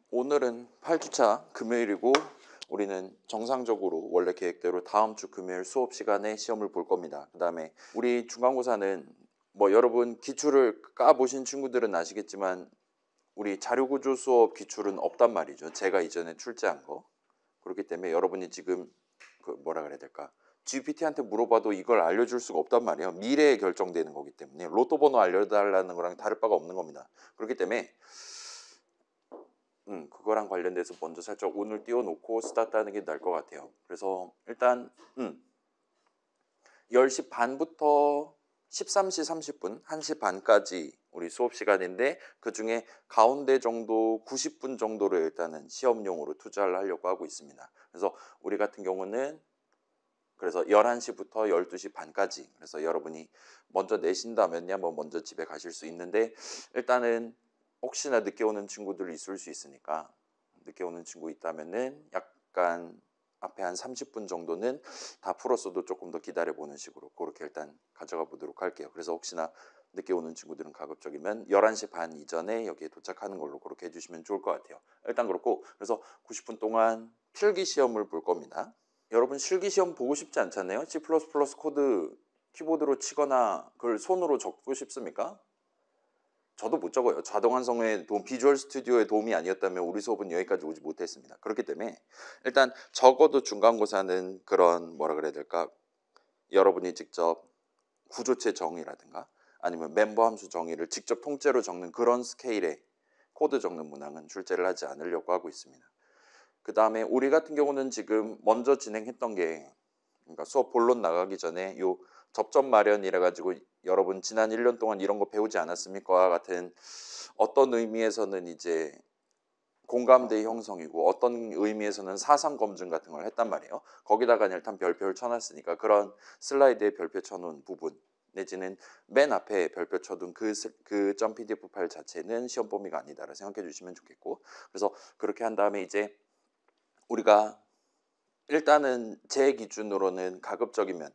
오늘은 8주차 금요일이고 우리는 정상적으로 원래 계획대로 다음 주 금요일 수업 시간에 시험을 볼 겁니다. 그 다음에 우리 중간고사는 여러분 기출을 까보신 친구들은 아시겠지만 우리 자료구조 수업 기출은 없단 말이죠. 제가 이전에 출제한 거. 그렇기 때문에 여러분이 지금 뭐라 그래야 될까? GPT한테 물어봐도 이걸 알려줄 수가 없단 말이에요. 미래에 결정되는 거기 때문에 로또 번호 알려달라는 거랑 다를 바가 없는 겁니다. 그렇기 때문에 그거랑 관련돼서 먼저 살짝 오늘 띄워놓고 스타트하는 게 나을 것 같아요. 그래서 일단 10시 반부터 13시 30분, 1시 반까지 우리 수업 시간인데 그중에 가운데 정도 90분 정도를 일단은 시험용으로 투자를 하려고 하고 있습니다. 그래서 우리 같은 경우는 그래서 11시부터 12시 반까지 그래서 여러분이 먼저 내신다면야 먼저 집에 가실 수 있는데 일단은 혹시나 늦게 오는 친구들 있을 수 있으니까 늦게 오는 친구 있다면은 약간 앞에 한 30분 정도는 다 풀었어도 조금 더 기다려보는 식으로 그렇게 일단 가져가 보도록 할게요. 그래서 혹시나 늦게 오는 친구들은 가급적이면 11시 반 이전에 여기에 도착하는 걸로 그렇게 해주시면 좋을 것 같아요. 일단 그렇고 그래서 90분 동안 필기 시험을 볼 겁니다. 여러분 실기 시험 보고 싶지 않잖아요. C++ 코드 키보드로 치거나 그걸 손으로 적고 싶습니까? 저도 못 적어요. 자동 완성의 도움, 비주얼 스튜디오의 도움이 아니었다면 우리 수업은 여기까지 오지 못했습니다. 그렇기 때문에 일단 적어도 중간고사는 그런 뭐라 그래야 될까? 여러분이 직접 구조체 정의라든가 아니면 멤버 함수 정의를 직접 통째로 적는 그런 스케일의 코드 적는 문항은 출제를 하지 않으려고 하고 있습니다. 그 다음에 우리 같은 경우는 지금 먼저 진행했던 게 그러니까 수업 본론 나가기 전에 요 접점 마련이라 가지고 여러분 지난 1년 동안 이런 거 배우지 않았습니까? 같은 어떤 의미에서는 이제 공감대 형성이고 어떤 의미에서는 사상 검증 같은 걸 했단 말이에요. 거기다가 일단 별표를 쳐놨으니까 그런 슬라이드에 별표 쳐놓은 부분 내지는 맨 앞에 별표 쳐둔 그 .pdf 파일 자체는 시험 범위가 아니다라고 생각해 주시면 좋겠고 그래서 그렇게 한 다음에 이제 우리가 일단은 제 기준으로는 가급적이면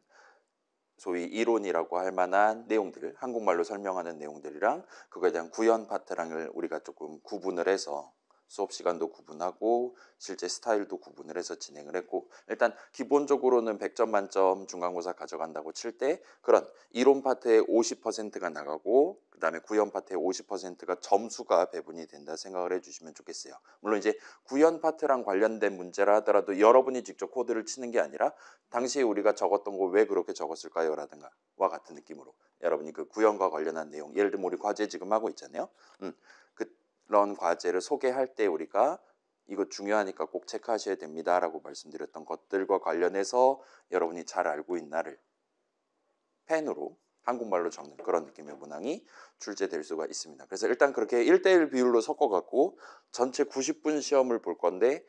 소위 이론이라고 할 만한 내용들, 한국말로 설명하는 내용들이랑 그거에 대한 구현 파트랑을 우리가 조금 구분을 해서 수업 시간도 구분하고 실제 스타일도 구분을 해서 진행을 했고 일단 기본적으로는 100점 만점 중간고사 가져간다고 칠 때 그런 이론 파트의 50%가 나가고 그 다음에 구현 파트의 50%가 점수가 배분이 된다 생각을 해주시면 좋겠어요. 물론 이제 구현 파트랑 관련된 문제라 하더라도 여러분이 직접 코드를 치는 게 아니라 당시에 우리가 적었던 거 왜 그렇게 적었을까요? 라든가 와 같은 느낌으로 여러분이 그 구현과 관련한 내용 예를 들면 우리 과제 지금 하고 있잖아요. 그런 과제를 소개할 때 우리가 이거 중요하니까 꼭 체크하셔야 됩니다 라고 말씀드렸던 것들과 관련해서 여러분이 잘 알고 있나를 펜으로 한국말로 적는 그런 느낌의 문항이 출제될 수가 있습니다. 그래서 일단 그렇게 1대1 비율로 섞어갖고 전체 90분 시험을 볼 건데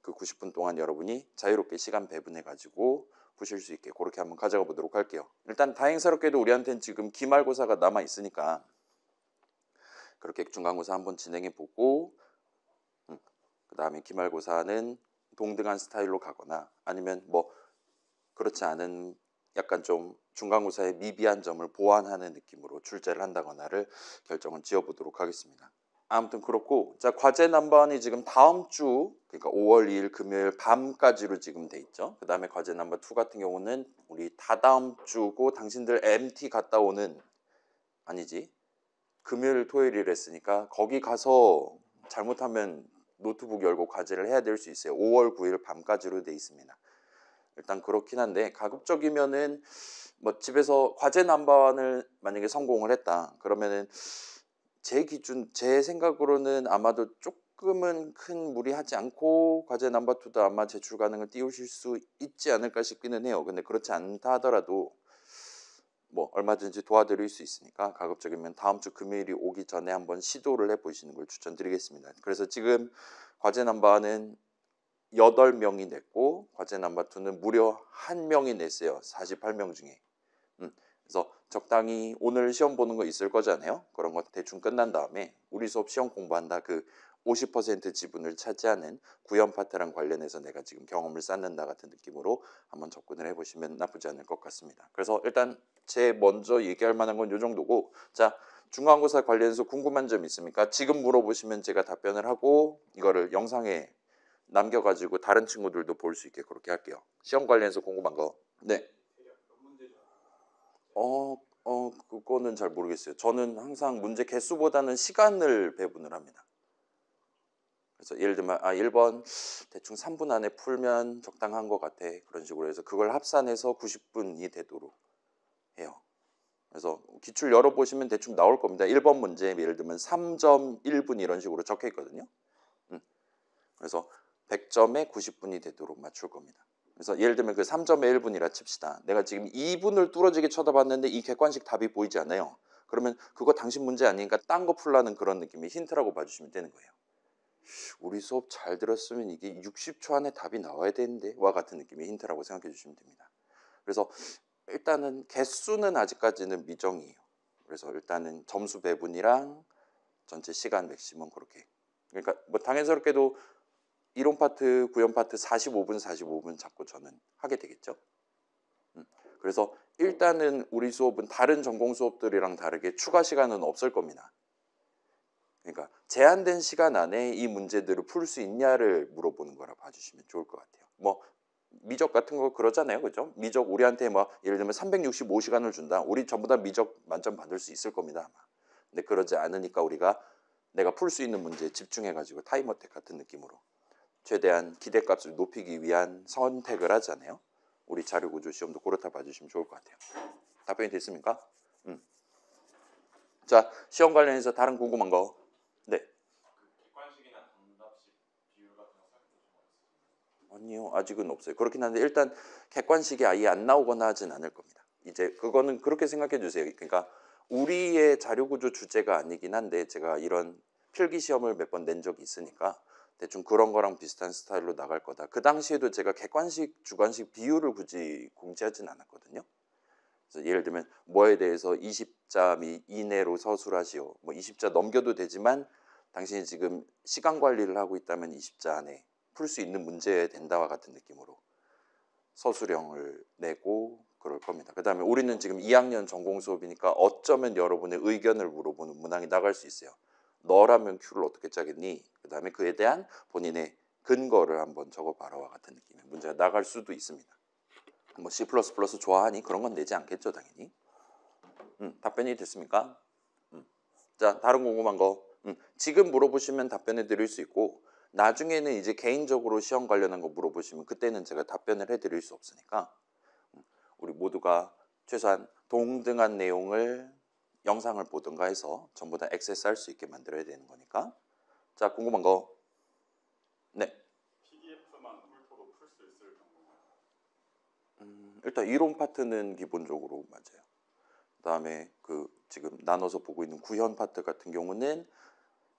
그 90분 동안 여러분이 자유롭게 시간 배분해가지고 보실 수 있게 그렇게 한번 가져가 보도록 할게요. 일단 다행스럽게도 우리한테는 지금 기말고사가 남아 있으니까 그렇게 중간고사 한번 진행해 보고 그 다음에 기말고사는 동등한 스타일로 가거나 아니면 그렇지 않은 약간 좀 중간고사의 미비한 점을 보완하는 느낌으로 출제를 한다거나를 결정을 지어보도록 하겠습니다. 아무튼 그렇고 자 과제 넘버원이 지금 다음 주 그러니까 5월 2일 금요일 밤까지로 지금 돼 있죠. 그 다음에 과제 넘버 2 같은 경우는 우리 다다음 주고 당신들 MT 갔다 오는 아니지 금요일 토요일이라 했으니까 거기 가서 잘못하면 노트북 열고 과제를 해야 될 수 있어요. 5월 9일 밤까지로 돼 있습니다. 일단 그렇긴 한데 가급적이면은 집에서 과제 남반을 만약에 성공을 했다 그러면은 제 생각으로는 아마도 조금은 큰 무리하지 않고 과제 넘버 2도 아마 제출 가능을 띄우실 수 있지 않을까 싶기는 해요. 근데 그렇지 않다 하더라도 얼마든지 도와드릴 수 있으니까 가급적이면 다음 주 금요일이 오기 전에 한번 시도를 해보시는 걸 추천드리겠습니다. 그래서 지금 과제 넘버는 8명이 냈고 과제 넘버 2는 무려 1명이 냈어요. 48명 중에. 그래서 적당히 오늘 시험 보는 거 있을 거잖아요. 그런 거 대충 끝난 다음에 우리 수업 시험 공부한다 그 50% 지분을 차지하는 구현 파트랑 관련해서 내가 지금 경험을 쌓는다 같은 느낌으로 한번 접근을 해보시면 나쁘지 않을 것 같습니다. 그래서 일단 제 먼저 얘기할 만한 건 이 정도고 자 중간고사 관련해서 궁금한 점 있습니까? 지금 물어보시면 제가 답변을 하고 이거를 영상에 남겨가지고 다른 친구들도 볼 수 있게 그렇게 할게요. 시험 관련해서 궁금한 거. 네. 그거는 잘 모르겠어요. 저는 항상 문제 개수보다는 시간을 배분을 합니다. 그래서 예를 들면 1번 대충 3분 안에 풀면 적당한 것 같아. 그런 식으로 해서 그걸 합산해서 90분이 되도록 해요. 그래서 기출 열어보시면 대충 나올 겁니다. 1번 문제 예를 들면 3.1분 이런 식으로 적혀 있거든요. 그래서 100점에 90분이 되도록 맞출 겁니다. 그래서 예를 들면 그 3점에 1분이라 칩시다. 내가 지금 2분을 뚫어지게 쳐다봤는데 이 객관식 답이 보이지 않아요. 그러면 그거 당신 문제 아니니까 딴 거 풀라는 그런 느낌의 힌트라고 봐주시면 되는 거예요. 우리 수업 잘 들었으면 이게 60초 안에 답이 나와야 되는데 와 같은 느낌의 힌트라고 생각해 주시면 됩니다. 그래서 일단은 개수는 아직까지는 미정이에요. 그래서 일단은 점수 배분이랑 전체 시간 맥시멈 그렇게. 그러니까 뭐 당연스럽게도 이론 파트, 구현 파트 45분 잡고 저는 하게 되겠죠. 그래서 일단은 우리 수업은 다른 전공 수업들이랑 다르게 추가 시간은 없을 겁니다. 그러니까 제한된 시간 안에 이 문제들을 풀 수 있냐를 물어보는 거라 봐주시면 좋을 것 같아요. 뭐 미적 같은 거 그러잖아요, 그죠? 미적 우리한테 뭐 예를 들면 365시간을 준다. 우리 전부 다 미적 만점 받을 수 있을 겁니다, 아마. 근데 그러지 않으니까 우리가 내가 풀 수 있는 문제에 집중해가지고 타임어택 같은 느낌으로 최대한 기대값을 높이기 위한 선택을 하잖아요. 우리 자료구조 시험도 그렇다 봐주시면 좋을 것 같아요. 답변이 됐습니까? 자, 시험 관련해서 다른 궁금한 거. 네. 객관식이나 단답식 비율 같은 거 살펴보신 아니요, 아직은 없어요. 그렇긴 한데 일단 객관식이 아예 안 나오거나 하진 않을 겁니다. 이제 그거는 그렇게 생각해 주세요. 그러니까 우리의 자료구조 주제가 아니긴 한데 제가 이런 필기 시험을 몇 번 낸 적이 있으니까 대충 그런 거랑 비슷한 스타일로 나갈 거다. 그 당시에도 제가 객관식, 주관식 비율을 굳이 공지하진 않았거든요. 그래서 예를 들면 뭐에 대해서 20자 이내로 서술하시오. 뭐 20자 넘겨도 되지만 당신이 지금 시간 관리를 하고 있다면 20자 안에 풀 수 있는 문제 된다와 같은 느낌으로 서술형을 내고 그럴 겁니다. 그 다음에 우리는 지금 2학년 전공 수업이니까 어쩌면 여러분의 의견을 물어보는 문항이 나갈 수 있어요. 너라면 Q를 어떻게 짜겠니? 그 다음에 그에 대한 본인의 근거를 한번 적어봐라와 같은 느낌의 문제가 나갈 수도 있습니다. 뭐 C++ 좋아하니 그런 건 내지 않겠죠, 당연히. 답변이 됐습니까? 자, 다른 궁금한 거. 지금 물어보시면 답변해 드릴 수 있고 나중에는 이제 개인적으로 시험 관련한 거 물어보시면 그때는 제가 답변을 해드릴 수 없으니까 우리 모두가 최소한 동등한 내용을 영상을 보든가 해서 전부 다 액세스할 수 있게 만들어야 되는 거니까. 자, 궁금한 거. 네. PDF만 훑어도 풀 수 있을 정도인가요? 일단 이론 파트는 기본적으로 맞아요. 그다음에 그 지금 나눠서 보고 있는 구현 파트 같은 경우는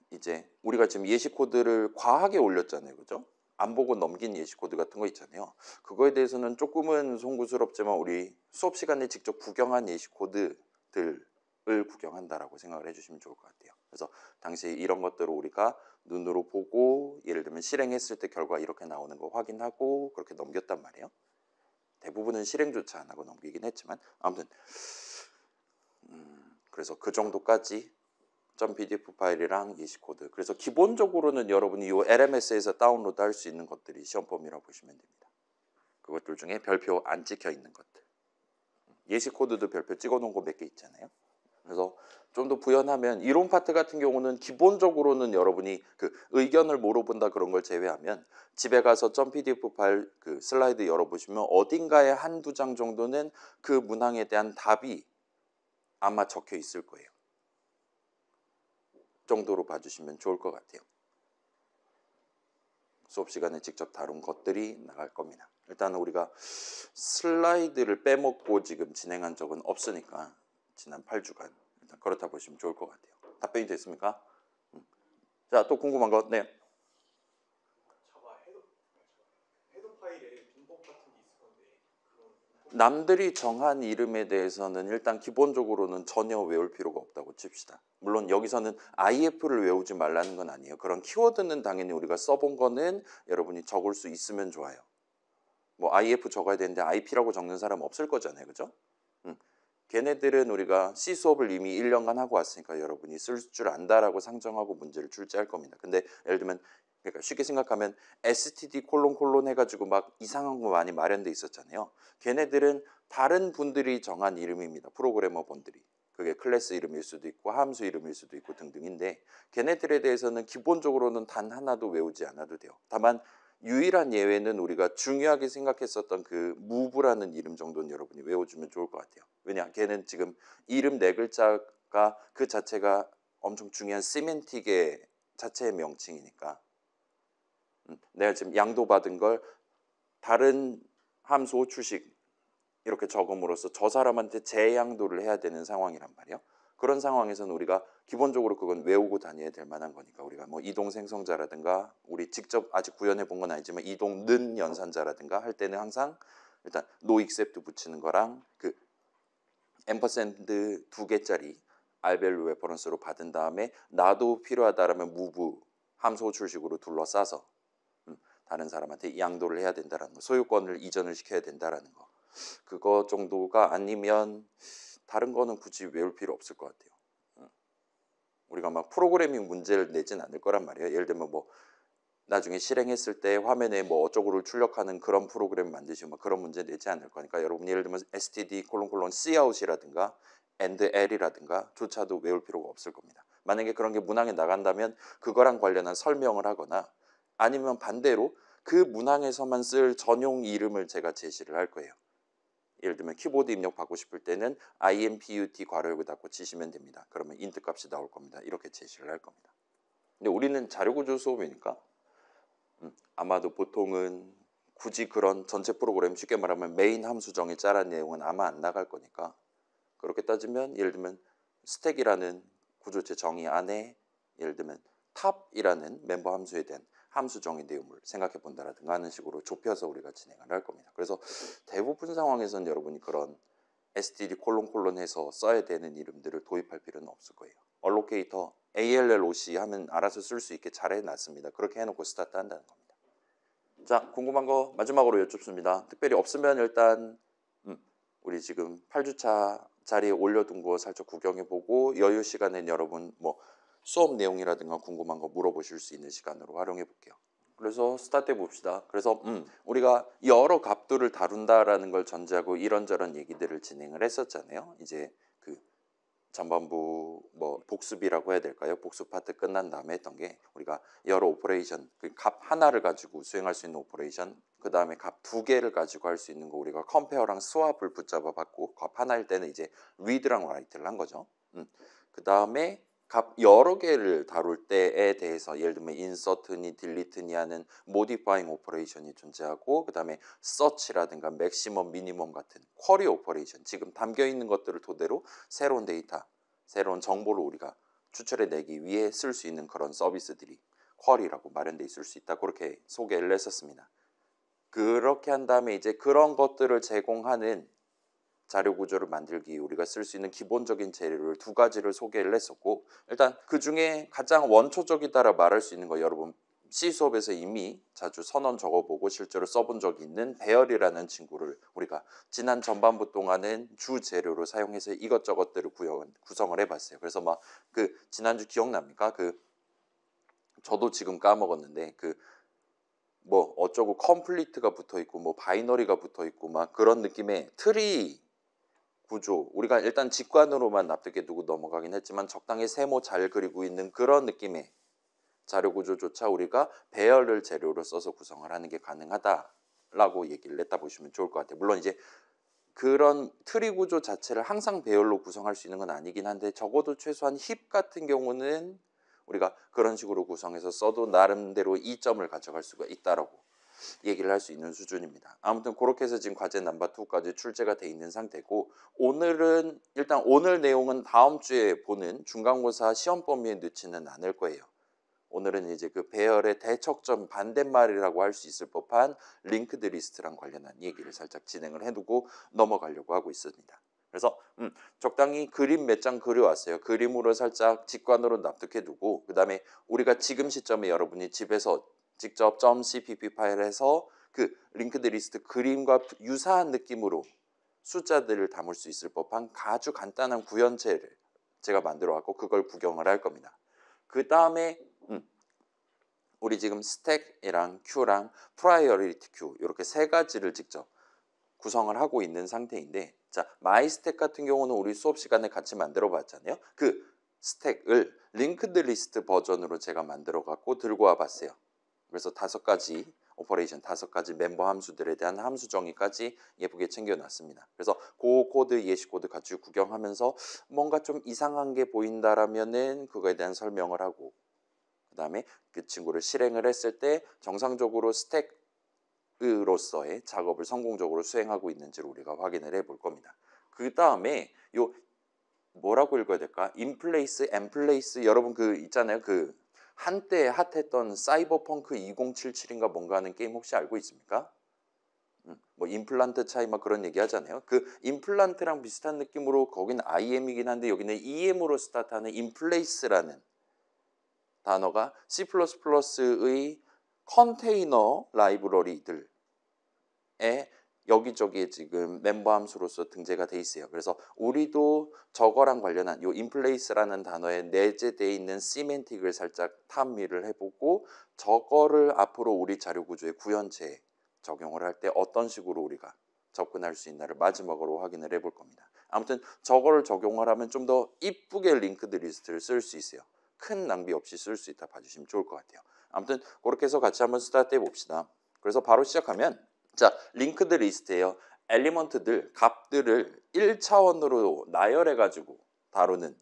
이제 우리가 지금 예시 코드를 과하게 올렸잖아요, 그죠? 안 보고 넘긴 예시 코드 같은 거 있잖아요. 그거에 대해서는 조금은 송구스럽지만 우리 수업 시간에 직접 구경한 예시 코드들을 구경한다라고 생각을 해주시면 좋을 것 같아요. 그래서 당시 이런 것들을 우리가 눈으로 보고 예를 들면 실행했을 때 결과 이렇게 나오는 거 확인하고 그렇게 넘겼단 말이에요. 대부분은 실행조차 안 하고 넘기긴 했지만 아무튼 그래서 그 정도까지 .pdf 파일이랑 예시 코드. 그래서 기본적으로는 여러분이 이 LMS에서 다운로드 할 수 있는 것들이 시험 범위라고 보시면 됩니다. 그것들 중에 별표 안 찍혀 있는 것들. 예시 코드도 별표 찍어 놓은 거 몇 개 있잖아요. 그래서 좀 더 부연하면 이론 파트 같은 경우는 기본적으로는 여러분이 그 의견을 물어본다 그런 걸 제외하면 집에 가서 .pdf 파일 그 슬라이드 열어보시면 어딘가에 한두 장 정도는 그 문항에 대한 답이 아마 적혀 있을 거예요. 정도로 봐주시면 좋을 것 같아요. 수업 시간에 직접 다룬 것들이 나갈 겁니다. 일단은 우리가 슬라이드를 빼먹고 지금 진행한 적은 없으니까 지난 8주간 일단 그렇다 보시면 좋을 것 같아요. 답변이 됐습니까? 자, 또 궁금한 거? 네. 자바 헤더 파일에 빈법 같은 게 있을 건데 그런 남들이 정한 이름에 대해서는 일단 기본적으로는 전혀 외울 필요가 없다고 칩시다. 물론 여기서는 IF를 외우지 말라는 건 아니에요. 그런 키워드는 당연히 우리가 써본 거는 여러분이 적을 수 있으면 좋아요. 뭐 IF 적어야 되는데 IP라고 적는 사람 없을 거잖아요, 그죠? 걔네들은 우리가 C 수업을 이미 1년간 하고 왔으니까 여러분이 쓸 줄 안다라고 상정하고 문제를 출제할 겁니다. 근데 예를 들면 그러니까 쉽게 생각하면 STD 콜론 해가지고 막 이상한 거 많이 마련돼 있었잖아요. 걔네들은 다른 분들이 정한 이름입니다. 프로그래머 분들이. 그게 클래스 이름일 수도 있고 함수 이름일 수도 있고 등등인데 걔네들에 대해서는 기본적으로는 단 하나도 외우지 않아도 돼요. 다만 유일한 예외는 우리가 중요하게 생각했었던 그 무브라는 이름 정도는 여러분이 외워주면 좋을 것 같아요. 왜냐? 걔는 지금 이름 네 글자가 그 자체가 엄청 중요한 시멘틱의 자체의 명칭이니까 내가 지금 양도받은 걸 다른 함수 호출식 이렇게 적음으로써 저 사람한테 재양도를 해야 되는 상황이란 말이에요. 그런 상황에서는 우리가 기본적으로 그건 외우고 다녀야 될 만한 거니까 우리가 뭐 이동 생성자라든가 우리 직접 아직 구현해 본 건 아니지만 이동 는 연산자라든가 할 때는 항상 일단 no except 붙이는 거랑 그 앰퍼샌드 2개짜리 알밸류 레퍼런스로 받은 다음에 나도 필요하다라면 move 함수 호출식으로 둘러싸서 다른 사람한테 양도를 해야 된다라는 거, 소유권을 이전을 시켜야 된다라는 거. 그거 정도가 아니면 다른 거는 굳이 외울 필요 없을 것 같아요. 우리가 막 프로그래밍 문제를 내진 않을 거란 말이에요. 예를 들면 뭐 나중에 실행했을 때 화면에 뭐 어쩌고를 출력하는 그런 프로그램 만드시면 뭐 그런 문제 내지 않을 거니까 여러분 예를 들면 std cout이라든가 and l이라든가 조차도 외울 필요가 없을 겁니다. 만약에 그런 게 문항에 나간다면 그거랑 관련한 설명을 하거나 아니면 반대로 그 문항에서만 쓸 전용 이름을 제가 제시를 할 거예요. 예를 들면 키보드 입력 받고 싶을 때는 IMPUT 괄호 닫고 치시면 됩니다. 그러면 인트 값이 나올 겁니다. 이렇게 제시를 할 겁니다. 근데 우리는 자료구조 수업이니까 아마도 보통은 굳이 그런 전체 프로그램 쉽게 말하면 메인 함수 정의 짜란 내용은 아마 안 나갈 거니까 그렇게 따지면 예를 들면 스택이라는 구조체 정의 안에 예를 들면 탑이라는 멤버 함수에 대한 함수 정의 내용을 생각해 본다라든가 하는 식으로 좁혀서 우리가 진행을 할 겁니다. 그래서 대부분 상황에서는 여러분이 그런 std 해서 써야 되는 이름들을 도입할 필요는 없을 거예요. allocator, ALLOC 하면 알아서 쓸 수 있게 잘 해놨습니다. 그렇게 해놓고 스타트 한다는 겁니다. 자, 궁금한 거 마지막으로 여쭙습니다. 특별히 없으면 일단 우리 지금 8주차 자리에 올려둔 거 살짝 구경해보고 여유 시간엔 여러분 뭐 수업 내용이라든가 궁금한 거 물어보실 수 있는 시간으로 활용해 볼게요. 그래서 스타트 해봅시다. 그래서 우리가 여러 값들을 다룬다라는 걸 전제하고 이런저런 얘기들을 진행을 했었잖아요. 이제 그 전반부 뭐 복습이라고 해야 될까요? 복습 파트 끝난 다음에 했던 게 우리가 여러 오퍼레이션, 그 값 하나를 가지고 수행할 수 있는 오퍼레이션, 그 다음에 값 두 개를 가지고 할 수 있는 거 우리가 컴페어랑 스왑을 붙잡아 봤고 값 하나일 때는 이제 read랑 write를 한 거죠. 그 다음에 값 여러 개를 다룰 때에 대해서 예를 들면 insert니 delete니 하는 modifying 오퍼레이션이 존재하고 그 다음에 search라든가 maximum, minimum 같은 쿼리 오퍼레이션 지금 담겨 있는 것들을 토대로 새로운 데이터, 새로운 정보를 우리가 추출해내기 위해 쓸 수 있는 그런 서비스들이 쿼리라고 마련돼 있을 수 있다. 그렇게 소개를 했었습니다. 그렇게 한 다음에 이제 그런 것들을 제공하는 자료 구조를 만들기 위해 우리가 쓸 수 있는 기본적인 재료를 두 가지를 소개를 했었고 일단 그 중에 가장 원초적이다라 말할 수 있는 거 여러분 C 수업에서 이미 자주 선언 적어보고 실제로 써본 적이 있는 배열이라는 친구를 우리가 지난 전반부 동안은 주 재료로 사용해서 이것저것들을 구성을 해봤어요. 그래서 막 그 지난주 기억납니까? 그 저도 지금 까먹었는데 그 뭐 어쩌고 컴플리트가 붙어 있고 뭐 바이너리가 붙어 있고 막 그런 느낌의 트리 구조 우리가 일단 직관으로만 납득해 두고 넘어가긴 했지만 적당히 세모 잘 그리고 있는 그런 느낌의 자료 구조조차 우리가 배열을 재료로 써서 구성을 하는 게 가능하다라고 얘기를 했다 보시면 좋을 것 같아요. 물론 이제 그런 트리 구조 자체를 항상 배열로 구성할 수 있는 건 아니긴 한데 적어도 최소한 힙 같은 경우는 우리가 그런 식으로 구성해서 써도 나름대로 이점을 가져갈 수가 있다라고 얘기를 할 수 있는 수준입니다. 아무튼 그렇게 해서 지금 과제 넘버 2까지 출제가 돼 있는 상태고 오늘은 일단 오늘 내용은 다음 주에 보는 중간고사 시험 범위에 넣지는 않을 거예요. 오늘은 이제 그 배열의 대척점 반대말이라고 할 수 있을 법한 링크드 리스트랑 관련한 얘기를 살짝 진행을 해두고 넘어가려고 하고 있습니다. 그래서 적당히 그림 몇 장 그려왔어요. 그림으로 살짝 직관으로 납득해두고 그 다음에 우리가 지금 시점에 여러분이 집에서 직접 .cpp 파일에서 그 링크드 리스트 그림과 유사한 느낌으로 숫자들을 담을 수 있을 법한 아주 간단한 구현체를 제가 만들어 갖고 그걸 구경을 할 겁니다. 그 다음에 우리 지금 스택이랑 큐랑 프라이어리티 큐 이렇게 세 가지를 직접 구성을 하고 있는 상태인데, 자, 마이스택 같은 경우는 우리 수업 시간에 같이 만들어 봤잖아요. 그 스택을 링크드 리스트 버전으로 제가 만들어 갖고 들고 와 봤어요. 그래서 5가지 오퍼레이션, 5가지 멤버 함수들에 대한 함수 정의까지 예쁘게 챙겨놨습니다. 그래서 그 코드, 예시 코드 같이 구경하면서 뭔가 좀 이상한 게 보인다라면은 그거에 대한 설명을 하고, 그 다음에 그 친구를 실행을 했을 때 정상적으로 스택으로서의 작업을 성공적으로 수행하고 있는지를 우리가 확인을 해볼 겁니다. 그 다음에 요 뭐라고 읽어야 될까? 인플레이스, 엠플레이스, 여러분 그 있잖아요. 그 한때 핫했던 사이버펑크 2077인가 뭔가 하는 게임 혹시 알고 있습니까? 뭐 임플란트 차이 막 그런 얘기 하잖아요. 그 임플란트랑 비슷한 느낌으로 거긴 IM이긴 한데 여기는 EM으로 스타트하는 인플레이스라는 단어가 C++의 컨테이너 라이브러리들에 여기저기에 지금 멤버 함수로서 등재가 돼 있어요. 그래서 우리도 저거랑 관련한 요 인플레이스라는 단어에 내재되어 있는 시멘틱을 살짝 탐미를 해보고 저거를 앞으로 우리 자료 구조의 구현체에 적용을 할 때 어떤 식으로 우리가 접근할 수 있나를 마지막으로 확인을 해볼 겁니다. 아무튼 저거를 적용을 하면 좀 더 이쁘게 링크드 리스트를 쓸 수 있어요. 큰 낭비 없이 쓸 수 있다 봐주시면 좋을 것 같아요. 아무튼 그렇게 해서 같이 한번 스타트 해봅시다. 그래서 바로 시작하면, 자, 링크드 리스트예요. 엘리먼트들, 값들을 1차원으로 나열해 가지고 다루는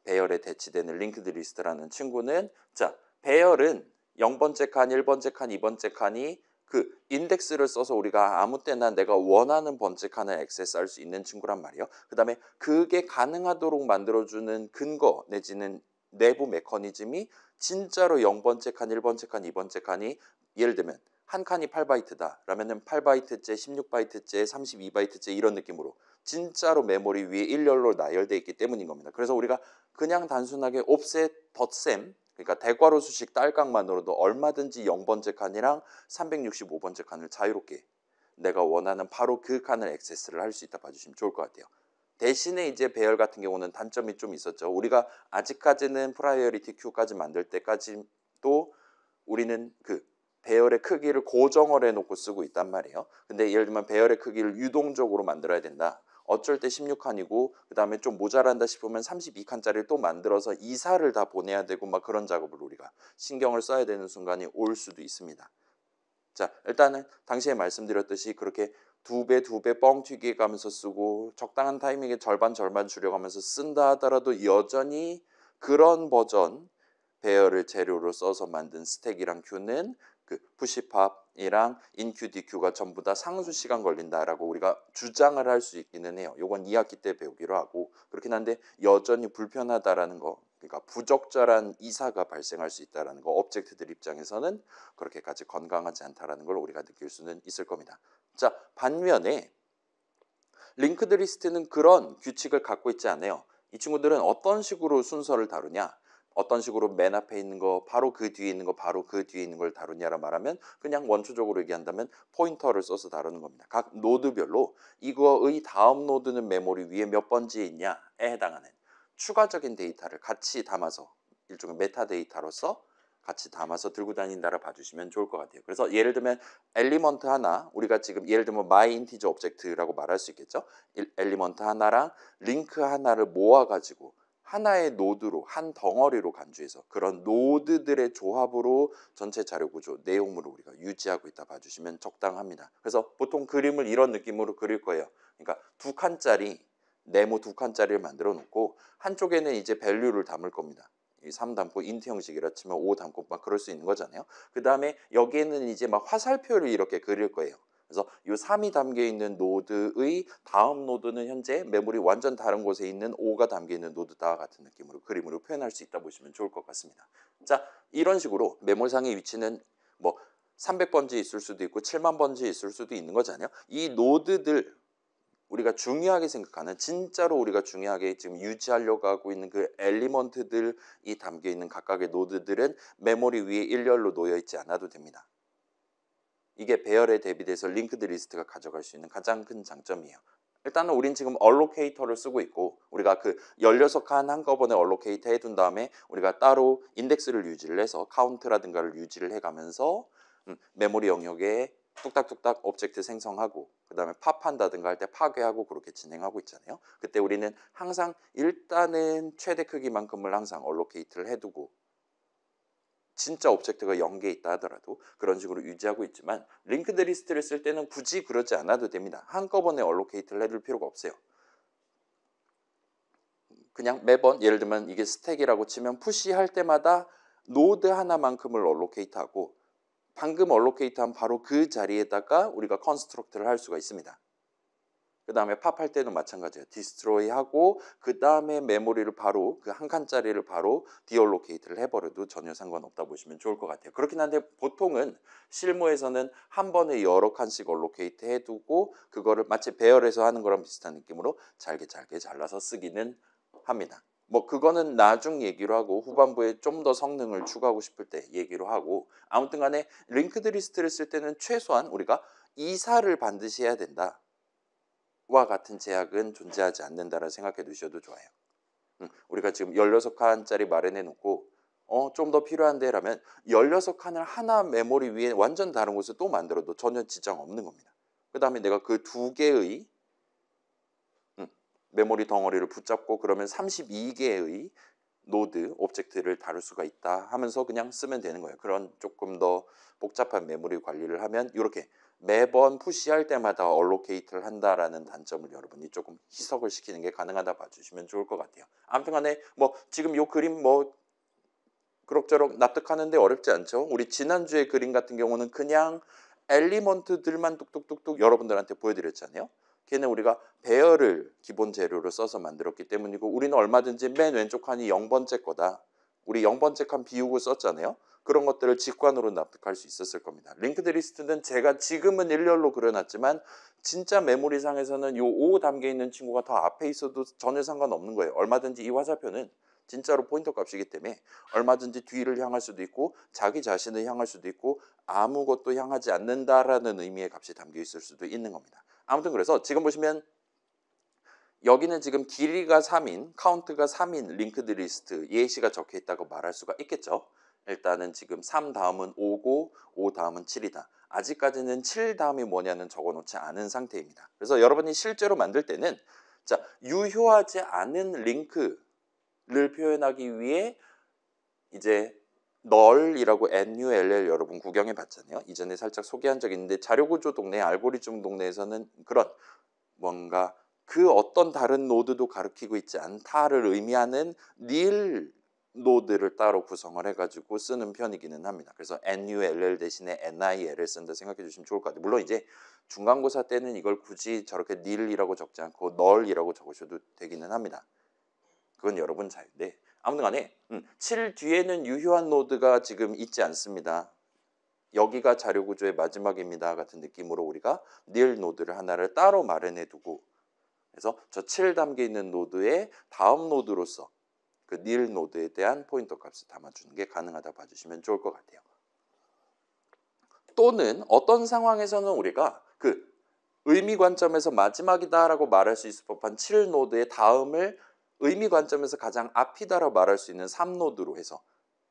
배열에 대치되는 링크드 리스트라는 친구는, 자, 배열은 0번째 칸, 1번째 칸, 2번째 칸이 그 인덱스를 써서 우리가 아무 때나 내가 원하는 번째 칸을 액세스할 수 있는 친구란 말이에요. 그 다음에 그게 가능하도록 만들어주는 근거 내지는 내부 메커니즘이 진짜로 0번째 칸, 1번째 칸, 2번째 칸이 예를 들면 한 칸이 8바이트다 라면은 8바이트째, 16바이트째, 32바이트째 이런 느낌으로 진짜로 메모리 위에 일렬로 나열되어 있기 때문인 겁니다. 그래서 우리가 그냥 단순하게 옵셋, 덧셈, 그러니까 대괄호 수식 딸깍만으로도 얼마든지 0번째 칸이랑 365번째 칸을 자유롭게 내가 원하는 바로 그 칸을 액세스를 할 수 있다 봐주시면 좋을 것 같아요. 대신에 이제 배열 같은 경우는 단점이 좀 있었죠. 우리가 아직까지는 프라이어리티 큐까지 만들 때까지도 우리는 그 배열의 크기를 고정을 해놓고 쓰고 있단 말이에요. 근데 예를 들면 배열의 크기를 유동적으로 만들어야 된다. 어쩔 때 16칸이고 그 다음에 좀 모자란다 싶으면 32칸짜리를 또 만들어서 이사를 다 보내야 되고 막 그런 작업을 우리가 신경을 써야 되는 순간이 올 수도 있습니다. 자, 일단은 당시에 말씀드렸듯이 그렇게 두 배 뻥튀기 가면서 쓰고 적당한 타이밍에 절반 줄여가면서 쓴다 하더라도 여전히 그런 버전 배열을 재료로 써서 만든 스택이랑 큐는 그 푸시팝이랑 인큐, 디큐가 전부 다 상수 시간 걸린다라고 우리가 주장을 할 수 있기는 해요. 요건 2학기 때 배우기로 하고 그렇긴 한데 여전히 불편하다라는 거, 그러니까 부적절한 이사가 발생할 수 있다라는 거, 업젝트들 입장에서는 그렇게까지 건강하지 않다라는 걸 우리가 느낄 수는 있을 겁니다. 자, 반면에 링크드 리스트는 그런 규칙을 갖고 있지 않아요. 이 친구들은 어떤 식으로 순서를 다루냐, 어떤 식으로 맨 앞에 있는 거, 바로 그 뒤에 있는 거, 바로 그 뒤에 있는 걸 다루냐라 말하면 그냥 원초적으로 얘기한다면 포인터를 써서 다루는 겁니다. 각 노드별로 이거의 다음 노드는 메모리 위에 몇 번지에 있냐에 해당하는 추가적인 데이터를 같이 담아서 일종의 메타데이터로서 같이 담아서 들고 다닌다라 봐주시면 좋을 것 같아요. 그래서 예를 들면 엘리먼트 하나, 우리가 지금 예를 들면 my integer object라고 말할 수 있겠죠. 엘리먼트 하나랑 링크 하나를 모아가지고 하나의 노드로, 한 덩어리로 간주해서 그런 노드들의 조합으로 전체 자료 구조, 내용물을 우리가 유지하고 있다 봐주시면 적당합니다. 그래서 보통 그림을 이런 느낌으로 그릴 거예요. 그러니까 2칸짜리, 네모 2칸짜리를 만들어 놓고 한쪽에는 이제 밸류를 담을 겁니다. 3 담고 인트 형식이라 치면 5 담고 막 그럴 수 있는 거잖아요. 그 다음에 여기에는 이제 막 화살표를 이렇게 그릴 거예요. 그래서 이 3이 담겨 있는 노드의 다음 노드는 현재 메모리 완전 다른 곳에 있는 5가 담겨 있는 노드다 같은 느낌으로 그림으로 표현할 수 있다 보시면 좋을 것 같습니다. 자, 이런 식으로 메모상의 위치는 뭐 300번지 있을 수도 있고 7만 번지 있을 수도 있는 거잖아요. 이 노드들 우리가 중요하게 생각하는, 진짜로 우리가 중요하게 지금 유지하려고 하고 있는 그 엘리먼트들이 담겨 있는 각각의 노드들은 메모리 위에 일렬로 놓여 있지 않아도 됩니다. 이게 배열에 대비돼서 링크드 리스트가 가져갈 수 있는 가장 큰 장점이에요. 일단은 우린 지금 allocator를 쓰고 있고 우리가 그 16칸 한꺼번에 allocate 해둔 다음에 우리가 따로 인덱스를 유지를 해서 카운트라든가를 유지를 해가면서 메모리 영역에 뚝딱뚝딱 오브젝트 생성하고 그 다음에 팝한다든가 할 때 파괴하고 그렇게 진행하고 있잖아요. 그때 우리는 항상 일단은 최대 크기만큼을 항상 allocate를 해두고 진짜 오브젝트가 0개 있다 하더라도 그런 식으로 유지하고 있지만 링크드 리스트를 쓸 때는 굳이 그러지 않아도 됩니다. 한꺼번에 allocate를 해둘 필요가 없어요. 그냥 매번 예를 들면 이게 스택이라고 치면 푸시할 때마다 노드 하나만큼을 allocate하고 방금 allocate한 바로 그 자리에다가 우리가 construct를 할 수가 있습니다. 그 다음에 팝할 때도 마찬가지예요. destroy하고 그 다음에 메모리를 바로 그 한 칸짜리를 바로 deallocate를 해버려도 전혀 상관없다 보시면 좋을 것 같아요. 그렇긴 한데 보통은 실무에서는 한 번에 여러 칸씩 allocate 해두고 그거를 마치 배열해서 하는 거랑 비슷한 느낌으로 잘게 잘라서 쓰기는 합니다. 뭐 그거는 나중 얘기로 하고 후반부에 좀 더 성능을 추가하고 싶을 때 얘기로 하고 아무튼 간에 링크드 리스트를 쓸 때는 최소한 우리가 이사를 반드시 해야 된다. 와 같은 제약은 존재하지 않는다라 생각해 두셔도 좋아요. 우리가 지금 16칸짜리 마련해 놓고 좀 더 필요한데 라면 16칸을 하나 메모리 위에 완전 다른 곳을 또 만들어도 전혀 지장 없는 겁니다. 그 다음에 내가 그 두 개의 메모리 덩어리를 붙잡고 그러면 32개의 노드, 오브젝트를 다룰 수가 있다 하면서 그냥 쓰면 되는 거예요. 그런 조금 더 복잡한 메모리 관리를 하면 이렇게 매번 푸시할 때마다 allocate를 한다라는 단점을 여러분이 조금 희석을 시키는 게 가능하다 봐주시면 좋을 것 같아요. 아무튼 간에 뭐 지금 요 그림 뭐 그럭저럭 납득하는데 어렵지 않죠? 우리 지난주에 그림 같은 경우는 그냥 엘리먼트들만 뚝뚝뚝뚝 여러분들한테 보여드렸잖아요. 걔는 우리가 배열을 기본 재료로 써서 만들었기 때문이고 우리는 얼마든지 맨 왼쪽 칸이 0번째 거다. 우리 0번째 칸 비우고 썼잖아요. 그런 것들을 직관으로 납득할 수 있었을 겁니다. 링크드 리스트는 제가 지금은 일렬로 그려놨지만 진짜 메모리상에서는 요 5 담겨 있는 친구가 더 앞에 있어도 전혀 상관없는 거예요. 얼마든지 이 화살표는 진짜로 포인터 값이기 때문에 얼마든지 뒤를 향할 수도 있고 자기 자신을 향할 수도 있고 아무것도 향하지 않는다라는 의미의 값이 담겨 있을 수도 있는 겁니다. 아무튼 그래서 지금 보시면 여기는 지금 길이가 3인, 카운트가 3인 링크드 리스트 예시가 적혀 있다고 말할 수가 있겠죠. 일단은 지금 3 다음은 5고 5 다음은 7이다. 아직까지는 7 다음이 뭐냐는 적어놓지 않은 상태입니다. 그래서 여러분이 실제로 만들 때는 자 유효하지 않은 링크를 표현하기 위해 이제 널이라고 NULL 여러분 구경해 봤잖아요. 이전에 살짝 소개한 적이 있는데 자료구조 동네, 알고리즘 동네에서는 그런 뭔가 그 어떤 다른 노드도 가리키고 있지 않다를 의미하는 nil 노드를 따로 구성을 해가지고 쓰는 편이기는 합니다. 그래서 NULL 대신에 NIL을 쓴다 생각해 주시면 좋을 것 같아요. 물론 이제 중간고사 때는 이걸 굳이 저렇게 nil이라고 적지 않고 null이라고 적으셔도 되기는 합니다. 그건 여러분 자유인데 아무튼 간에 7 뒤에는 유효한 노드가 지금 있지 않습니다. 여기가 자료 구조의 마지막입니다 같은 느낌으로 우리가 nil 노드를 하나를 따로 마련해 두고 그래서 저 7 담겨 있는 노드의 다음 노드로서 그 nil 노드에 대한 포인터 값을 담아주는 게 가능하다 봐주시면 좋을 것 같아요. 또는 어떤 상황에서는 우리가 그 의미 관점에서 마지막이다라고 말할 수 있을 법한 7 노드의 다음을 의미 관점에서 가장 앞이다라고 말할 수 있는 3 노드로 해서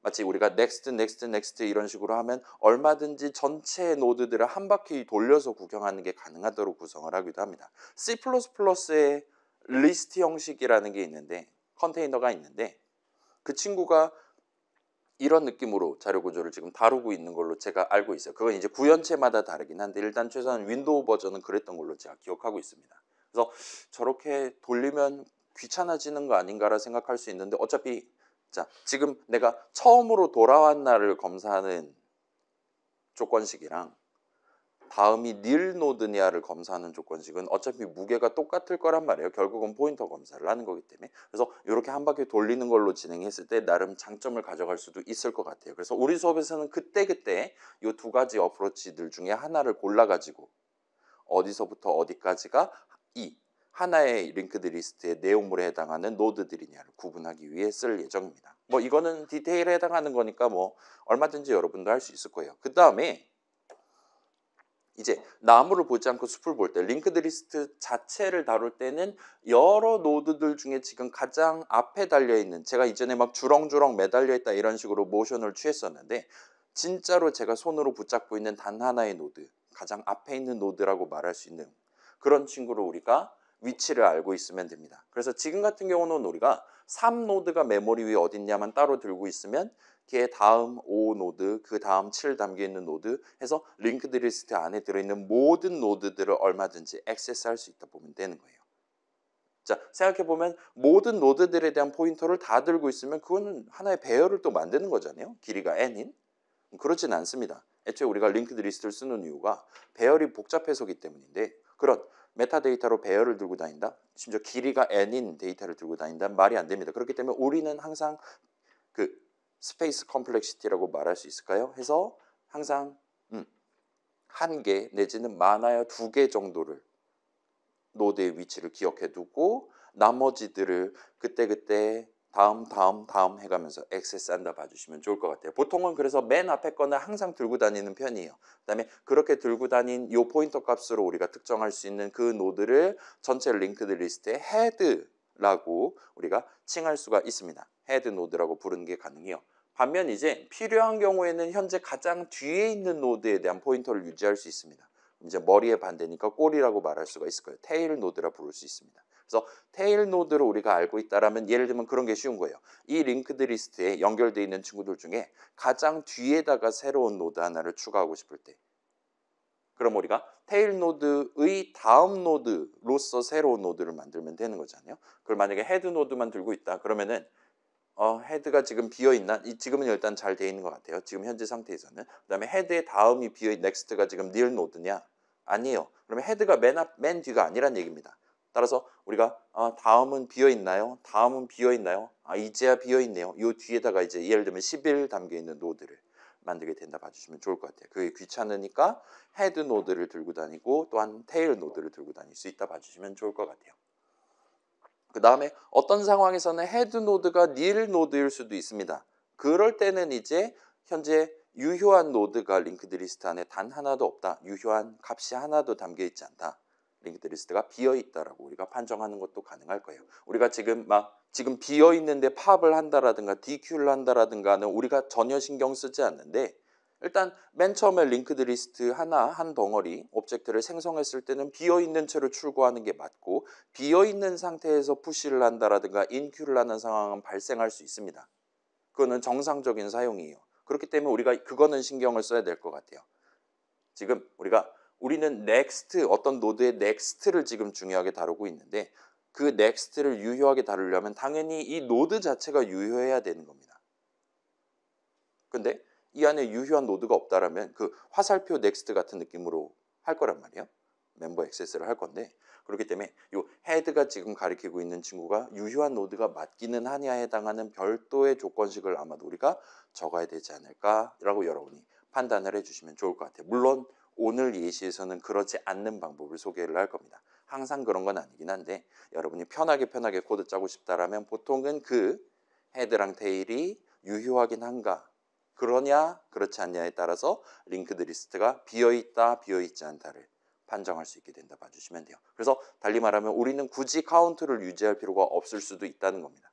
마치 우리가 next, next, next 이런 식으로 하면 얼마든지 전체 노드들을 한 바퀴 돌려서 구경하는 게 가능하도록 구성을 하기도 합니다. C++의 리스트 형식이라는 게 있는데 컨테이너가 있는데 그 친구가 이런 느낌으로 자료 구조를 지금 다루고 있는 걸로 제가 알고 있어요. 그건 이제 구현체마다 다르긴 한데 일단 최소한 윈도우 버전은 그랬던 걸로 제가 기억하고 있습니다. 그래서 저렇게 돌리면 귀찮아지는 거 아닌가라 생각할 수 있는데 어차피 자 지금 내가 처음으로 돌아왔나를 검사하는 조건식이랑 다음이 nil 노드냐를 검사하는 조건식은 어차피 무게가 똑같을 거란 말이에요. 결국은 포인터 검사를 하는 거기 때문에. 그래서 이렇게 한 바퀴 돌리는 걸로 진행했을 때 나름 장점을 가져갈 수도 있을 것 같아요. 그래서 우리 수업에서는 그때그때 이 두 가지 어프로치들 중에 하나를 골라가지고 어디서부터 어디까지가 이 하나의 링크드 리스트의 내용물에 해당하는 노드들이냐를 구분하기 위해 쓸 예정입니다. 뭐 이거는 디테일에 해당하는 거니까 뭐 얼마든지 여러분도 할 수 있을 거예요. 그 다음에 이제 나무를 보지 않고 숲을 볼 때 링크드 리스트 자체를 다룰 때는 여러 노드들 중에 지금 가장 앞에 달려있는, 제가 이전에 막 주렁주렁 매달려 있다 이런 식으로 모션을 취했었는데 진짜로 제가 손으로 붙잡고 있는 단 하나의 노드, 가장 앞에 있는 노드라고 말할 수 있는 그런 친구를 우리가 위치를 알고 있으면 됩니다. 그래서 지금 같은 경우는 우리가 3노드가 메모리 위에 어딨냐만 따로 들고 있으면 걔 다음 5노드, 그 다음 7 담겨있는 노드 해서 링크드 리스트 안에 들어있는 모든 노드들을 얼마든지 액세스할 수 있다 보면 되는 거예요. 자, 생각해보면 모든 노드들에 대한 포인터를 다 들고 있으면 그거는 하나의 배열을 또 만드는 거잖아요. 길이가 n인. 그렇진 않습니다. 애초에 우리가 링크드 리스트를 쓰는 이유가 배열이 복잡해서기 때문인데, 그런 메타데이터로 배열을 들고 다닌다? 심지어 길이가 n인 데이터를 들고 다닌다는 말이 안 됩니다. 그렇기 때문에 우리는 항상 그 스페이스 컴플렉시티라고 말할 수 있을까요? 해서 항상 한 개 내지는 많아야 2개 정도를 노드의 위치를 기억해 두고 나머지들을 그때그때 다음 해가면서 액세스한다 봐주시면 좋을 것 같아요. 보통은 그래서 맨 앞에 거는 항상 들고 다니는 편이에요. 그다음에 그렇게 들고 다닌 요 포인터 값으로 우리가 특정할 수 있는 그 노드를 전체 링크드 리스트의 헤드라고 우리가 칭할 수가 있습니다. 헤드 노드라고 부르는 게 가능해요. 반면 이제 필요한 경우에는 현재 가장 뒤에 있는 노드에 대한 포인터를 유지할 수 있습니다. 이제 머리의 반대니까 꼬리라고 말할 수가 있을 거예요. 테일 노드라 부를 수 있습니다. 그래서 테일 노드로 우리가 알고 있다라면 예를 들면 그런 게 쉬운 거예요. 이 링크드 리스트에 연결되어 있는 친구들 중에 가장 뒤에다가 새로운 노드 하나를 추가하고 싶을 때, 그럼 우리가 테일 노드의 다음 노드로서 새로운 노드를 만들면 되는 거잖아요. 그걸 만약에 헤드 노드만 들고 있다 그러면은 헤드가 지금 비어 있나? 지금은 일단 잘 돼 있는 것 같아요. 지금 현재 상태에서는. 그다음에 헤드의 다음이 비어 있는 넥스트가 지금 닐 노드냐? 아니에요. 그러면 헤드가 맨 뒤가 아니란 얘기입니다. 따라서 우리가 다음은 비어 있나요? 다음은 비어 있나요? 이제야 비어 있네요. 요 뒤에다가 이제 예를 들면 11 담겨 있는 노드를 만들게 된다 봐주시면 좋을 것 같아요. 그게 귀찮으니까 헤드 노드를 들고 다니고 또한 테일 노드를 들고 다닐 수 있다 봐주시면 좋을 것 같아요. 그 다음에 어떤 상황에서는 헤드 노드가 닐 노드일 수도 있습니다. 그럴 때는 이제 현재 유효한 노드가 링크드 리스트 안에 단 하나도 없다. 유효한 값이 하나도 담겨 있지 않다. 링크드 리스트가 비어 있다라고 우리가 판정하는 것도 가능할 거예요. 우리가 지금 비어 있는데 팝을 한다라든가 DQ를 한다라든가는 우리가 전혀 신경 쓰지 않는데, 일단 맨 처음에 링크드 리스트 한 덩어리 오브젝트를 생성했을 때는 비어있는 채로 출고하는 게 맞고, 비어있는 상태에서 푸시를 한다라든가 인큐를 하는 상황은 발생할 수 있습니다. 그거는 정상적인 사용이에요. 그렇기 때문에 우리가 그거는 신경을 써야 될 것 같아요. 지금 우리는 next, 어떤 노드의 next를 지금 중요하게 다루고 있는데, 그 next를 유효하게 다루려면 당연히 이 노드 자체가 유효해야 되는 겁니다. 근데 이 안에 유효한 노드가 없다라면 그 화살표 넥스트 같은 느낌으로 할 거란 말이에요. 멤버 액세스를 할 건데, 그렇기 때문에 이 헤드가 지금 가리키고 있는 친구가 유효한 노드가 맞기는 하냐에 해당하는 별도의 조건식을 아마도 우리가 적어야 되지 않을까라고 여러분이 판단을 해주시면 좋을 것 같아요. 물론 오늘 예시에서는 그렇지 않는 방법을 소개를 할 겁니다. 항상 그런 건 아니긴 한데, 여러분이 편하게 코드 짜고 싶다라면 보통은 그 헤드랑 테일이 유효하긴 한가, 그러냐 그렇지 않냐에 따라서 링크드 리스트가 비어있다 비어있지 않다를 판정할 수 있게 된다 봐주시면 돼요. 그래서 달리 말하면 우리는 굳이 카운트를 유지할 필요가 없을 수도 있다는 겁니다.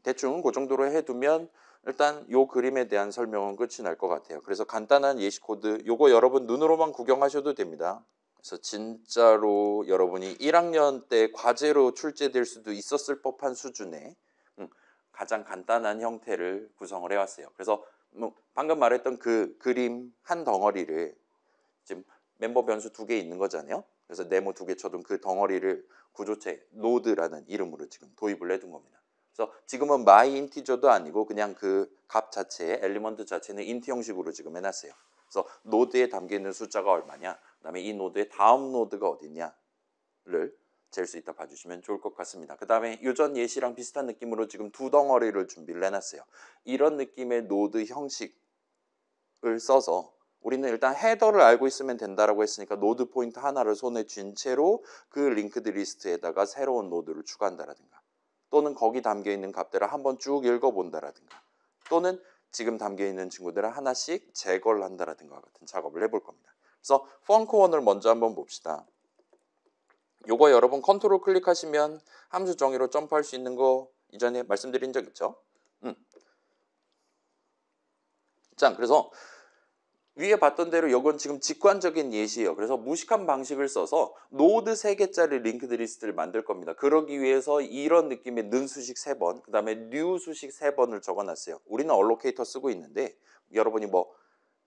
대충 그 정도로 해두면 일단 요 그림에 대한 설명은 끝이 날 것 같아요. 그래서 간단한 예시 코드 요거 여러분 눈으로만 구경하셔도 됩니다. 그래서 진짜로 여러분이 1학년 때 과제로 출제될 수도 있었을 법한 수준의 가장 간단한 형태를 구성을 해왔어요. 그래서 방금 말했던 그 그림 한 덩어리를 지금 멤버 변수 2개 있는 거잖아요. 그래서 네모 2개 쳐둔 그 덩어리를 구조체 노드라는 이름으로 지금 도입을 해둔 겁니다. 그래서 지금은 my 인티저도 아니고 그냥 그 값 자체의 엘리먼트 자체는 인트 형식으로 지금 해놨어요. 그래서 노드에 담겨 있는 숫자가 얼마냐, 그다음에 이 노드의 다음 노드가 어디냐를 잴 수 있다 봐주시면 좋을 것 같습니다. 그 다음에 유전 예시랑 비슷한 느낌으로 지금 2덩어리를 준비를 해놨어요. 이런 느낌의 노드 형식을 써서 우리는 일단 헤더를 알고 있으면 된다라고 했으니까 노드 포인트 하나를 손에 쥔 채로 그 링크드 리스트에다가 새로운 노드를 추가한다라든가, 또는 거기 담겨있는 값들을 한번 쭉 읽어본다라든가, 또는 지금 담겨있는 친구들을 하나씩 제거를 한다라든가 같은 작업을 해볼 겁니다. 그래서 펑크1을 먼저 한번 봅시다. 요거 여러분 컨트롤 클릭하시면 함수 정의로 점프할 수 있는 거 이전에 말씀드린 적 있죠? 자, 그래서 위에 봤던 대로 이건 지금 직관적인 예시예요. 그래서 무식한 방식을 써서 노드 3개짜리 링크드 리스트를 만들 겁니다. 그러기 위해서 이런 느낌의 는 수식 3번, 그 다음에 new 수식 3번을 적어놨어요. 우리는 allocator 쓰고 있는데 여러분이 뭐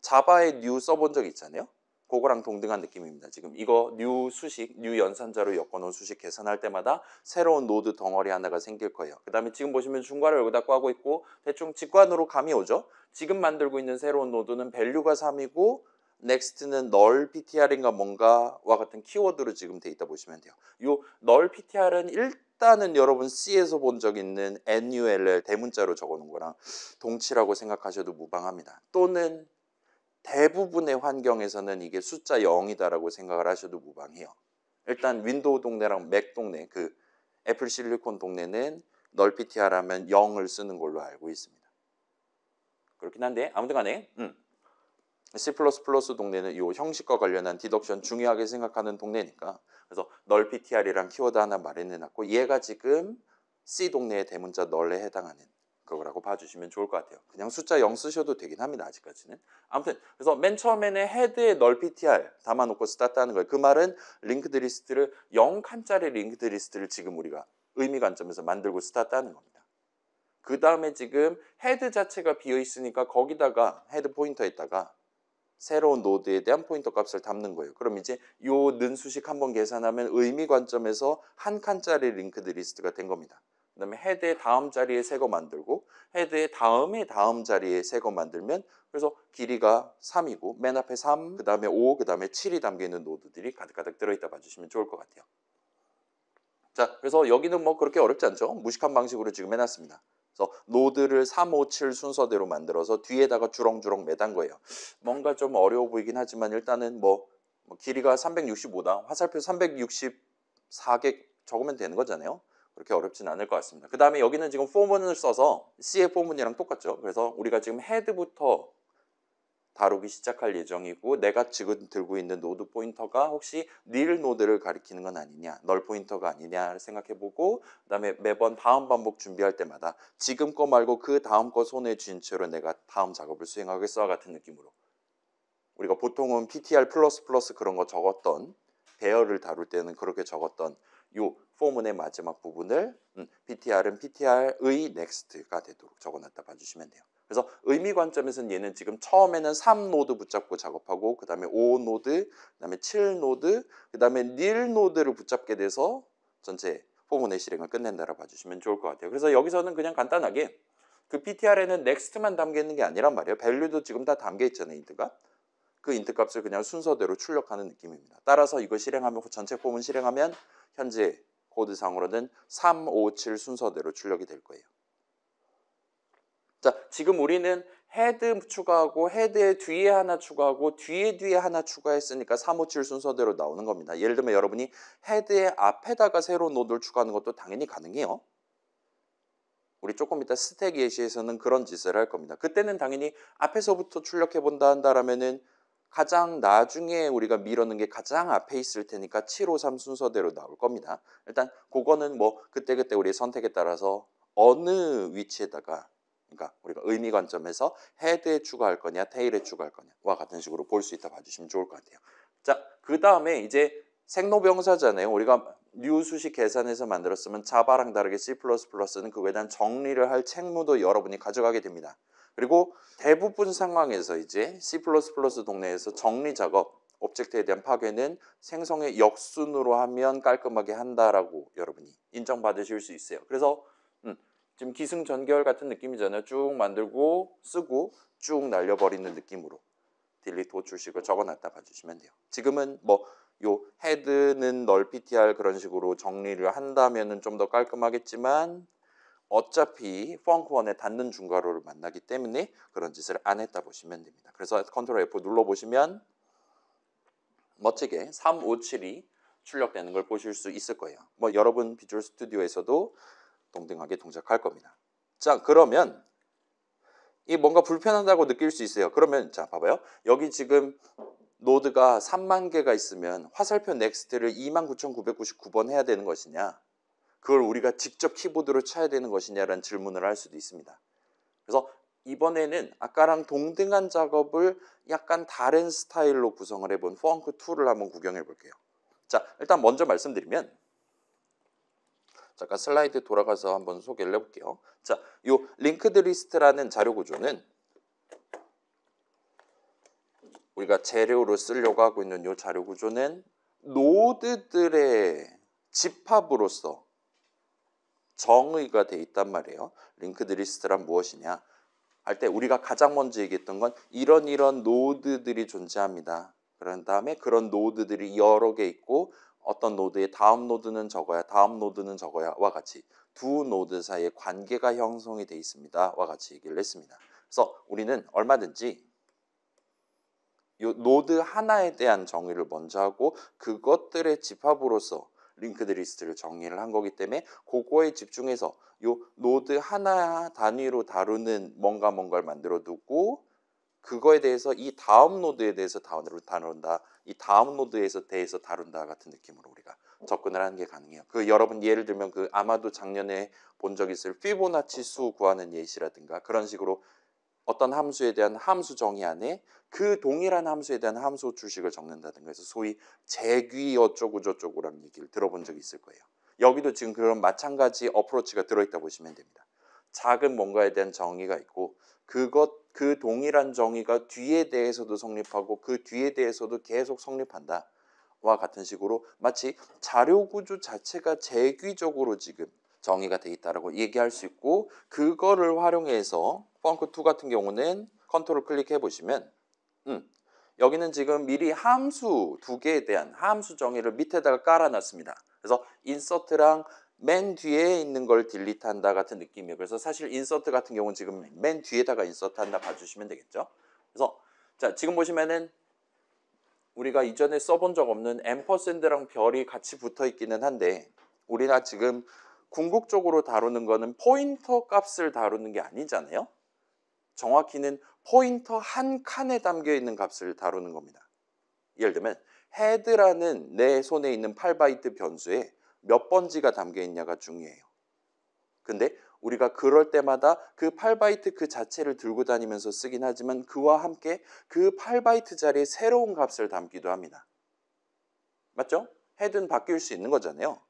자바의 new 써본 적 있잖아요. 그거랑 동등한 느낌입니다. 지금 이거 new 수식, new 연산자로 엮어놓은 수식 계산할 때마다 새로운 노드 덩어리 하나가 생길 거예요. 그 다음에 지금 보시면 중괄호 여기다 꽈고 있고 대충 직관으로 감이 오죠. 지금 만들고 있는 새로운 노드는 value가 3이고 next는 null ptr인가 뭔가와 같은 키워드로 지금 돼 있다 보시면 돼요. 요 null ptr은 일단은 여러분 C에서 본 적 있는 null 대문자로 적어놓은 거랑 동치라고 생각하셔도 무방합니다. 또는 대부분의 환경에서는 이게 숫자 0이다라고 생각을 하셔도 무방해요. 일단 윈도우 동네랑 맥 동네, 그 애플 실리콘 동네는 null ptr 하면 0을 쓰는 걸로 알고 있습니다. 그렇긴 한데 아무튼 간에 C++ 동네는 이 형식과 관련한 디덕션 중요하게 생각하는 동네니까 그래서 null ptr이란 키워드 하나 마련해놨고 얘가 지금 C 동네의 대문자 null에 해당하는 그거라고 봐주시면 좋을 것 같아요. 그냥 숫자 0 쓰셔도 되긴 합니다. 아직까지는. 아무튼 그래서 맨 처음에는 헤드에 null ptr 담아놓고 스타트하는 거예요. 그 말은 링크드 리스트를 0칸짜리 링크드 리스트를 지금 우리가 의미 관점에서 만들고 스타트하는 겁니다. 그 다음에 지금 헤드 자체가 비어 있으니까 거기다가 헤드 포인터에다가 새로운 노드에 대한 포인터 값을 담는 거예요. 그럼 이제 요 는 수식 한번 계산하면 의미 관점에서 한 칸짜리 링크드 리스트가 된 겁니다. 그 다음에 헤드의 다음 자리에 새 거 만들고 헤드의 다음에 다음 자리에 새 거 만들면 그래서 길이가 3이고 맨 앞에 3, 그 다음에 5, 그 다음에 7이 담겨있는 노드들이 가득가득 들어있다 봐주시면 좋을 것 같아요. 자, 그래서 여기는 뭐 그렇게 어렵지 않죠? 무식한 방식으로 지금 해놨습니다. 그래서 노드를 3, 5, 7 순서대로 만들어서 뒤에다가 주렁주렁 매단 거예요. 뭔가 좀 어려워 보이긴 하지만 일단은 뭐 길이가 365다. 화살표 364개 적으면 되는 거잖아요. 그렇게 어렵진 않을 것 같습니다. 그 다음에 여기는 지금 포문을 써서 C의 포문이랑 똑같죠. 그래서 우리가 지금 헤드부터 다루기 시작할 예정이고 내가 지금 들고 있는 노드 포인터가 혹시 nil 노드를 가리키는 건 아니냐, null 포인터가 아니냐를 생각해보고 그다음에 매번 다음 반복 준비할 때마다 지금 거 말고 그 다음 거 손에 쥔 채로 내가 다음 작업을 수행하겠어와 같은 느낌으로 우리가 보통은 ptr 플러스 그런 거 적었던 배열을 다룰 때는 그렇게 적었던 요 포문의 마지막 부분을 ptr은 ptr의 next가 되도록 적어놨다 봐주시면 돼요. 그래서 의미 관점에서는 얘는 지금 처음에는 3노드 붙잡고 작업하고 그 다음에 5노드, 그 다음에 7노드, 그 다음에 nil 노드를 붙잡게 돼서 전체 포문의 실행을 끝낸다라 봐주시면 좋을 것 같아요. 그래서 여기서는 그냥 간단하게 그 ptr에는 next만 담겨 있는 게 아니란 말이에요. value도 지금 다 담겨 있잖아요. 인트가. 그 인트 값을 그냥 순서대로 출력하는 느낌입니다. 따라서 이거 실행하면 전체 포문 실행하면 현재 코드상으로는 3, 5, 7 순서대로 출력이 될 거예요. 자, 지금 우리는 헤드 추가하고 헤드의 뒤에 하나 추가하고 뒤에 하나 추가했으니까 3, 5, 7 순서대로 나오는 겁니다. 예를 들면 여러분이 헤드의 앞에다가 새로운 노드를 추가하는 것도 당연히 가능해요. 우리 조금 이따 스택 예시에서는 그런 짓을 할 겁니다. 그때는 당연히 앞에서부터 출력해 본다 한다라면은 가장 나중에 우리가 밀어넣은 게 가장 앞에 있을 테니까 7, 5, 3 순서대로 나올 겁니다. 일단 그거는 뭐 그때그때 우리의 선택에 따라서 어느 위치에다가 그러니까 우리가 의미 관점에서 헤드에 추가할 거냐 테일에 추가할 거냐와 같은 식으로 볼 수 있다 봐주시면 좋을 것 같아요. 자, 그 다음에 이제 생로병사잖아요. 우리가 new 수식 계산해서 만들었으면 자바랑 다르게 C++는 그거에 대한 정리를 할 책무도 여러분이 가져가게 됩니다. 그리고 대부분 상황에서 이제 C++ 동네에서 정리 작업, 오브젝트에 대한 파괴는 생성의 역순으로 하면 깔끔하게 한다라고 여러분이 인정받으실 수 있어요. 그래서 지금 기승전결 같은 느낌이잖아요. 쭉 만들고 쓰고 쭉 날려버리는 느낌으로 딜리트 호출식을 적어놨다 봐주시면 돼요. 지금은 뭐 요 헤드는 null ptr 그런 식으로 정리를 한다면은 좀 더 깔끔하겠지만 어차피 펑크1에 닿는 중괄호를 만나기 때문에 그런 짓을 안 했다 보시면 됩니다. 그래서 컨트롤 F 눌러보시면 멋지게 357이 출력되는 걸 보실 수 있을 거예요. 뭐 여러분 비주얼 스튜디오에서도 동등하게 동작할 겁니다. 자, 그러면 이 뭔가 불편하다고 느낄 수 있어요. 그러면 자 봐봐요. 여기 지금 노드가 3만 개가 있으면 화살표 넥스트를 29,999번 해야 되는 것이냐, 그걸 우리가 직접 키보드로 쳐야 되는 것이냐라는 질문을 할 수도 있습니다. 그래서 이번에는 아까랑 동등한 작업을 약간 다른 스타일로 구성을 해본 펑크2를 한번 구경해 볼게요. 자, 일단 먼저 말씀드리면, 잠깐 슬라이드 돌아가서 한번 소개를 해볼게요. 자, 요 링크드 리스트라는 자료 구조는 우리가 재료로 쓰려고 하고 있는 요 자료 구조는 노드들의 집합으로서 정의가 돼 있단 말이에요. 링크드 리스트란 무엇이냐 할 때 우리가 가장 먼저 얘기했던 건 이런 노드들이 존재합니다. 그런 다음에 그런 노드들이 여러 개 있고 어떤 노드의 다음 노드는 저거야, 다음 노드는 저거야와 같이 두 노드 사이에 관계가 형성이 돼 있습니다와 같이 얘기를 했습니다. 그래서 우리는 얼마든지 이 노드 하나에 대한 정의를 먼저 하고 그것들의 집합으로서 링크드 리스트를 정의를 한 거기 때문에 그거에 집중해서 이 노드 하나 단위로 다루는 뭔가를 만들어 두고 그거에 대해서 이 다음 노드에 대해서 다룬다, 이 다음 노드에서 대해서 다룬다 같은 느낌으로 우리가 접근을 하는 게 가능해요. 그 여러분 예를 들면 그 아마도 작년에 본 적 있을 피보나치 수 구하는 예시라든가 그런 식으로 어떤 함수에 대한 함수 정의 안에 그 동일한 함수에 대한 함수 주식을 적는다든가 해서 소위 재귀 어쩌고 저쩌고라는 얘기를 들어본 적이 있을 거예요. 여기도 지금 그런 마찬가지 어프로치가 들어있다 보시면 됩니다. 작은 뭔가에 대한 정의가 있고 그 동일한 정의가 뒤에 대해서도 성립하고 그 뒤에 대해서도 계속 성립한다. 와 같은 식으로 마치 자료 구조 자체가 재귀적으로 지금 정의가 돼 있다라고 얘기할 수 있고 그거를 활용해서 펑크2 같은 경우는 컨트롤 클릭해 보시면 여기는 지금 미리 함수 두 개에 대한 함수 정의를 밑에다가 깔아놨습니다. 그래서 인서트랑 맨 뒤에 있는 걸 딜리트한다 같은 느낌이에요. 그래서 사실 인서트 같은 경우는 지금 맨 뒤에다가 인서트한다 봐주시면 되겠죠. 그래서 자 지금 보시면은 우리가 이전에 써본 적 없는 앰퍼샌드랑 별이 같이 붙어 있기는 한데 우리가 지금 궁극적으로 다루는 거는 포인터 값을 다루는 게 아니잖아요. 정확히는 포인터 한 칸에 담겨 있는 값을 다루는 겁니다. 예를 들면 헤드라는 내 손에 있는 8바이트 변수에 몇 번지가 담겨 있냐가 중요해요. 근데 우리가 그럴 때마다 그 8바이트 그 자체를 들고 다니면서 쓰긴 하지만 그와 함께 그 8바이트 자리에 새로운 값을 담기도 합니다. 맞죠? 헤드는 바뀔 수 있는 거잖아요.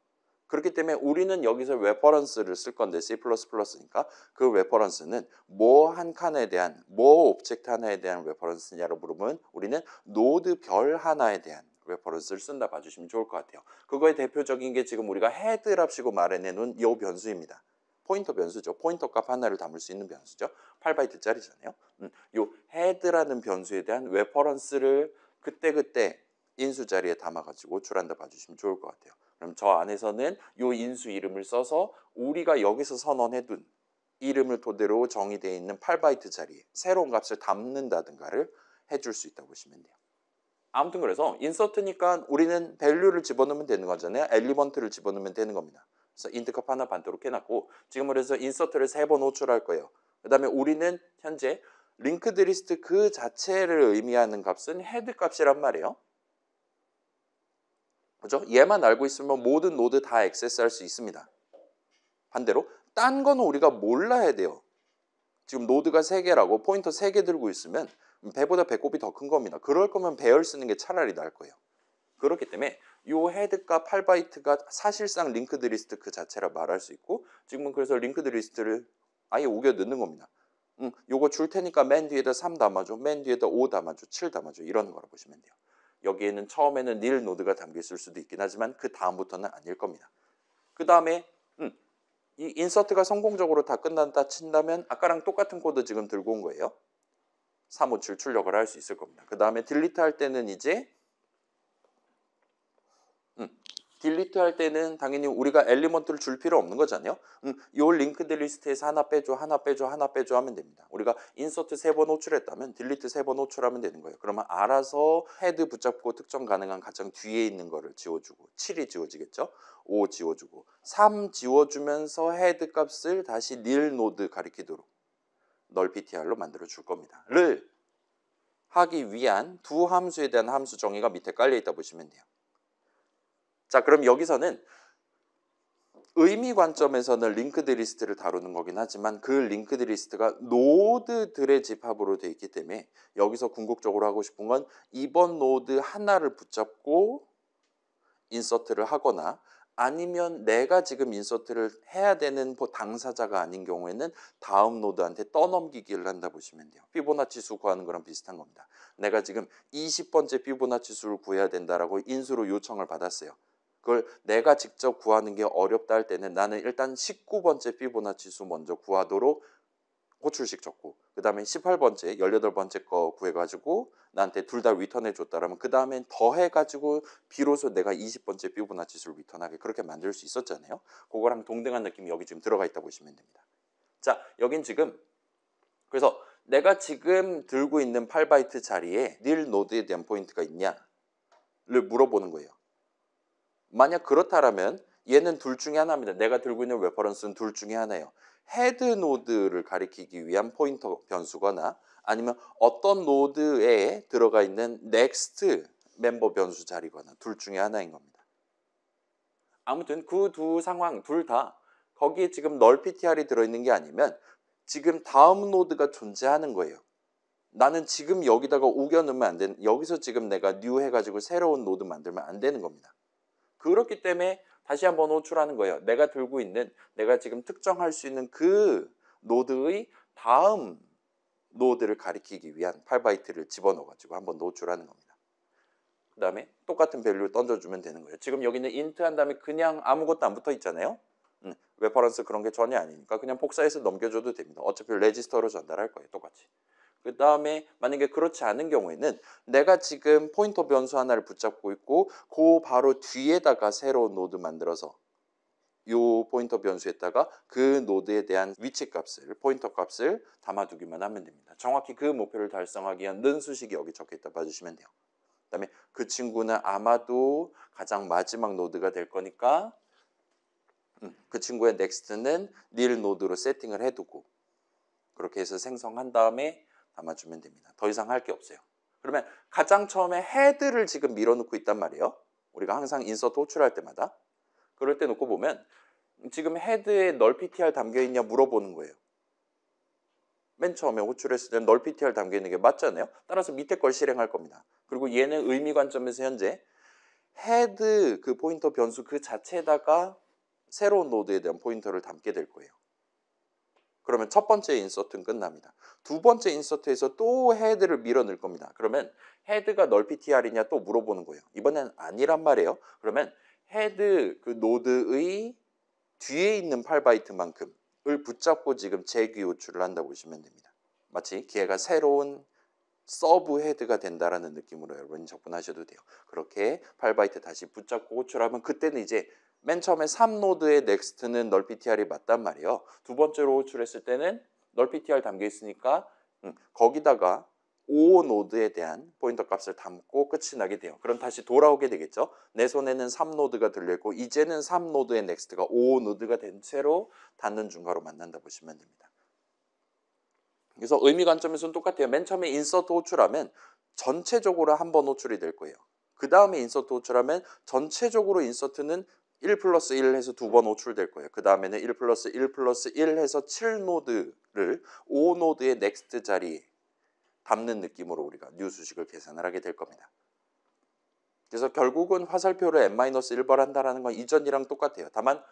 그렇기 때문에 우리는 여기서 레퍼런스를 쓸 건데 C++니까 그 레퍼런스는 뭐 한 칸에 대한 뭐 오브젝트 하나에 대한 레퍼런스냐로 물으면 우리는 노드 별 하나에 대한 레퍼런스를 쓴다 봐주시면 좋을 것 같아요. 그거의 대표적인 게 지금 우리가 헤드랍시고 말해내는 이 변수입니다. 포인터 변수죠. 포인터 값 하나를 담을 수 있는 변수죠. 8바이트짜리잖아요. 이 헤드라는 변수에 대한 레퍼런스를 그때그때 인수 자리에 담아가지고 줄한다 봐주시면 좋을 것 같아요. 그럼 저 안에서는 이 인수 이름을 써서 우리가 여기서 선언해둔 이름을 토대로 정의되어 있는 8바이트 자리에 새로운 값을 담는다든가를 해줄 수 있다고 보시면 돼요. 아무튼 그래서 인서트니까 우리는 밸류를 집어넣으면 되는 거잖아요. 엘리먼트를 집어넣으면 되는 겁니다. 그래서 인트 값 하나 반도록 해놨고 지금 그래서 인서트를 3번 호출할 거예요. 그 다음에 우리는 현재 링크드 리스트 그 자체를 의미하는 값은 헤드 값이란 말이에요. 그죠? 얘만 알고 있으면 모든 노드 다 액세스할 수 있습니다. 반대로 딴 거는 우리가 몰라야 돼요. 지금 노드가 3개라고 포인터 3개 들고 있으면 배보다 배꼽이 더 큰 겁니다. 그럴 거면 배열 쓰는 게 차라리 나을 거예요. 그렇기 때문에 이 헤드값 8바이트가 사실상 링크드 리스트 그 자체라 말할 수 있고 지금은 그래서 링크드 리스트를 아예 우겨 넣는 겁니다. 요거 줄 테니까 맨 뒤에다 3 담아줘, 맨 뒤에다 5 담아줘, 7 담아줘 이러는 거라 보시면 돼요. 여기에는 처음에는 닐 노드가 담겨 있을 수도 있긴 하지만 그 다음부터는 아닐 겁니다. 그 다음에 이 인서트가 성공적으로 다 끝난다 친다면 아까랑 똑같은 코드 지금 들고 온 거예요. 357 출력을 할 수 있을 겁니다. 그 다음에 딜리트 할 때는 이제 딜리트 할 때는 당연히 우리가 엘리먼트를 줄 필요 없는 거잖아요. 요 링크드 리스트에서 하나 빼줘, 하나 빼줘, 하나 빼줘 하면 됩니다. 우리가 인서트 3번 호출했다면 딜리트 3번 호출하면 되는 거예요. 그러면 알아서 헤드 붙잡고 특정 가능한 가장 뒤에 있는 거를 지워주고 7이 지워지겠죠. 5 지워주고 3 지워주면서 헤드 값을 다시 닐 노드 가리키도록 널 ptr로 만들어 줄 겁니다. 를 하기 위한 두 함수에 대한 함수 정의가 밑에 깔려 있다 보시면 돼요. 자, 그럼 여기서는 의미 관점에서는 링크드 리스트를 다루는 거긴 하지만 그 링크드 리스트가 노드들의 집합으로 되어 있기 때문에 여기서 궁극적으로 하고 싶은 건 이번 노드 하나를 붙잡고 인서트를 하거나 아니면 내가 지금 인서트를 해야 되는 당사자가 아닌 경우에는 다음 노드한테 떠넘기기를 한다 보시면 돼요. 피보나치 수 구하는 거랑 비슷한 겁니다. 내가 지금 20번째 피보나치 수를 구해야 된다라고 인수로 요청을 받았어요. 그걸 내가 직접 구하는 게 어렵다 할 때는 나는 일단 19번째 피보나치 수 먼저 구하도록 호출식 적고 그 다음에 18번째, 18번째 거 구해가지고 나한테 둘 다 리턴해 줬다라면 그 다음엔 더해가지고 비로소 내가 20번째 피보나치 수를 리턴하게 그렇게 만들 수 있었잖아요. 그거랑 동등한 느낌이 여기 지금 들어가 있다 보시면 됩니다. 자, 여긴 지금 그래서 내가 지금 들고 있는 8바이트 자리에 닐 노드에 대한 포인트가 있냐를 물어보는 거예요. 만약 그렇다라면 얘는 둘 중에 하나입니다. 내가 들고 있는 레퍼런스는 둘 중에 하나예요. 헤드 노드를 가리키기 위한 포인터 변수거나 아니면 어떤 노드에 들어가 있는 넥스트 멤버 변수 자리거나 둘 중에 하나인 겁니다. 아무튼 그 두 상황 둘 다 거기에 지금 널 PTR이 들어있는 게 아니면 지금 다음 노드가 존재하는 거예요. 나는 지금 여기다가 우겨 넣으면 안 되는, 여기서 지금 내가 뉴 해가지고 새로운 노드 만들면 안 되는 겁니다. 그렇기 때문에 다시 한번 호출하는 거예요. 내가 들고 있는, 내가 지금 특정할 수 있는 그 노드의 다음 노드를 가리키기 위한 8바이트를 집어넣어가지고 한번 노출하는 겁니다. 그 다음에 똑같은 밸류 던져주면 되는 거예요. 지금 여기는 int 한 다음에 그냥 아무것도 안 붙어 있잖아요. 레퍼런스 그런 게 전혀 아니니까 그냥 복사해서 넘겨줘도 됩니다. 어차피 레지스터로 전달할 거예요. 똑같이. 그 다음에 만약에 그렇지 않은 경우에는 내가 지금 포인터 변수 하나를 붙잡고 있고 그 바로 뒤에다가 새로운 노드 만들어서 이 포인터 변수에다가 그 노드에 대한 위치 값을, 포인터 값을 담아두기만 하면 됩니다. 정확히 그 목표를 달성하기 위한 는 수식이 여기 적혀있다 봐주시면 돼요. 그 다음에 그 친구는 아마도 가장 마지막 노드가 될 거니까 그 친구의 넥스트는 닐 노드로 세팅을 해두고 그렇게 해서 생성한 다음에 담아주면 됩니다. 더 이상 할 게 없어요. 그러면 가장 처음에 헤드를 지금 밀어넣고 있단 말이에요. 우리가 항상 인서트 호출할 때마다. 그럴 때 놓고 보면 지금 헤드에 널 PTR 담겨있냐 물어보는 거예요. 맨 처음에 호출했을 때 널 PTR 담겨있는 게 맞잖아요. 따라서 밑에 걸 실행할 겁니다. 그리고 얘는 의미 관점에서 현재 헤드 그 포인터 변수 그 자체에다가 새로운 노드에 대한 포인터를 담게 될 거예요. 그러면 첫 번째 인서트는 끝납니다. 두 번째 인서트에서 또 헤드를 밀어넣을 겁니다. 그러면 헤드가 널 PTR이냐 또 물어보는 거예요. 이번엔 아니란 말이에요. 그러면 헤드 그 노드의 뒤에 있는 8바이트만큼을 붙잡고 지금 재귀 호출을 한다고 보시면 됩니다. 마치 걔가 새로운 서브 헤드가 된다라는 느낌으로 여러분 접근하셔도 돼요. 그렇게 8바이트 다시 붙잡고 호출하면 그때는 이제 맨 처음에 3노드의 넥스트는 널 PTR이 맞단 말이에요. 두 번째로 호출했을 때는 널 PTR 담겨 있으니까 거기다가 5노드에 대한 포인터 값을 담고 끝이 나게 돼요. 그럼 다시 돌아오게 되겠죠. 내 손에는 3노드가 들려있고 이제는 3노드의 넥스트가 5노드가 된 채로 닿는 중괄호 만난다 보시면 됩니다. 그래서 의미 관점에서는 똑같아요. 맨 처음에 인서트 호출하면 전체적으로 한 번 호출이 될 거예요. 그 다음에 인서트 호출하면 전체적으로 인서트는 1 플러스 1 해서 두 번 호출될 거예요. 그 다음에는 1 플러스 1 플러스 1 해서 7노드를 5노드의 넥스트 자리에 담는 느낌으로 우리가 뉴 수식을 계산을 하게 될 겁니다. 그래서 결국은 화살표를 n-1발한다는 건 이전이랑 똑같아요. 다만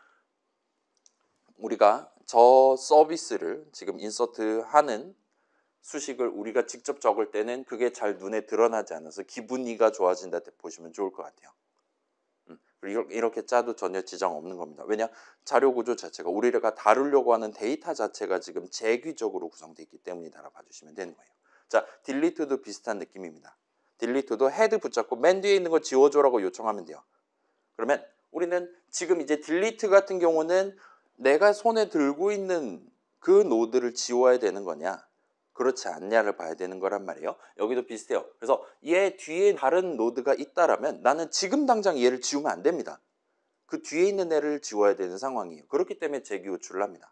우리가 저 서비스를 지금 인서트하는 수식을 우리가 직접 적을 때는 그게 잘 눈에 드러나지 않아서 기분이가 좋아진다 보시면 좋을 것 같아요. 그리고 이렇게 짜도 전혀 지장 없는 겁니다. 왜냐? 자료 구조 자체가 우리가 다루려고 하는 데이터 자체가 지금 재귀적으로 구성되어 있기 때문이다라고 봐주시면 되는 거예요. 자, 딜리트도 비슷한 느낌입니다. 딜리트도 헤드 붙잡고 맨 뒤에 있는 거 지워줘라고 요청하면 돼요. 그러면 우리는 지금 이제 딜리트 같은 경우는 내가 손에 들고 있는 그 노드를 지워야 되는 거냐 그렇지 않냐를 봐야 되는 거란 말이에요. 여기도 비슷해요. 그래서 얘 뒤에 다른 노드가 있다라면 나는 지금 당장 얘를 지우면 안 됩니다. 그 뒤에 있는 애를 지워야 되는 상황이에요. 그렇기 때문에 재귀 호출을 합니다.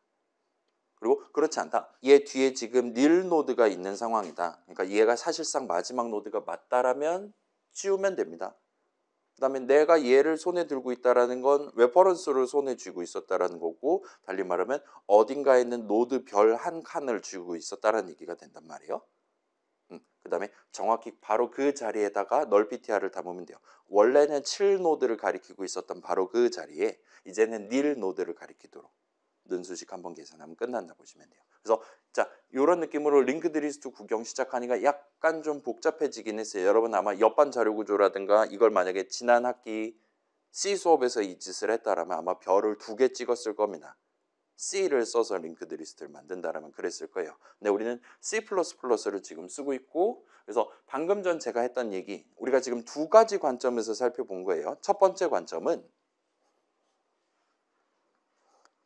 그리고 그렇지 않다. 얘 뒤에 지금 닐 노드가 있는 상황이다. 그러니까 얘가 사실상 마지막 노드가 맞다라면 지우면 됩니다. 그다음에 내가 얘를 손에 들고 있다라는 건 레퍼런스를 손에 쥐고 있었다라는 거고, 달리 말하면 어딘가에 있는 노드 별 한 칸을 쥐고 있었다라는 얘기가 된단 말이에요. 그다음에 정확히 바로 그 자리에다가 널피 tr을 담으면 돼요. 원래는 7노드를 가리키고 있었던 바로 그 자리에 이제는 닐 노드를 가리키도록 는수식 한번 계산하면 끝난다 보시면 돼요. 그래서 자, 이런 느낌으로 링크드 리스트 구경 시작하니까 약간 좀 복잡해지긴 했어요. 여러분 아마 옆반 자료 구조라든가 이걸 만약에 지난 학기 C 수업에서 이 짓을 했다라면 아마 별을 2개 찍었을 겁니다. C를 써서 링크드 리스트를 만든다라면 그랬을 거예요. 근데 우리는 C++를 지금 쓰고 있고, 그래서 방금 전 제가 했던 얘기, 우리가 지금 2가지 관점에서 살펴본 거예요. 첫 번째 관점은,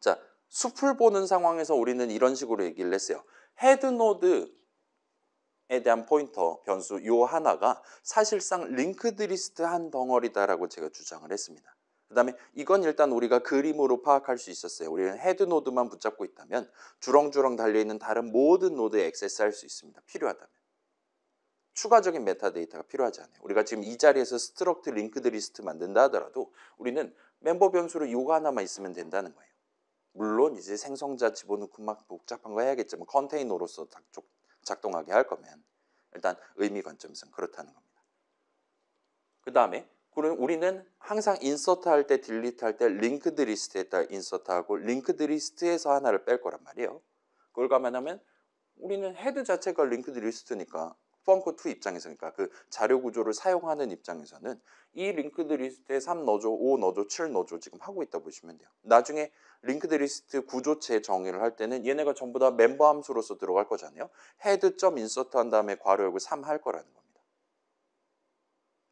자, 숲을 보는 상황에서 우리는 이런 식으로 얘기를 했어요. 헤드 노드에 대한 포인터 변수 요 하나가 사실상 링크드 리스트 한 덩어리다라고 제가 주장을 했습니다. 그 다음에 이건 일단 우리가 그림으로 파악할 수 있었어요. 우리는 헤드 노드만 붙잡고 있다면 주렁주렁 달려있는 다른 모든 노드에 액세스할 수 있습니다. 필요하다면. 추가적인 메타데이터가 필요하지 않아요. 우리가 지금 이 자리에서 스트럭트 링크드 리스트 만든다 하더라도 우리는 멤버 변수로 요거 하나만 있으면 된다는 거예요. 물론 이제 생성자 집어넣고 막 복잡한 거 해야겠지만 컨테이너로서 작동하게 할 거면 일단 의미 관점에서는 그렇다는 겁니다. 그 다음에 우리는 항상 인서트 할 때, 딜리트 할 때 링크드 리스트에다 인서트하고 링크드 리스트에서 하나를 뺄 거란 말이에요. 그걸 감안하면 우리는 헤드 자체가 링크드 리스트니까 펑크2 입장에서니까 그 자료 구조를 사용하는 입장에서는 이 링크드 리스트에 3 넣어줘, 5 넣어줘, 7 넣어줘 지금 하고 있다 보시면 돼요. 나중에 링크드 리스트 구조체 정의를 할 때는 얘네가 전부 다 멤버 함수로서 들어갈 거잖아요. 헤드.인서트 한 다음에 괄호 열고 3 할 거라는 겁니다.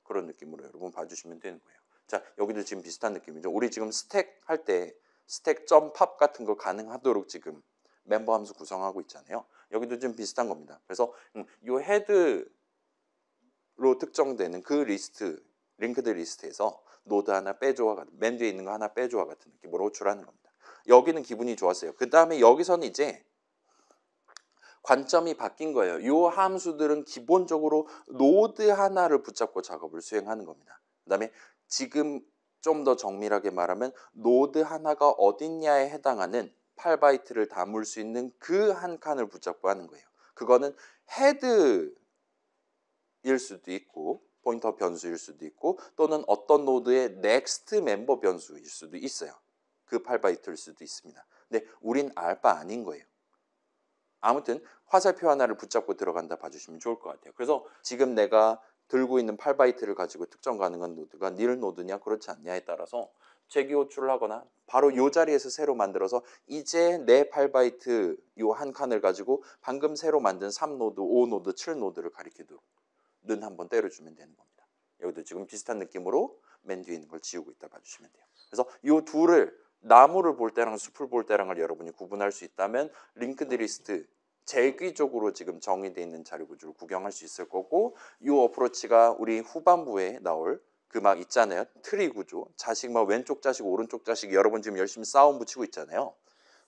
그런 느낌으로 여러분 봐주시면 되는 거예요. 자, 여기도 지금 비슷한 느낌이죠. 우리 지금 스택 할 때 스택.pop 같은 거 가능하도록 지금 멤버 함수 구성하고 있잖아요. 여기도 좀 비슷한 겁니다. 그래서 이 헤드로 특정되는 그 리스트, 링크드 리스트에서 노드 하나 빼줘와 같은, 맨 뒤에 있는 거 하나 빼줘와 같은 느낌으로 호출하는 겁니다. 여기는 기분이 좋았어요. 그 다음에 여기서는 이제 관점이 바뀐 거예요. 이 함수들은 기본적으로 노드 하나를 붙잡고 작업을 수행하는 겁니다. 그 다음에 지금 좀 더 정밀하게 말하면 노드 하나가 어딨냐에 해당하는 8바이트를 담을 수 있는 그 한 칸을 붙잡고 하는 거예요. 그거는 헤드일 수도 있고 포인터 변수일 수도 있고 또는 어떤 노드의 next 멤버 변수일 수도 있어요. 그 8바이트일 수도 있습니다. 근데 우린 알 바 아닌 거예요. 아무튼 화살표 하나를 붙잡고 들어간다 봐주시면 좋을 것 같아요. 그래서 지금 내가 들고 있는 8바이트를 가지고 특정 가능한 노드가 닐 노드냐 그렇지 않냐에 따라서 재기 호출을 하거나 바로 이 자리에서 새로 만들어서 이제 내 8바이트 요 한 칸을 가지고 방금 새로 만든 3노드, 5노드, 7노드를 가리키도록 는 한번 때려주면 되는 겁니다. 여기도 지금 비슷한 느낌으로 맨 뒤에 있는 걸 지우고 있다 봐주시면 돼요. 그래서 이 둘을 나무를 볼 때랑 숲을 볼 때랑을 여러분이 구분할 수 있다면 링크드 리스트 재귀적으로 지금 정의되어 있는 자료 구조를 구경할 수 있을 거고, 이 어프로치가 우리 후반부에 나올 그 막 있잖아요. 트리 구조, 자식 막 왼쪽 자식 오른쪽 자식 여러분 지금 열심히 싸움 붙이고 있잖아요.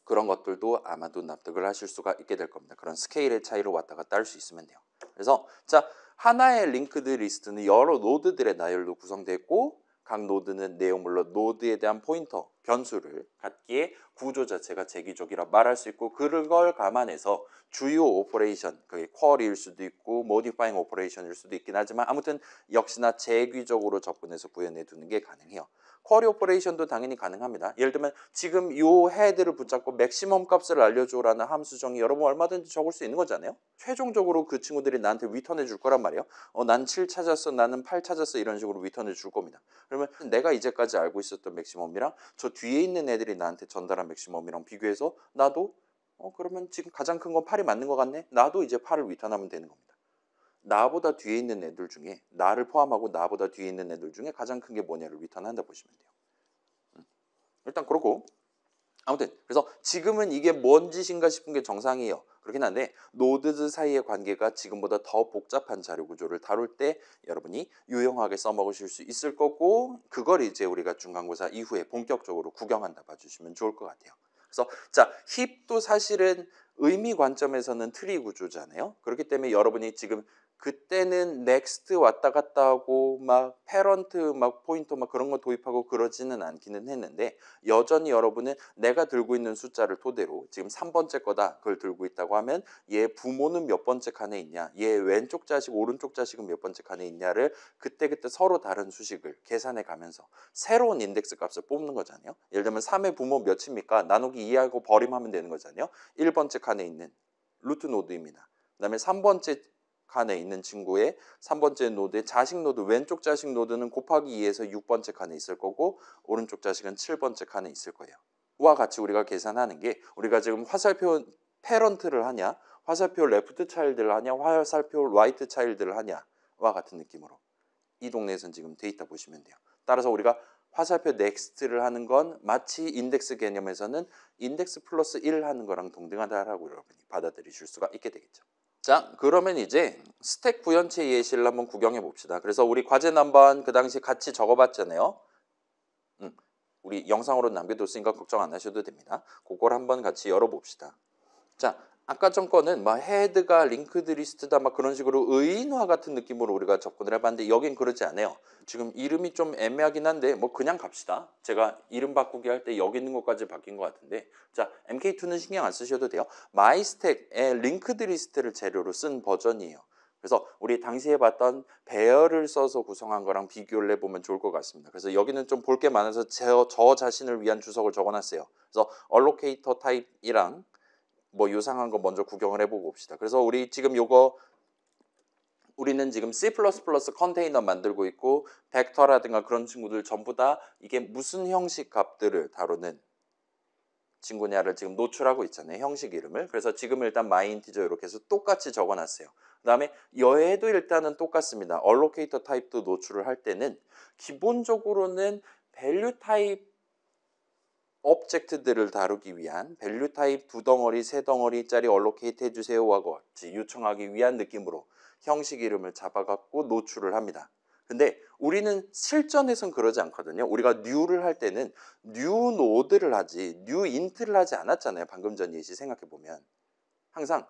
그런 것들도 아마도 납득을 하실 수가 있게 될 겁니다. 그런 스케일의 차이로 왔다 갔다 할 수 있으면 돼요. 그래서 자, 하나의 링크드 리스트는 여러 노드들의 나열로 구성되어 있고 각 노드는 내용물로 노드에 대한 포인터, 변수를 갖기에 구조 자체가 재기적이라 말할 수 있고, 그걸 감안해서 주요 오퍼레이션, 그게 쿼리일 수도 있고 모디파잉 오퍼레이션일 수도 있긴 하지만 아무튼 역시나 재귀적으로 접근해서 구현해 두는 게 가능해요. 쿼리 오퍼레이션도 당연히 가능합니다. 예를 들면 지금 이 헤드를 붙잡고 맥시멈 값을 알려줘라는 함수 정의 여러분 얼마든지 적을 수 있는 거잖아요. 최종적으로 그 친구들이 나한테 리턴해 줄 거란 말이에요. 난 7 찾았어, 나는 8 찾았어 이런 식으로 리턴해 줄 겁니다. 그러면 내가 이제까지 알고 있었던 맥시멈이랑 저 뒤에 있는 애들이 나한테 전달한 맥시멈이랑 비교해서 나도 그러면 지금 가장 큰 건 8이 맞는 것 같네. 나도 이제 8을 리턴하면 되는 겁니다. 나보다 뒤에 있는 애들 중에 나를 포함하고 나보다 뒤에 있는 애들 중에 가장 큰 게 뭐냐를 리턴한다 보시면 돼요. 일단 그렇고 아무튼 그래서 지금은 이게 뭔 짓인가 싶은 게 정상이에요. 그렇긴 한데 노드들 사이의 관계가 지금보다 더 복잡한 자료 구조를 다룰 때 여러분이 유용하게 써먹으실 수 있을 거고, 그걸 이제 우리가 중간고사 이후에 본격적으로 구경한다 봐주시면 좋을 것 같아요. 그래서 자, 힙도 사실은 의미 관점에서는 트리 구조잖아요. 그렇기 때문에 여러분이 지금 그때는 넥스트 왔다 갔다 하고 막 패런트 막 포인터 막 그런 거 도입하고 그러지는 않기는 했는데 여전히 여러분은 내가 들고 있는 숫자를 토대로 지금 3번째 거다 그걸 들고 있다고 하면 얘 부모는 몇 번째 칸에 있냐, 얘 왼쪽 자식 오른쪽 자식은 몇 번째 칸에 있냐를 그때그때 서로 다른 수식을 계산해 가면서 새로운 인덱스 값을 뽑는 거잖아요. 예를 들면 3의 부모 몇입니까? 나누기 2하고 버림하면 되는 거잖아요. 1번째 칸에 있는 루트 노드입니다. 그 다음에 3번째 칸에 있는 친구의 3번째 노드의 자식 노드, 왼쪽 자식 노드는 곱하기 2에서 6번째 칸에 있을 거고 오른쪽 자식은 7번째 칸에 있을 거예요. 와 같이 우리가 계산하는 게 우리가 지금 화살표 패런트를 하냐, 화살표 레프트 차일드를 하냐, 화살표 라이트 차일드를 하냐와 같은 느낌으로 이 동네에서는 지금 돼 있다 보시면 돼요. 따라서 우리가 화살표 넥스트를 하는 건 마치 인덱스 개념에서는 인덱스 플러스 1 하는 거랑 동등하다라고 여러분이 받아들이실 수가 있게 되겠죠. 자, 그러면 이제 스택 구현체 예시를 한번 구경해 봅시다. 그래서 우리 과제 남반 그 당시 같이 적어봤잖아요. 우리 영상으로 남겨뒀으니까 걱정 안 하셔도 됩니다. 그걸 한번 같이 열어봅시다. 자, 아까 전 거는 막 헤드가 링크드 리스트다 막 그런 식으로 의인화 같은 느낌으로 우리가 접근을 해봤는데 여긴 그러지 않아요. 지금 이름이 좀 애매하긴 한데 뭐 그냥 갑시다. 제가 이름 바꾸기 할 때 여기 있는 것까지 바뀐 것 같은데 자, MK2는 신경 안 쓰셔도 돼요. 마이스택의 링크드 리스트를 재료로 쓴 버전이에요. 그래서 우리 당시에 봤던 배열을 써서 구성한 거랑 비교를 해보면 좋을 것 같습니다. 그래서 여기는 좀 볼 게 많아서 저 자신을 위한 주석을 적어놨어요. 그래서 allocator 타입이랑 뭐 요상한 거 먼저 구경을 해보고 봅시다. 그래서 우리 지금 우리는 지금 C++ 컨테이너 만들고 있고 벡터라든가 그런 친구들 전부 다 이게 무슨 형식 값들을 다루는 친구냐를 지금 노출하고 있잖아요. 형식 이름을. 그래서 지금 일단 myInteger 이렇게 해서 똑같이 적어놨어요. 그 다음에 얘도 일단은 똑같습니다. allocator 타입도 노출을 할 때는 기본적으로는 value 타입 오브젝트들을 다루기 위한 밸류 타입 두 덩어리, 세 덩어리짜리 얼로케이트 해주세요와 같이 요청하기 위한 느낌으로 형식 이름을 잡아갖고 노출을 합니다. 근데 우리는 실전에선 그러지 않거든요. 우리가 new를 할 때는 new node를 하지 new int를 하지 않았잖아요. 방금 전 예시 생각해보면 항상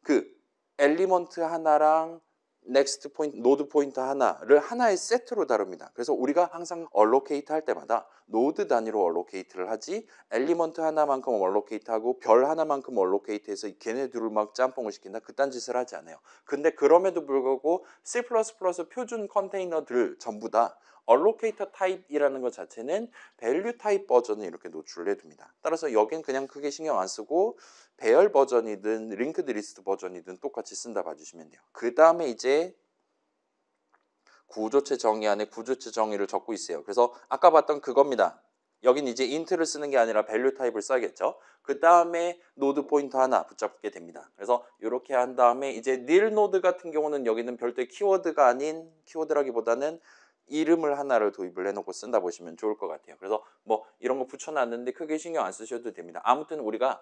그 엘리먼트 하나랑 넥스트 포인트, 노드 포인터 하나를 하나의 세트로 다룹니다. 그래서 우리가 항상 얼로케이트 할 때마다 노드 단위로 얼로케이트를 하지 엘리먼트 하나만큼 얼로케이트하고 별 하나만큼 얼로케이트해서 걔네 둘을 막 짬뽕을 시킨다 그딴 짓을 하지 않아요. 근데 그럼에도 불구하고 C++ 표준 컨테이너들 전부 다 allocator 타입이라는 것 자체는 value 타입 버전을 이렇게 노출을 해둡니다. 따라서 여긴 그냥 크게 신경 안 쓰고 배열 버전이든 링크드 리스트 버전이든 똑같이 쓴다 봐주시면 돼요. 그 다음에 이제 구조체 정의 안에 구조체 정의를 적고 있어요. 그래서 아까 봤던 그겁니다. 여긴 이제 int를 쓰는 게 아니라 value 타입을 써야겠죠. 그 다음에 노드 포인터 하나 붙잡게 됩니다. 그래서 이렇게 한 다음에 이제 nil 노드 같은 경우는 여기는 별도의 키워드가 아닌 키워드라기보다는 이름을 하나를 도입을 해놓고 쓴다 보시면 좋을 것 같아요. 그래서 뭐 이런 거 붙여놨는데 크게 신경 안 쓰셔도 됩니다. 아무튼 우리가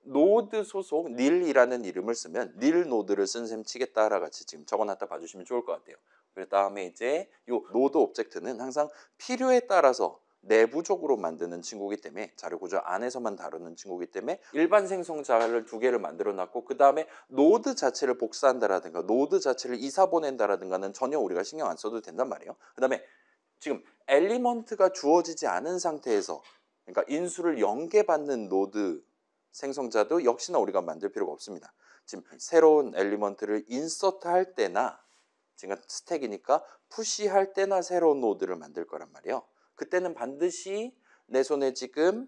노드 소속 nil이라는 이름을 쓰면 nil 노드를 쓴 셈 치겠다라 같이 지금 적어놨다 봐주시면 좋을 것 같아요. 그 다음에 이제 이 노드 오브젝트는 항상 필요에 따라서 내부적으로 만드는 친구이기 때문에 자료 구조 안에서만 다루는 친구이기 때문에 일반 생성자를 두 개를 만들어 놨고 그 다음에 노드 자체를 복사한다라든가 노드 자체를 이사 보낸다라든가는 전혀 우리가 신경 안 써도 된단 말이에요. 그 다음에 지금 엘리먼트가 주어지지 않은 상태에서 그러니까 인수를 연계받는 노드 생성자도 역시나 우리가 만들 필요가 없습니다. 지금 새로운 엘리먼트를 인서트 할 때나 지금 스택이니까 푸시할 때나 새로운 노드를 만들 거란 말이에요. 그때는 반드시 내 손에 지금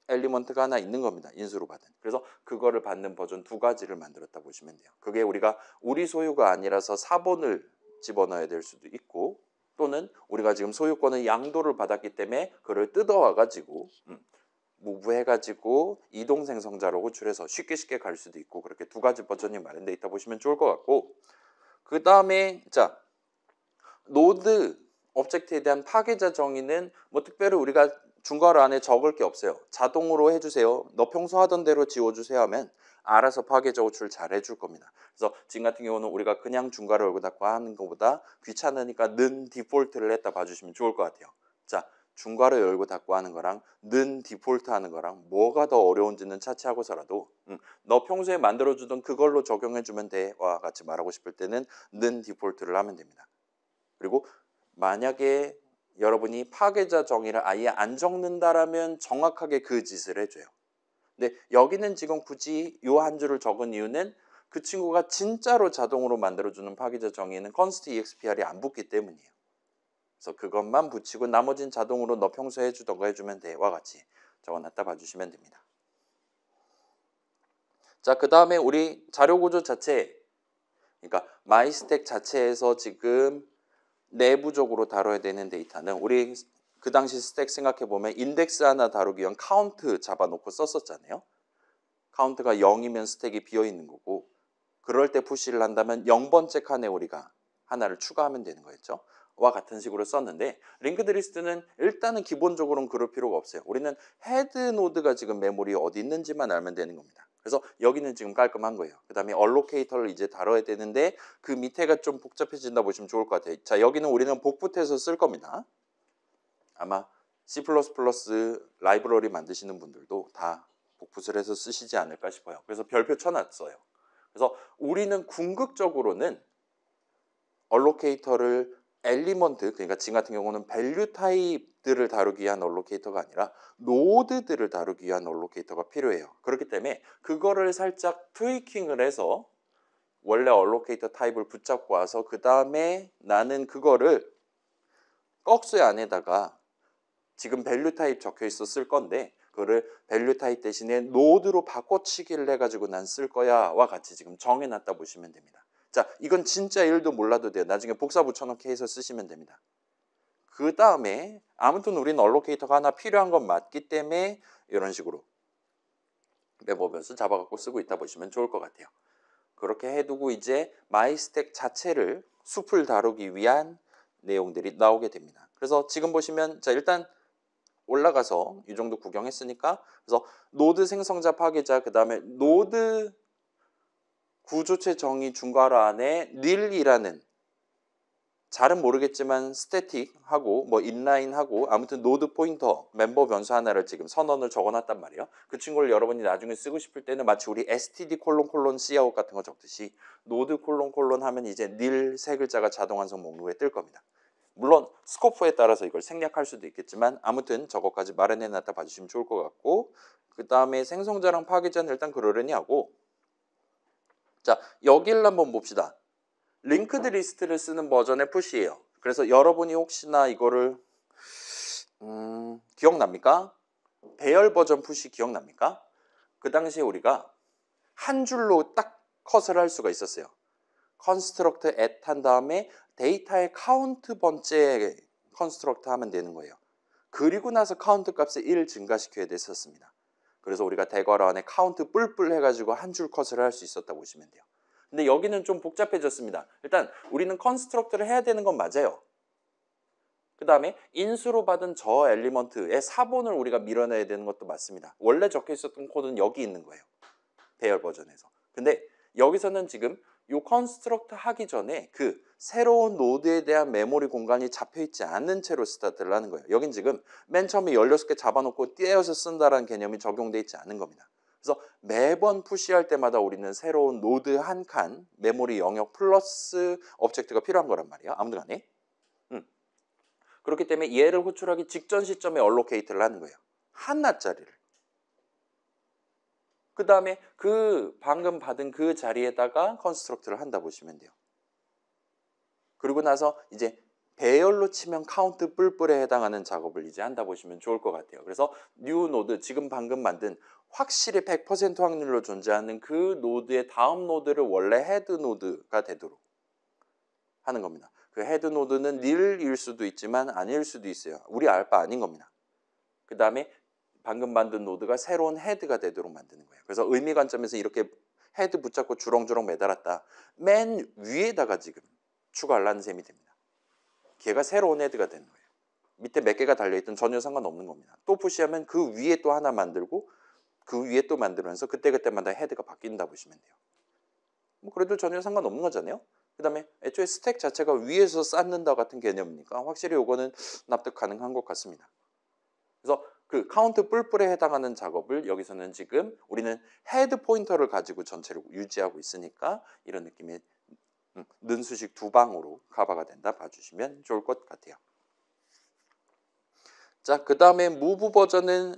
엘리먼트가 하나 있는 겁니다. 인수로 받은. 그래서 그거를 받는 버전 두 가지를 만들었다 보시면 돼요. 그게 우리가 우리 소유가 아니라서 사본을 집어넣어야 될 수도 있고 또는 우리가 지금 소유권의 양도를 받았기 때문에 그걸 뜯어와 가지고 무브해가지고 이동 생성자로 호출해서 쉽게 갈 수도 있고 그렇게 두 가지 버전이 마련되어 있다 보시면 좋을 것 같고 그 다음에 자 노드 오브젝트에 대한 파괴자 정의는 뭐 특별히 우리가 중괄호 안에 적을 게 없어요. 자동으로 해주세요. 너 평소 하던 대로 지워주세요 하면 알아서 파괴자 호출 잘 해줄 겁니다. 그래서 지금 같은 경우는 우리가 그냥 중괄호 열고 닫고 하는 것보다 귀찮으니까 는 디폴트를 했다 봐주시면 좋을 것 같아요. 자, 중괄호 열고 닫고 하는 거랑 는 디폴트 하는 거랑 뭐가 더 어려운지는 차치하고서라도 너 평소에 만들어주던 그걸로 적용해주면 돼와 같이 말하고 싶을 때는 는 디폴트를 하면 됩니다. 그리고 만약에 여러분이 파괴자 정의를 아예 안 적는다라면 정확하게 그 짓을 해줘요. 근데 여기는 지금 굳이 요 한 줄을 적은 이유는 그 친구가 진짜로 자동으로 만들어주는 파괴자 정의에는 const expr이 안 붙기 때문이에요. 그래서 그것만 붙이고 나머지는 자동으로 너 평소에 해주던 거 해주면 돼와 같이 적어놨다 봐주시면 됩니다. 자, 그 다음에 우리 자료 구조 자체, 그러니까 마이스택 자체에서 지금 내부적으로 다뤄야 되는 데이터는 우리 그 당시 스택 생각해 보면 인덱스 하나 다루기 위한 카운트 잡아놓고 썼었잖아요. 카운트가 0이면 스택이 비어 있는 거고, 그럴 때 푸시를 한다면 0번째 칸에 우리가 하나를 추가하면 되는 거였죠. 와 같은 식으로 썼는데 링크드 리스트는 일단은 기본적으로는 그럴 필요가 없어요. 우리는 헤드 노드가 지금 메모리 어디 있는지만 알면 되는 겁니다. 그래서 여기는 지금 깔끔한 거예요. 그 다음에 얼로케이터를 이제 다뤄야 되는데 그 밑에가 좀 복잡해진다 보시면 좋을 것 같아요. 자, 여기는 우리는 복붙해서 쓸 겁니다. 아마 C++ 라이브러리 만드시는 분들도 다 복붙을 해서 쓰시지 않을까 싶어요. 그래서 별표 쳐놨어요. 그래서 우리는 궁극적으로는 얼로케이터를 엘리먼트, 그러니까 지금 같은 경우는 밸류 타입들을 다루기 위한 얼로케이터가 아니라 노드들을 다루기 위한 얼로케이터가 필요해요. 그렇기 때문에 그거를 살짝 트위킹을 해서 원래 얼로케이터 타입을 붙잡고 와서 그 다음에 나는 그거를 꺽쇠 안에다가 지금 밸류 타입 적혀 있어 쓸 건데 그거를 밸류 타입 대신에 노드로 바꿔치기를 해가지고 난 쓸 거야와 같이 지금 정해놨다 보시면 됩니다. 자, 이건 진짜 1도 몰라도 돼요. 나중에 복사 붙여넣기 해서 쓰시면 됩니다. 그 다음에 아무튼 우리는 얼로케이터가 하나 필요한 건 맞기 때문에 이런 식으로 메모면서 잡아갖고 쓰고 있다 보시면 좋을 것 같아요. 그렇게 해두고 이제 마이스택 자체를 숲을 다루기 위한 내용들이 나오게 됩니다. 그래서 지금 보시면 자 일단 올라가서 이 정도 구경했으니까 그래서 노드 생성자 파괴자 그 다음에 노드 구조체 정의 중괄호 안에 nil이라는 잘은 모르겠지만 스태틱하고 뭐 인라인하고 아무튼 노드 포인터 멤버 변수 하나를 지금 선언을 적어놨단 말이에요. 그 친구를 여러분이 나중에 쓰고 싶을 때는 마치 우리 std cout 같은 거 적듯이 노드 하면 이제 nil 세 글자가 자동 완성 목록에 뜰 겁니다. 물론 스코프에 따라서 이걸 생략할 수도 있겠지만 아무튼 저것까지 마련해놨다 봐주시면 좋을 것 같고 그 다음에 생성자랑 파괴자는 일단 그러려니 하고 자 여기를 한번 봅시다. 링크드 리스트를 쓰는 버전의 푸시예요. 그래서 여러분이 혹시나 이거를 기억납니까? 배열 버전 푸시 기억납니까? 그 당시에 우리가 한 줄로 딱 컷을 할 수가 있었어요. 컨스트럭트 at 한 다음에 데이터의 카운트 번째 컨스트럭트 하면 되는 거예요. 그리고 나서 카운트 값을 1 증가시켜야 됐었습니다. 그래서 우리가 대괄호 안에 카운트 뿔뿔 해가지고 한 줄 컷을 할 수 있었다고 보시면 돼요. 근데 여기는 좀 복잡해졌습니다. 일단 우리는 컨스트럭트를 해야 되는 건 맞아요. 그 다음에 인수로 받은 저 엘리먼트의 사본을 우리가 밀어내야 되는 것도 맞습니다. 원래 적혀 있었던 코드는 여기 있는 거예요. 배열 버전에서. 근데 여기서는 지금 이 컨스트럭트 하기 전에 그 새로운 노드에 대한 메모리 공간이 잡혀있지 않은 채로 스타트를 하는 거예요. 여긴 지금 맨 처음에 16개 잡아놓고 떼어서 쓴다라는 개념이 적용되어 있지 않은 겁니다. 그래서 매번 푸시할 때마다 우리는 새로운 노드 한 칸, 메모리 영역 플러스 오브젝트가 필요한 거란 말이에요. 아무튼 간에. 그렇기 때문에 얘를 호출하기 직전 시점에 얼로케이트를 하는 거예요. 하나짜리를. 그 다음에 그 방금 받은 그 자리에다가 컨스트럭트를 한다 보시면 돼요. 그리고 나서 이제 배열로 치면 카운트 뿔뿔에 해당하는 작업을 이제 한다 보시면 좋을 것 같아요. 그래서 뉴 노드, 지금 방금 만든 확실히 100% 확률로 존재하는 그 노드의 다음 노드를 원래 헤드 노드가 되도록 하는 겁니다. 그 헤드 노드는 nil일 수도 있지만 아닐 수도 있어요. 우리 알 바 아닌 겁니다. 그 다음에 방금 만든 노드가 새로운 헤드가 되도록 만드는 거예요. 그래서 의미 관점에서 이렇게 헤드 붙잡고 주렁주렁 매달았다. 맨 위에다가 지금 추가하려는 셈이 됩니다. 걔가 새로운 헤드가 되는 거예요. 밑에 몇 개가 달려있든 전혀 상관없는 겁니다. 또 푸시하면 그 위에 또 하나 만들고 그 위에 또 만들면서 그때그때마다 헤드가 바뀐다 보시면 돼요. 뭐 그래도 전혀 상관없는 거잖아요. 그 다음에 애초에 스택 자체가 위에서 쌓는다 같은 개념이니까 확실히 요거는 납득 가능한 것 같습니다. 그래서 그 카운트 뿔뿔에 해당하는 작업을 여기서는 지금 우리는 헤드 포인터를 가지고 전체를 유지하고 있으니까 이런 느낌의 는수식 두 방으로 커버가 된다 봐주시면 좋을 것 같아요. 자, 그 다음에 무브 버전은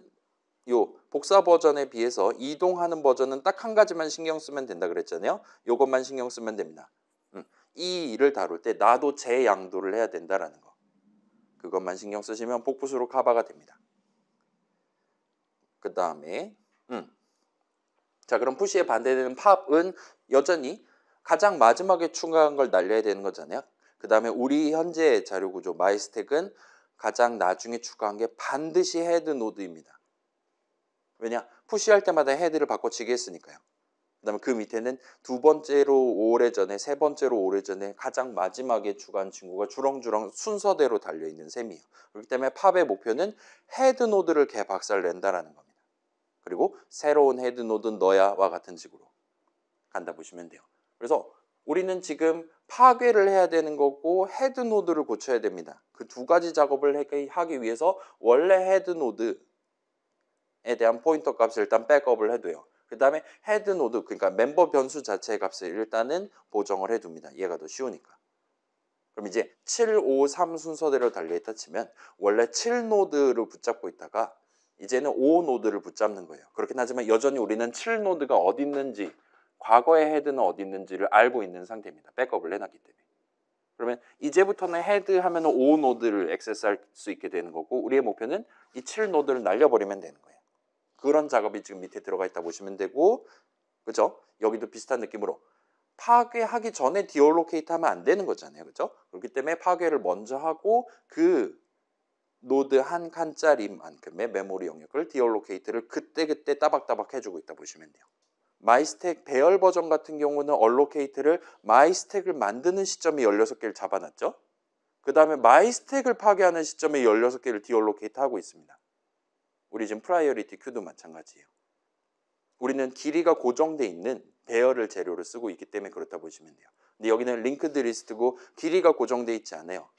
요 복사 버전에 비해서 이동하는 버전은 딱 한 가지만 신경 쓰면 된다 그랬잖아요. 요것만 신경 쓰면 됩니다. 이 일을 다룰 때 나도 재양도를 해야 된다라는 거. 그것만 신경 쓰시면 복부수로 커버가 됩니다. 그 다음에 자, 그럼 푸시에 반대되는 팝은 여전히 가장 마지막에 추가한 걸 날려야 되는 거잖아요. 그 다음에 우리 현재 자료 구조 마이스택은 가장 나중에 추가한 게 반드시 헤드 노드입니다. 왜냐? 푸시할 때마다 헤드를 바꿔치기 했으니까요. 그 다음에 그 밑에는 두 번째로 오래전에, 세 번째로 오래전에 가장 마지막에 추가한 친구가 주렁주렁 순서대로 달려있는 셈이에요. 그렇기 때문에 팝의 목표는 헤드 노드를 개박살낸다라는 겁니다. 그리고 새로운 헤드 노드는 너야와 같은 식으로 간다 보시면 돼요. 그래서 우리는 지금 파괴를 해야 되는 거고 헤드 노드를 고쳐야 됩니다. 그 두 가지 작업을 하기 위해서 원래 헤드 노드에 대한 포인터 값을 일단 백업을 해둬요. 그 다음에 헤드 노드, 그러니까 멤버 변수 자체의 값을 일단은 보정을 해둡니다. 얘가 더 쉬우니까. 그럼 이제 7, 5, 3 순서대로 달려있다 치면 원래 7 노드를 붙잡고 있다가 이제는 5 노드를 붙잡는 거예요. 그렇긴 하지만 여전히 우리는 7 노드가 어디 있는지, 과거의 헤드는 어디 있는지를 알고 있는 상태입니다. 백업을 해놨기 때문에. 그러면 이제부터는 헤드 하면 5 노드를 액세스할 수 있게 되는 거고 우리의 목표는 이 7 노드를 날려버리면 되는 거예요. 그런 작업이 지금 밑에 들어가 있다 보시면 되고, 그죠? 여기도 비슷한 느낌으로 파괴하기 전에 디올로케이트 하면 안 되는 거잖아요. 그죠? 그렇기 때문에 파괴를 먼저 하고 그 노드 한 칸짜리만큼의 메모리 영역을 디올로케이트를 그때그때 따박따박 해주고 있다 보시면 돼요. 마이스택 배열 버전 같은 경우는 얼로케이트를 마이스택을 만드는 시점에 16개를 잡아놨죠. 그 다음에 마이스택을 파괴하는 시점에 16개를 디올로케이트 하고 있습니다. 우리 지금 프라이어리티 큐도 마찬가지예요. 우리는 길이가 고정돼 있는 배열을 재료로 쓰고 있기 때문에 그렇다 보시면 돼요. 근데 여기는 링크드 리스트고 길이가 고정돼 있지 않아요.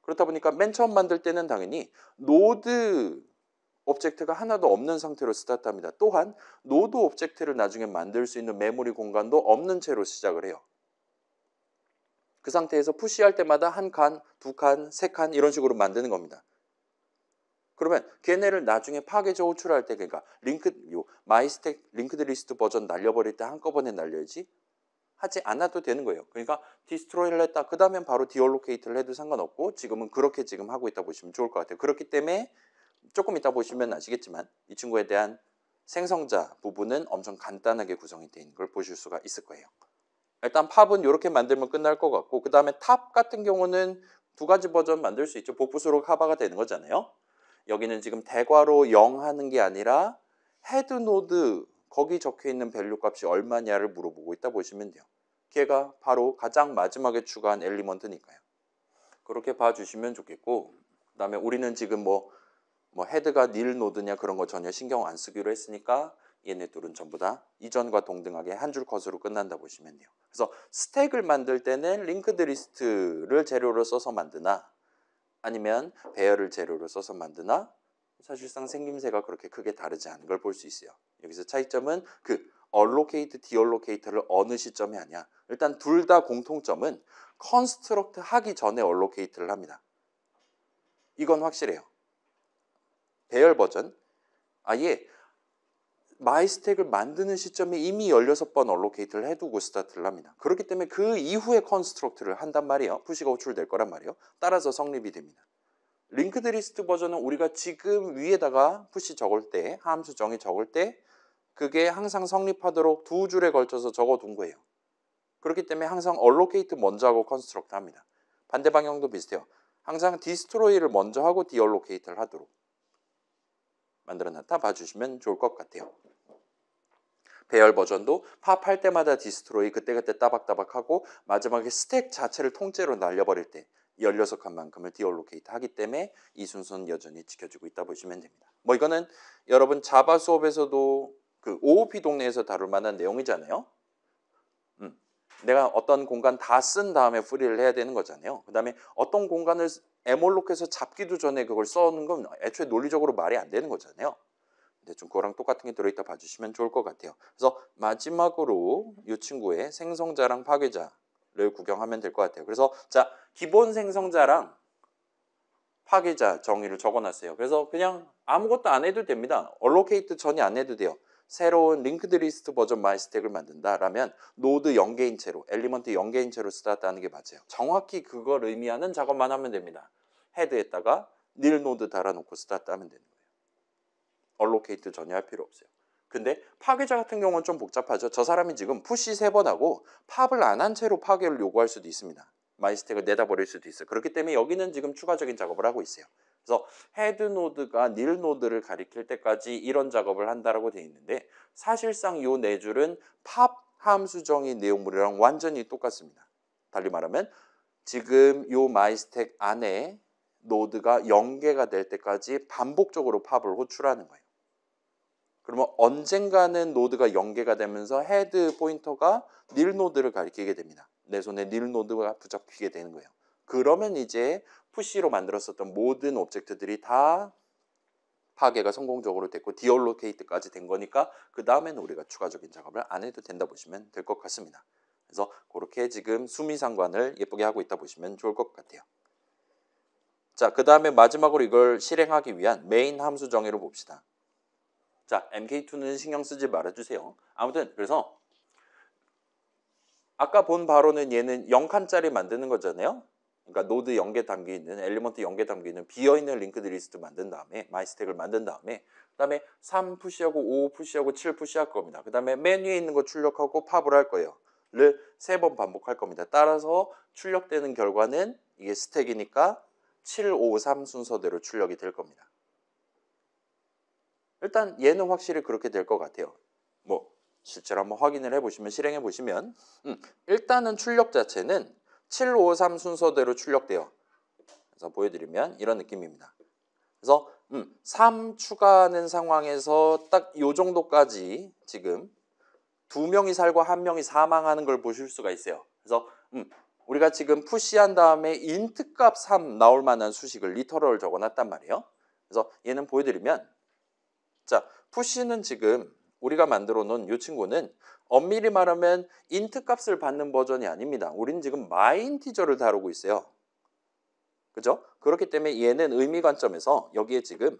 그렇다 보니까 맨 처음 만들 때는 당연히 노드 오브젝트가 하나도 없는 상태로 스타트합니다. 또한 노드 오브젝트를 나중에 만들 수 있는 메모리 공간도 없는 채로 시작을 해요. 그 상태에서 푸시할 때마다 한 칸, 두 칸, 세 칸 이런 식으로 만드는 겁니다. 그러면 걔네를 나중에 파괴저 호출할 때, 그러니까 마이스택 링크드 리스트 버전 날려버릴 때 한꺼번에 날려야지 하지 않아도 되는 거예요. 그러니까 디스트로이를 했다. 그 다음엔 바로 디올로케이트를 해도 상관없고 지금은 그렇게 지금 하고 있다 보시면 좋을 것 같아요. 그렇기 때문에 조금 이따 보시면 아시겠지만 이 친구에 대한 생성자 부분은 엄청 간단하게 구성이 되어 있는 걸 보실 수가 있을 거예요. 일단 팝은 이렇게 만들면 끝날 것 같고 그 다음에 탑 같은 경우는 두 가지 버전 만들 수 있죠. 복부수로 커버가 되는 거잖아요. 여기는 지금 대괄호 0 하는 게 아니라 헤드 노드 거기 적혀있는 밸류 값이 얼마냐를 물어보고 있다 보시면 돼요. 걔가 바로 가장 마지막에 추가한 엘리먼트니까요. 그렇게 봐주시면 좋겠고 그 다음에 우리는 지금 뭐 헤드가 닐 노드냐 그런 거 전혀 신경 안 쓰기로 했으니까 얘네 둘은 전부 다 이전과 동등하게 한 줄 컷으로 끝난다 보시면 돼요. 그래서 스택을 만들 때는 링크드 리스트를 재료로 써서 만드나 아니면 배열을 재료로 써서 만드나 사실상 생김새가 그렇게 크게 다르지 않은 걸 볼 수 있어요. 여기서 차이점은 그 allocate, deallocate를 어느 시점에 하냐. 일단 둘 다 공통점은 construct 하기 전에 allocate를 합니다. 이건 확실해요. 배열 버전 아예 마이스택을 만드는 시점에 이미 16번 allocate를 해두고 스타트를 합니다. 그렇기 때문에 그 이후에 construct를 한단 말이에요. 푸시가 호출될 거란 말이에요. 따라서 성립이 됩니다. 링크드 리스트 버전은 우리가 지금 위에다가 푸시 적을 때, 함수 정의 적을 때 그게 항상 성립하도록 두 줄에 걸쳐서 적어둔 거예요. 그렇기 때문에 항상 allocate 먼저 하고 construct 합니다. 반대 방향도 비슷해요. 항상 destroy를 먼저 하고 deallocate를 하도록 만들어놨다 봐주시면 좋을 것 같아요. 배열 버전도 팝할 때마다 디스트로이 그때그때 따박따박하고 마지막에 스택 자체를 통째로 날려버릴 때 16칸만큼을 디올로케이트 하기 때문에 이 순서는 여전히 지켜지고 있다 보시면 됩니다. 뭐 이거는 여러분 자바 수업에서도 그 OOP 동네에서 다룰 만한 내용이잖아요. 내가 어떤 공간 다 쓴 다음에 프리를 해야 되는 거잖아요. 그 다음에 어떤 공간을 에몰록해서 잡기도 전에 그걸 써는 건 애초에 논리적으로 말이 안 되는 거잖아요. 근데 좀 그거랑 똑같은 게 들어있다 봐주시면 좋을 것 같아요. 그래서 마지막으로 이 친구의 생성자랑 파괴자를 구경하면 될 것 같아요. 그래서 자, 기본 생성자랑 파괴자 정의를 적어놨어요. 그래서 그냥 아무것도 안 해도 됩니다. 얼로케이트 전혀 안 해도 돼요. 새로운 링크드 리스트 버전 마이스택을 만든다라면 노드 연계인 채로, 엘리먼트 연계인 채로 스타트하는 게 맞아요. 정확히 그걸 의미하는 작업만 하면 됩니다. 헤드에다가 닐 노드 달아놓고 스타트하면 되는 거예요. 얼로케이트 전혀 할 필요 없어요. 근데 파괴자 같은 경우는 좀 복잡하죠. 저 사람이 지금 푸시 3번 하고 팝을 안 한 채로 파괴를 요구할 수도 있습니다. 마이스택을 내다버릴 수도 있어요. 그렇기 때문에 여기는 지금 추가적인 작업을 하고 있어요. 그래서 헤드 노드가 닐 노드를 가리킬 때까지 이런 작업을 한다라고 되어 있는데 사실상 이 네 줄은 팝 함수 정의 내용물이랑 완전히 똑같습니다. 달리 말하면 지금 이 마이스택 안에 노드가 연계가 될 때까지 반복적으로 팝을 호출하는 거예요. 그러면 언젠가는 노드가 연계가 되면서 헤드 포인터가 닐 노드를 가리키게 됩니다. 내 손에 닐 노드가 붙잡히게 되는 거예요. 그러면 이제 푸시로 만들었었던 모든 오브젝트들이 다 파괴가 성공적으로 됐고 디얼로케이트까지 된 거니까 그 다음에는 우리가 추가적인 작업을 안 해도 된다 보시면 될 것 같습니다. 그래서 그렇게 지금 수미상관을 예쁘게 하고 있다 보시면 좋을 것 같아요. 자, 그 다음에 마지막으로 이걸 실행하기 위한 메인 함수 정의를 봅시다. 자, MK2는 신경 쓰지 말아주세요. 아무튼 그래서 아까 본 바로는 얘는 0칸짜리 만드는 거잖아요. 그러니까 노드 연계 담겨있는 엘리먼트 연계 담겨있는 비어있는 링크드 리스트 만든 다음에 마이스택을 만든 다음에 그 다음에 3 푸시하고 5 푸시하고 7 푸시할 겁니다. 그 다음에 맨 위에 있는 거 출력하고 팝을 할 거예요. 를 3번 반복할 겁니다. 따라서 출력되는 결과는 이게 스택이니까 7, 5, 3 순서대로 출력이 될 겁니다. 일단 얘는 확실히 그렇게 될 것 같아요. 뭐 실제로 한번 확인을 해보시면 실행해 보시면 일단은 출력 자체는 7, 5, 3 순서대로 출력돼요. 그래서 보여드리면 이런 느낌입니다. 그래서 3 추가하는 상황에서 딱 이 정도까지 지금 2명이 살고 1명이 사망하는 걸 보실 수가 있어요. 그래서 우리가 지금 푸시한 다음에 인트 값 3 나올 만한 수식을 리터럴 적어놨단 말이에요. 그래서 얘는 보여드리면 자, 푸시는 지금 우리가 만들어 놓은 이 친구는 엄밀히 말하면 인트 값을 받는 버전이 아닙니다. 우리는 지금 마이인티저를 다루고 있어요. 그죠? 그렇기 때문에 얘는 의미 관점에서 여기에 지금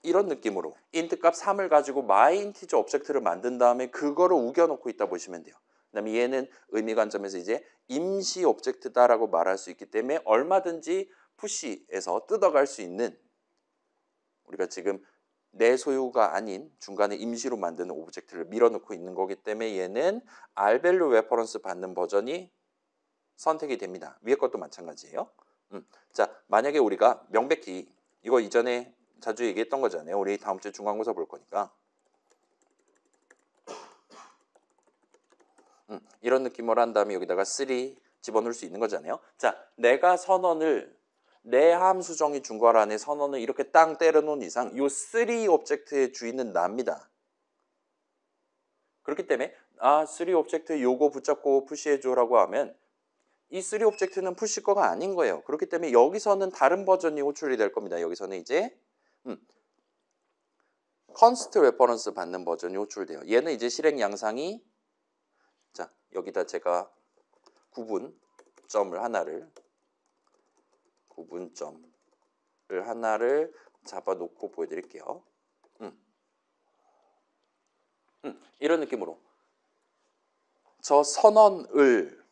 이런 느낌으로 인트 값 3을 가지고 마이인티저 오브젝트를 만든 다음에 그거를 우겨놓고 있다 보시면 돼요. 그 다음에 얘는 의미 관점에서 이제 임시 오브젝트다라고 말할 수 있기 때문에 얼마든지 푸시에서 뜯어갈 수 있는 우리가 지금 내 소유가 아닌 중간에 임시로 만드는 오브젝트를 밀어넣고 있는 거기 때문에 얘는 R밸류 레퍼런스 받는 버전이 선택이 됩니다. 위에 것도 마찬가지예요. 자, 만약에 우리가 명백히 이거 이전에 자주 얘기했던 거잖아요. 우리 다음 주에 중간고사 볼 거니까. 이런 느낌으로 한 다음에 여기다가 3 집어넣을 수 있는 거잖아요. 자, 내가 선언을 내 함수 정의 중괄 안에 선언을 이렇게 땅 때려놓은 이상 이 3 오브젝트의 주인은 납니다. 그렇기 때문에 3 오브젝트 요거 붙잡고 푸시해줘라고 하면 이 3 오브젝트는 푸시 거가 아닌 거예요. 그렇기 때문에 여기서는 다른 버전이 호출이 될 겁니다. 여기서는 이제 컨스트 레퍼런스 받는 버전이 호출돼요. 얘는 이제 실행 양상이 자, 여기다 제가 구분점을 하나를 잡아놓고 보여드릴게요. 이런 느낌으로 저 선언을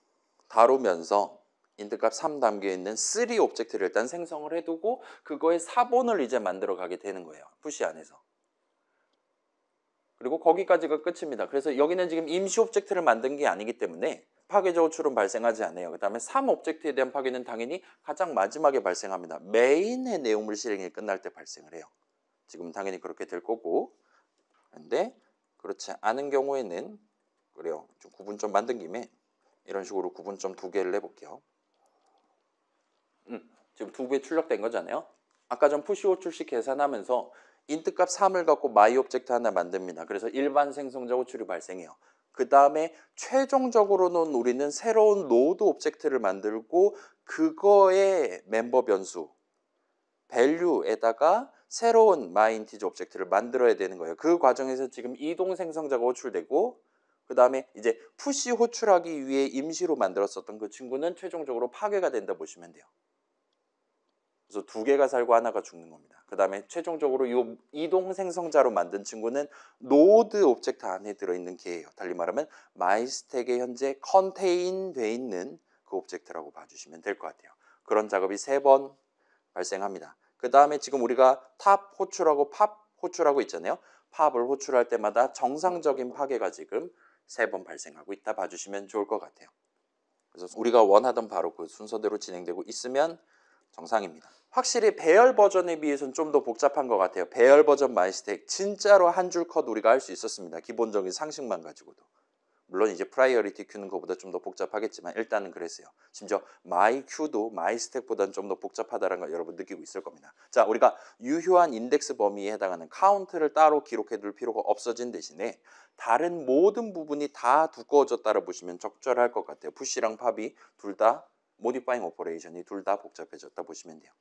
다루면서 인트값 3 담겨있는 3 오브젝트를 일단 생성을 해두고 그거의 사본을 이제 만들어 가게 되는 거예요. 푸시 안에서. 그리고 거기까지가 끝입니다. 그래서 여기는 지금 임시 오브젝트를 만든 게 아니기 때문에 파괴자 호출은 발생하지 않아요. 그 다음에 3 오브젝트에 대한 파괴는 당연히 가장 마지막에 발생합니다. 메인의 내용물 실행이 끝날 때 발생을 해요. 지금 당연히 그렇게 될 거고 근데 그렇지 않은 경우에는 그래요. 좀 구분점 만든 김에 이런 식으로 구분점 2개를 해볼게요. 지금 2개 출력된 거잖아요. 아까 전 푸시 호출식 계산하면서 인트 값 3을 갖고 마이 오브젝트 하나 만듭니다. 그래서 일반 생성자 호출이 발생해요. 그 다음에 최종적으로는 우리는 새로운 노드 오브젝트를 만들고 그거의 멤버 변수 value에다가 새로운 myInteger 오브젝트를 만들어야 되는 거예요. 그 과정에서 지금 이동 생성자가 호출되고 그 다음에 이제 푸시 호출하기 위해 임시로 만들었었던 그 친구는 최종적으로 파괴가 된다 보시면 돼요. 그래서 두 개가 살고 하나가 죽는 겁니다. 그 다음에 최종적으로 이 이동 생성자로 만든 친구는 노드 오브젝트 안에 들어있는 개예요. 달리 말하면 마이스택에 현재 컨테인 돼 있는 그 오브젝트라고 봐주시면 될 것 같아요. 그런 작업이 3번 발생합니다. 그 다음에 지금 우리가 탑 호출하고 팝 호출하고 있잖아요. 팝을 호출할 때마다 정상적인 파괴가 지금 3번 발생하고 있다 봐주시면 좋을 것 같아요. 그래서 우리가 원하던 바로 그 순서대로 진행되고 있으면 정상입니다. 확실히 배열 버전에 비해서는 좀 더 복잡한 것 같아요. 배열 버전 마이스택 진짜로 한 줄 컷 우리가 할 수 있었습니다. 기본적인 상식만 가지고도. 물론 이제 프라이어리티 큐는 그보다 좀 더 복잡하겠지만 일단은 그랬어요. 심지어 마이 큐도 마이 스택보다는 좀 더 복잡하다는 걸 여러분 느끼고 있을 겁니다. 자, 우리가 유효한 인덱스 범위에 해당하는 카운트를 따로 기록해 둘 필요가 없어진 대신에 다른 모든 부분이 다 두꺼워졌다고 보시면 적절할 것 같아요. 푸시랑 팝이 둘 다 모디파잉 오퍼레이션이 둘 다 복잡해졌다 보시면 돼요.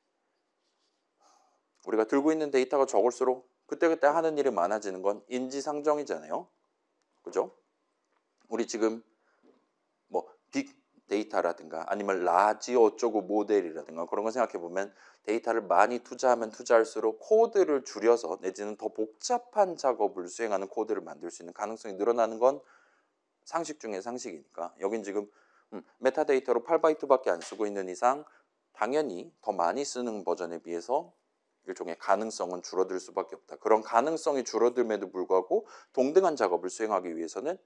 우리가 들고 있는 데이터가 적을수록 그때그때 하는 일이 많아지는 건 인지상정이잖아요. 그죠? 우리 지금 뭐 빅데이터라든가 아니면 라지 어쩌고 모델이라든가 그런 거 생각해 보면 데이터를 많이 투자하면 투자할수록 코드를 줄여서 내지는 더 복잡한 작업을 수행하는 코드를 만들 수 있는 가능성이 늘어나는 건 상식 중에 상식이니까 여긴 지금 메타데이터로 8바이트밖에 안 쓰고 있는 이상 당연히 더 많이 쓰는 버전에 비해서 일종의 가능성은 줄어들 수밖에 없다. 그런 가능성이 줄어들음에도 불구하고 동등한 작업을 수행하기 위해서는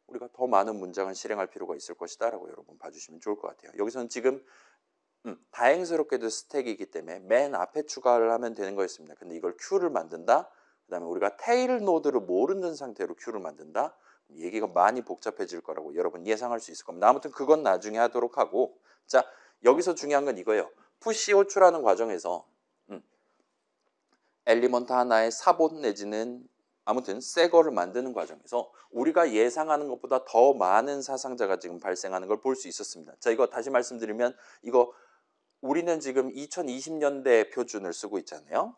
우리가 더 많은 문장을 실행할 필요가 있을 것이다 라고 여러분 봐주시면 좋을 것 같아요. 여기서는 지금 다행스럽게도 스택이기 때문에 맨 앞에 추가를 하면 되는 거였습니다. 근데 이걸 큐를 만든다. 그 다음에 우리가 테일 노드를 모르는 상태로 큐를 만든다. 얘기가 많이 복잡해질 거라고 여러분 예상할 수 있을 겁니다. 아무튼 그건 나중에 하도록 하고, 자, 여기서 중요한 건 이거예요. 푸시 호출하는 과정에서 엘리먼트 하나의 사본 내지는 아무튼 새 거를 만드는 과정에서 우리가 예상하는 것보다 더 많은 사상자가 지금 발생하는 걸 볼 수 있었습니다. 자, 이거 다시 말씀드리면 이거 우리는 지금 2020년대 표준을 쓰고 있잖아요.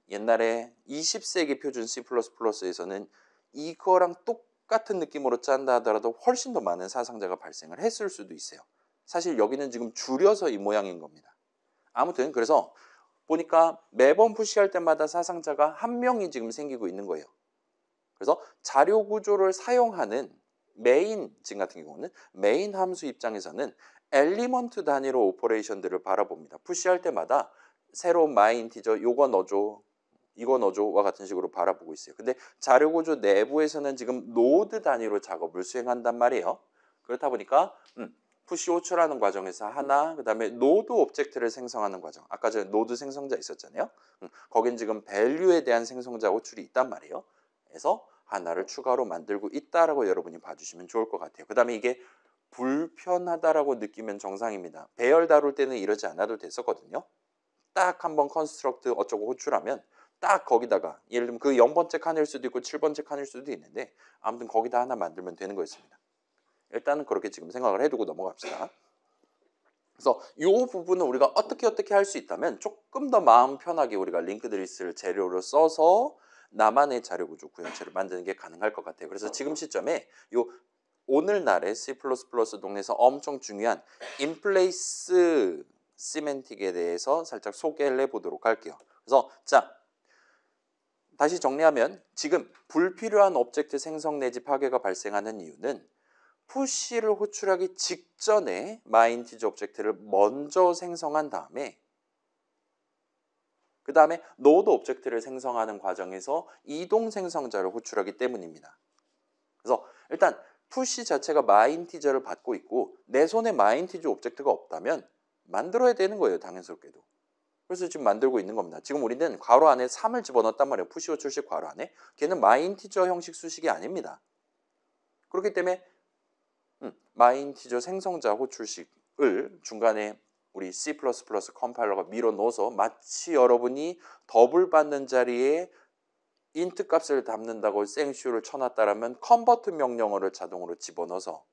옛날에 20세기 표준 C++에서는 이거랑 똑같은 느낌으로 짠다 하더라도 훨씬 더 많은 사상자가 발생을 했을 수도 있어요. 사실 여기는 지금 줄여서 이 모양인 겁니다. 아무튼 그래서 보니까 매번 푸시할 때마다 사상자가 한 명이 지금 생기고 있는 거예요. 그래서 자료 구조를 사용하는 메인 지금 같은 경우는 메인 함수 입장에서는 엘리먼트 단위로 오퍼레이션들을 바라봅니다. 푸시할 때마다 새로운 마이인티저 요거 넣어줘 이거 넣어줘와 같은 식으로 바라보고 있어요. 근데 자료 구조 내부에서는 지금 노드 단위로 작업을 수행한단 말이에요. 그렇다 보니까 푸시 호출하는 과정에서 하나, 그 다음에 노드 오브젝트를 생성하는 과정. 아까 전에 노드 생성자 있었잖아요. 거긴 지금 value에 대한 생성자 호출이 있단 말이에요. 그래서 하나를 추가로 만들고 있다라고 여러분이 봐주시면 좋을 것 같아요. 그 다음에 이게 불편하다라고 느끼면 정상입니다. 배열 다룰 때는 이러지 않아도 됐었거든요. 딱 한번 컨스트럭트 어쩌고 호출하면 딱 거기다가 예를 들면 그 0번째 칸일 수도 있고 7번째 칸일 수도 있는데 아무튼 거기다 하나 만들면 되는 거였습니다. 일단은 그렇게 지금 생각을 해두고 넘어갑시다. 그래서 이 부분은 우리가 어떻게 할 수 있다면 조금 더 마음 편하게 우리가 링크드리스를 재료로 써서 나만의 자료 구조 구현체를 만드는 게 가능할 것 같아요. 그래서 지금 시점에 요 오늘날의 C++ 동네에서 엄청 중요한 인플레이스 시멘틱에 대해서 살짝 소개를 해보도록 할게요. 그래서 자, 다시 정리하면 지금 불필요한 오브젝트 생성 내지 파괴가 발생하는 이유는 푸시를 호출하기 직전에 마이인티저 오브젝트를 먼저 생성한 다음에 그 다음에 노드 오브젝트를 생성하는 과정에서 이동 생성자를 호출하기 때문입니다. 그래서 일단 푸시 자체가 마이인티저를 받고 있고 내 손에 마이인티저 오브젝트가 없다면 만들어야 되는 거예요. 당연스럽게도. 그래서 지금 만들고 있는 겁니다. 지금 우리는 괄호 안에 3을 집어넣었단 말이에요. 푸시 호출식 괄호 안에. 걔는 마이인티저 형식 수식이 아닙니다. 그렇기 때문에 마이인티저 생성자 호출식을 중간에 우리 C++ 컴파일러가 밀어 넣어서 마치 여러분이 더블 받는 자리에 인트 값을 담는다고 생슈를 쳐놨다라면 컨버트 명령어를 자동으로 집어넣어서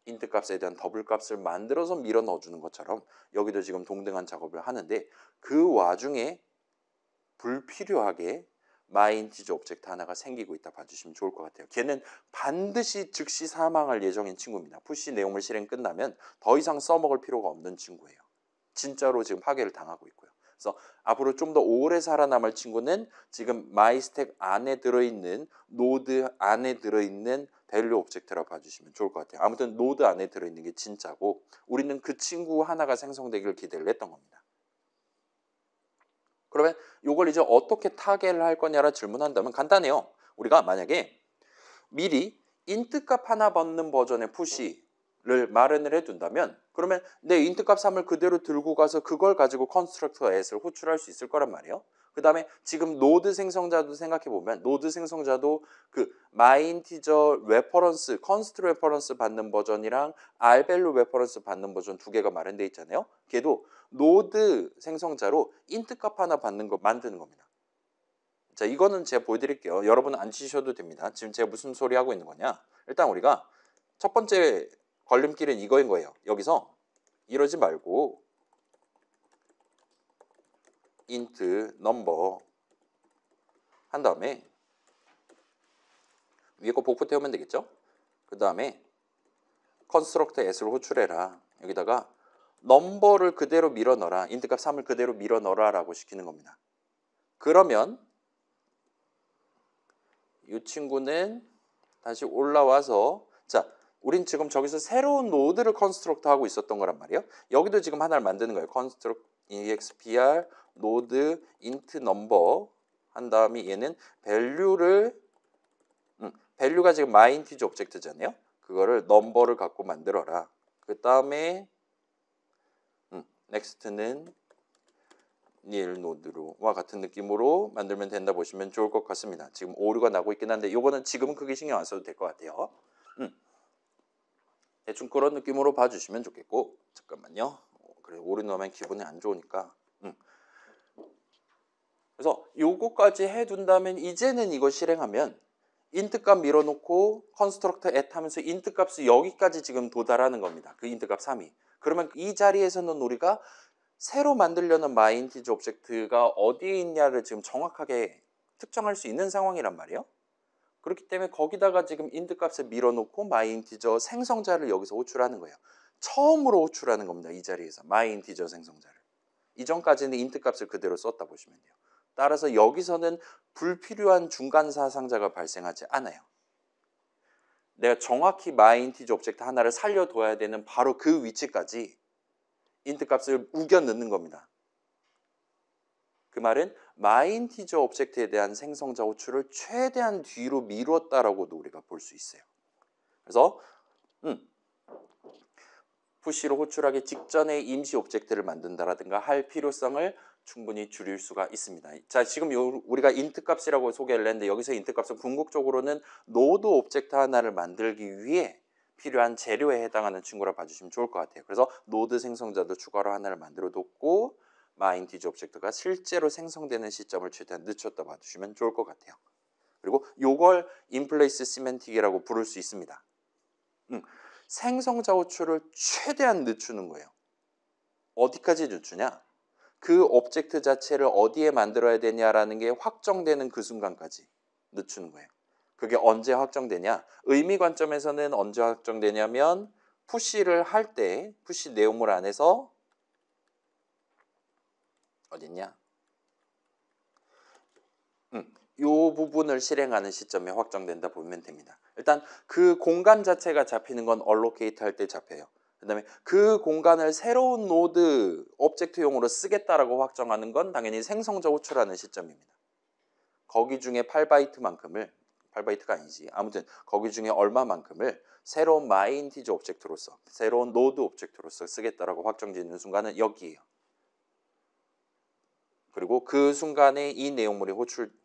인트 값에 대한 더블 값을 만들어서 밀어 넣어주는 것처럼 여기도 지금 동등한 작업을 하는데 그 와중에 불필요하게 마이인티저 오브젝트 하나가 생기고 있다 봐주시면 좋을 것 같아요. 걔는 반드시 즉시 사망할 예정인 친구입니다. 푸시 내용물 실행 끝나면 더 이상 써먹을 필요가 없는 친구예요. 진짜로 지금 파괴를 당하고 있고요. 그래서 앞으로 좀 더 오래 살아남을 친구는 지금 마이스택 안에 들어있는 노드 안에 들어있는 밸류 오브젝트라고 봐주시면 좋을 것 같아요. 아무튼 노드 안에 들어있는 게 진짜고 우리는 그 친구 하나가 생성되기를 기대를 했던 겁니다. 그러면 이걸 이제 어떻게 타겟을 할 거냐라 질문한다면 간단해요. 우리가 만약에 미리 인트 값 하나 받는 버전의 푸시를 마련을 해둔다면 그러면 내 인트 값 3을 그대로 들고 가서 그걸 가지고 컨스트럭터 at을 호출할 수 있을 거란 말이에요. 그 다음에 지금 노드 생성자도 생각해보면 노드 생성자도 그 마이인티저 레퍼런스, 컨스트 레퍼런스 받는 버전이랑 r밸류 레퍼런스 받는 버전 두 개가 마련되어 있잖아요. 걔도 노드 생성자로 인트 값 하나 받는 거 만드는 겁니다. 자, 이거는 제가 보여드릴게요. 여러분 안 치셔도 됩니다. 지금 제가 무슨 소리 하고 있는 거냐? 일단 우리가 첫 번째 걸림길은 이거인 거예요. 여기서 이러지 말고 int number 한 다음에 위에 거 복부 태우면 되겠죠? 그 다음에 construct s를 호출해라. 여기다가 넘버를 그대로 밀어 넣어라. int 값 3을 그대로 밀어 넣어라 라고 시키는 겁니다. 그러면 이 친구는 다시 올라와서 자, 우린 지금 저기서 새로운 노드를 컨스트럭트 하고 있었던 거란 말이에요. 여기도 지금 하나를 만드는 거예요. construct expr node int number 한 다음에 얘는 밸류가 지금 myInteger 오브젝트잖아요. 그거를 number를 갖고 만들어라. 그 다음에 next는 nil 노드로와 같은 느낌으로 만들면 된다 보시면 좋을 것 같습니다. 지금 오류가 나고 있긴 한데 요거는 지금은 크게 신경 안 써도 될 것 같아요. 대충 그런 느낌으로 봐주시면 좋겠고 잠깐만요. 그래 오류 나면 기분이 안 좋으니까. 그래서 요거까지 해둔다면 이제는 이거 실행하면 int 값 밀어놓고 construct at 하면서 int 값이 여기까지 지금 도달하는 겁니다. 그 int 값 3이. 그러면 이 자리에서는 우리가 새로 만들려는 myInteger 오브젝트가 어디에 있냐를 지금 정확하게 특정할 수 있는 상황이란 말이에요. 그렇기 때문에 거기다가 지금 int 값을 밀어놓고 myInteger 생성자를 여기서 호출하는 거예요. 처음으로 호출하는 겁니다. 이 자리에서 myInteger 생성자를. 이전까지는 int 값을 그대로 썼다 보시면 돼요. 따라서 여기서는 불필요한 중간 사상자가 발생하지 않아요. 내가 정확히 myInteger 오브젝트 하나를 살려둬야 되는 바로 그 위치까지 int 값을 우겨 넣는 겁니다. 그 말은 myInteger 오브젝트에 대한 생성자 호출을 최대한 뒤로 미뤘다라고도 우리가 볼 수 있어요. 그래서 푸시로 호출하기 직전에 임시 오브젝트를 만든다라든가 할 필요성을 충분히 줄일 수가 있습니다. 자, 지금 우리가 int 값이라고 소개를 했는데 여기서 int 값은 궁극적으로는 노드 오브젝트 하나를 만들기 위해 필요한 재료에 해당하는 친구라 봐주시면 좋을 것 같아요. 그래서 노드 생성자도 추가로 하나를 만들어 뒀고 myInteger 오브젝트가 실제로 생성되는 시점을 최대한 늦췄다 봐주시면 좋을 것 같아요. 그리고 요걸 인플레이스 시멘틱이라고 부를 수 있습니다. 생성자 호출을 최대한 늦추는 거예요. 어디까지 늦추냐? 그 오브젝트 자체를 어디에 만들어야 되냐라는 게 확정되는 그 순간까지 늦추는 거예요. 그게 언제 확정되냐? 의미 관점에서는 언제 확정되냐면 푸시를 할 때 푸시 내용물 안에서 어딨냐? 이 부분을 실행하는 시점에 확정된다 보면 됩니다. 일단 그 공간 자체가 잡히는 건 allocate 할 때 잡혀요. 그 다음에 그 공간을 새로운 노드 오브젝트용으로 쓰겠다라고 확정하는 건 당연히 생성자 호출하는 시점입니다. 거기 중에 8바이트만큼을 8바이트가 아니지. 아무튼 거기 중에 얼마만큼을 새로운 myInteger 오브젝트로서 새로운 노드 오브젝트로서 쓰겠다라고 확정짓는 순간은 여기에요. 그리고 그 순간에 이 내용물이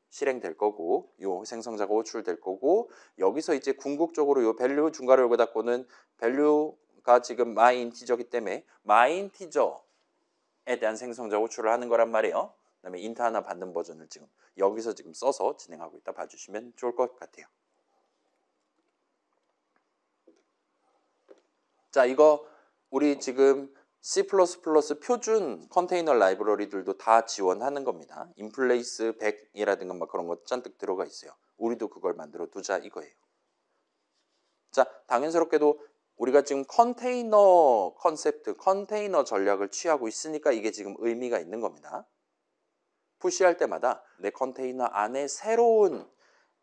실행될 거고 요 생성자가 호출될 거고 여기서 이제 궁극적으로 요 밸류 중괄호 여기다 꽂는 밸류가 지금 myInteger이기 때문에 myInteger에 대한 생성자 호출을 하는 거란 말이에요. 그다음에 인트 하나 받는 버전을 지금 여기서 지금 써서 진행하고 있다 봐주시면 좋을 것 같아요. 자, 이거 우리 지금 C++ 표준 컨테이너 라이브러리들도 다 지원하는 겁니다. 인플레이스 100이라든가 막 그런 거 잔뜩 들어가 있어요. 우리도 그걸 만들어 두자 이거예요. 자, 당연스럽게도 우리가 지금 컨테이너 컨셉트, 컨테이너 전략을 취하고 있으니까 이게 지금 의미가 있는 겁니다. 푸시할 때마다 내 컨테이너 안에 새로운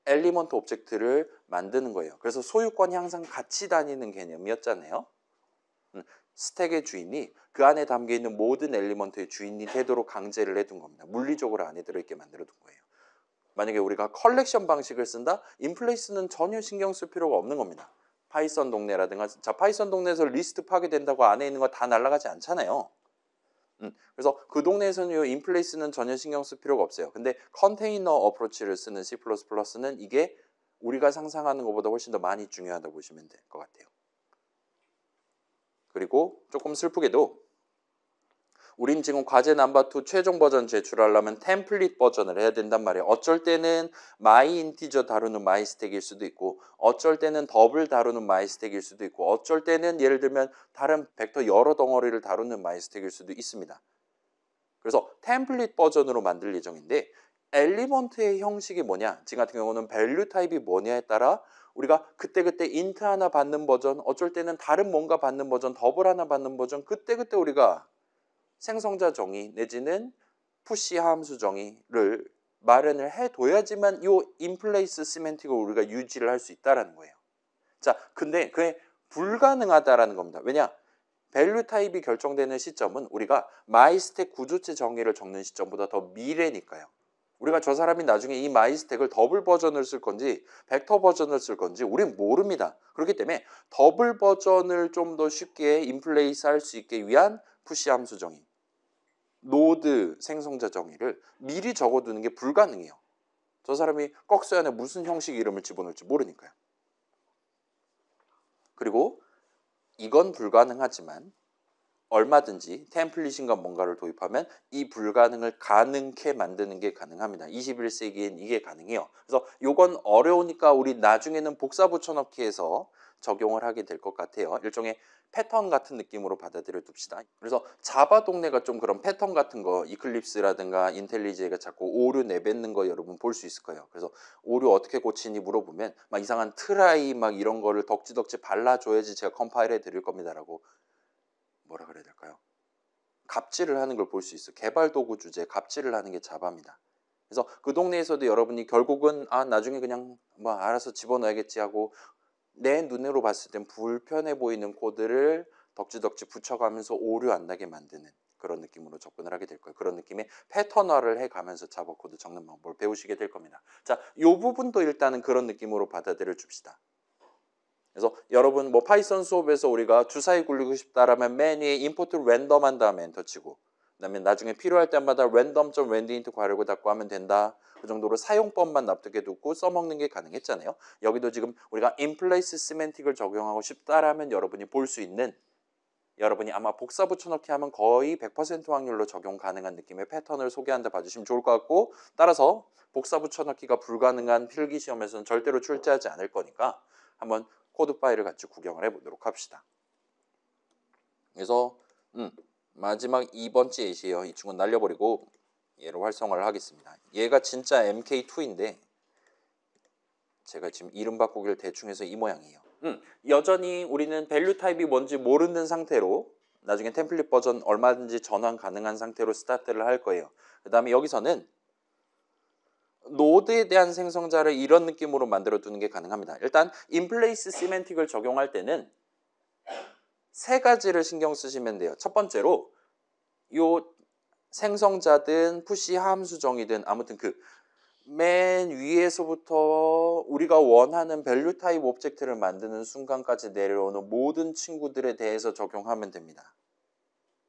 엘리먼트 오브젝트를 만드는 거예요. 그래서 소유권이 항상 같이 다니는 개념이었잖아요. 스택의 주인이 그 안에 담겨있는 모든 엘리먼트의 주인이 되도록 강제를 해둔 겁니다. 물리적으로 안에 들어있게 만들어둔 거예요. 만약에 우리가 컬렉션 방식을 쓴다? 인플레이스는 전혀 신경 쓸 필요가 없는 겁니다. 파이썬 동네라든가, 자, 파이썬 동네에서 리스트 파괴된다고 안에 있는 거 다 날아가지 않잖아요. 그래서 그 동네에서는 이 인플레이스는 전혀 신경 쓸 필요가 없어요. 근데 컨테이너 어프로치를 쓰는 C++는 이게 우리가 상상하는 것보다 훨씬 더 많이 중요하다고 보시면 될 것 같아요. 그리고 조금 슬프게도 우린 지금 과제 넘버2 최종 버전 제출하려면 템플릿 버전을 해야 된단 말이에요. 어쩔 때는 마이 인티저 다루는 마이 스택일 수도 있고 어쩔 때는 더블 다루는 마이 스택일 수도 있고 어쩔 때는 예를 들면 다른 벡터 여러 덩어리를 다루는 마이 스택일 수도 있습니다. 그래서 템플릿 버전으로 만들 예정인데 엘리먼트의 형식이 뭐냐, 지금 같은 경우는 밸류 타입이 뭐냐에 따라 우리가 그때그때 인트 하나 받는 버전, 어쩔 때는 다른 뭔가 받는 버전, 더블 하나 받는 버전, 그때그때 우리가 생성자 정의 내지는 푸시 함수 정의를 마련을 해둬야지만 이 인플레이스 시멘틱을 우리가 유지를 할 수 있다는 거예요. 자, 근데 그게 불가능하다라는 겁니다. 왜냐? 밸류 타입이 결정되는 시점은 우리가 마이스택 구조체 정의를 적는 시점보다 더 미래니까요. 우리가 저 사람이 나중에 이 마이스택을 더블 버전을 쓸 건지 벡터 버전을 쓸 건지 우린 모릅니다. 그렇기 때문에 더블 버전을 좀 더 쉽게 인플레이스 할 수 있게 위한 푸시 함수 정의, 노드 생성자 정의를 미리 적어두는 게 불가능해요. 저 사람이 꺽쇠 안에 무슨 형식 이름을 집어넣을지 모르니까요. 그리고 이건 불가능하지만 얼마든지 템플릿인가 뭔가를 도입하면 이 불가능을 가능케 만드는 게 가능합니다. 21세기엔 이게 가능해요. 그래서 이건 어려우니까 우리 나중에는 복사 붙여넣기해서 적용을 하게 될 것 같아요. 일종의 패턴 같은 느낌으로 받아들여 둡시다. 그래서 자바 동네가 좀 그런 패턴 같은 거, 이클립스라든가 인텔리제가 자꾸 오류 내뱉는 거 여러분 볼 수 있을 거예요. 그래서 오류 어떻게 고치니 물어보면 막 이상한 트라이 막 이런 거를 덕지덕지 발라줘야지 제가 컴파일 해드릴 겁니다라고 뭐라 그래야 될까요? 갑질을 하는 걸 볼 수 있어요. 개발 도구 주제에 갑질을 하는 게 자바입니다. 그래서 그 동네에서도 여러분이 결국은 나중에 그냥 뭐 알아서 집어넣어야겠지 하고 내 눈으로 봤을 땐 불편해 보이는 코드를 덕지덕지 붙여가면서 오류 안 나게 만드는 그런 느낌으로 접근을 하게 될 거예요. 그런 느낌의 패턴화를 해가면서 자바 코드 적는 방법을 배우시게 될 겁니다. 자, 이 부분도 일단은 그런 느낌으로 받아들여 줍시다. 그래서 여러분 뭐 파이썬 수업에서 우리가 주사위 굴리고 싶다라면 맨 위에 임포트 랜덤 한 다음에 엔터 치고 그다음에 나중에 필요할 때마다 random.randoint 괄호를 닫고 하면 된다. 그 정도로 사용법만 납득해 두고 써먹는 게 가능했잖아요. 여기도 지금 우리가 인플레이스 시멘틱을 적용하고 싶다라면 여러분이 볼 수 있는, 여러분이 아마 복사 붙여넣기 하면 거의 100% 확률로 적용 가능한 느낌의 패턴을 소개한다 봐주시면 좋을 것 같고, 따라서 복사 붙여넣기가 불가능한 필기 시험에서는 절대로 출제하지 않을 거니까 한번 코드 파일을 같이 구경을 해보도록 합시다. 그래서 마지막 2번째 예시예요. 이 친구는 날려버리고 얘를 활성화를 하겠습니다. 얘가 진짜 MK2인데 제가 지금 이름 바꾸기를 대충 해서 이 모양이에요. 여전히 우리는 밸류 타입이 뭔지 모르는 상태로 나중에 템플릿 버전 얼마든지 전환 가능한 상태로 스타트를 할 거예요. 그 다음에 여기서는 노드에 대한 생성자를 이런 느낌으로 만들어 두는 게 가능합니다. 일단 인플레이스 시멘틱을 적용할 때는 세 가지를 신경 쓰시면 돼요. 첫 번째로 요 생성자든 푸시 함수 정의든 아무튼 그 맨 위에서부터 우리가 원하는 밸류 타입 오브젝트를 만드는 순간까지 내려오는 모든 친구들에 대해서 적용하면 됩니다.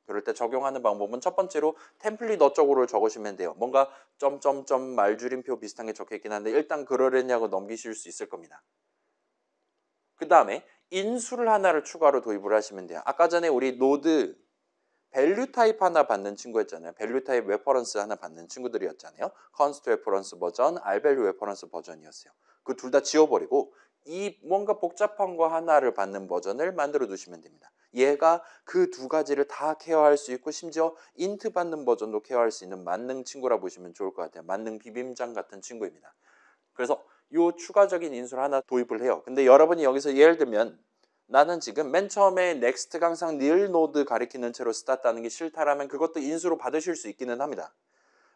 그럴 때 적용하는 방법은 첫 번째로 템플릿 어쩌고를 적으시면 돼요. 뭔가 점점점 말줄임표 비슷한 게 적혀있긴 한데 일단 그러려냐고 넘기실 수 있을 겁니다. 그 다음에 인수를 하나를 추가로 도입을 하시면 돼요. 아까 전에 우리 노드 밸류 타입 하나 받는 친구였잖아요. 밸류 타입 레퍼런스 하나 받는 친구들이었잖아요. 컨스트 레퍼런스 버전, 알밸류 레퍼런스 버전이었어요. 그 둘 다 지워버리고 이 뭔가 복잡한 거 하나를 받는 버전을 만들어 두시면 됩니다. 얘가 그 두 가지를 다 케어할 수 있고 심지어 인트 받는 버전도 케어할 수 있는 만능 친구라 보시면 좋을 것 같아요. 만능 비빔장 같은 친구입니다. 그래서 요 추가적인 인수를 하나 도입을 해요. 근데 여러분이 여기서 예를 들면 나는 지금 맨 처음에 넥스트 강상 닐 노드 가리키는 채로 스타트하는 게 싫다라면 그것도 인수로 받으실 수 있기는 합니다.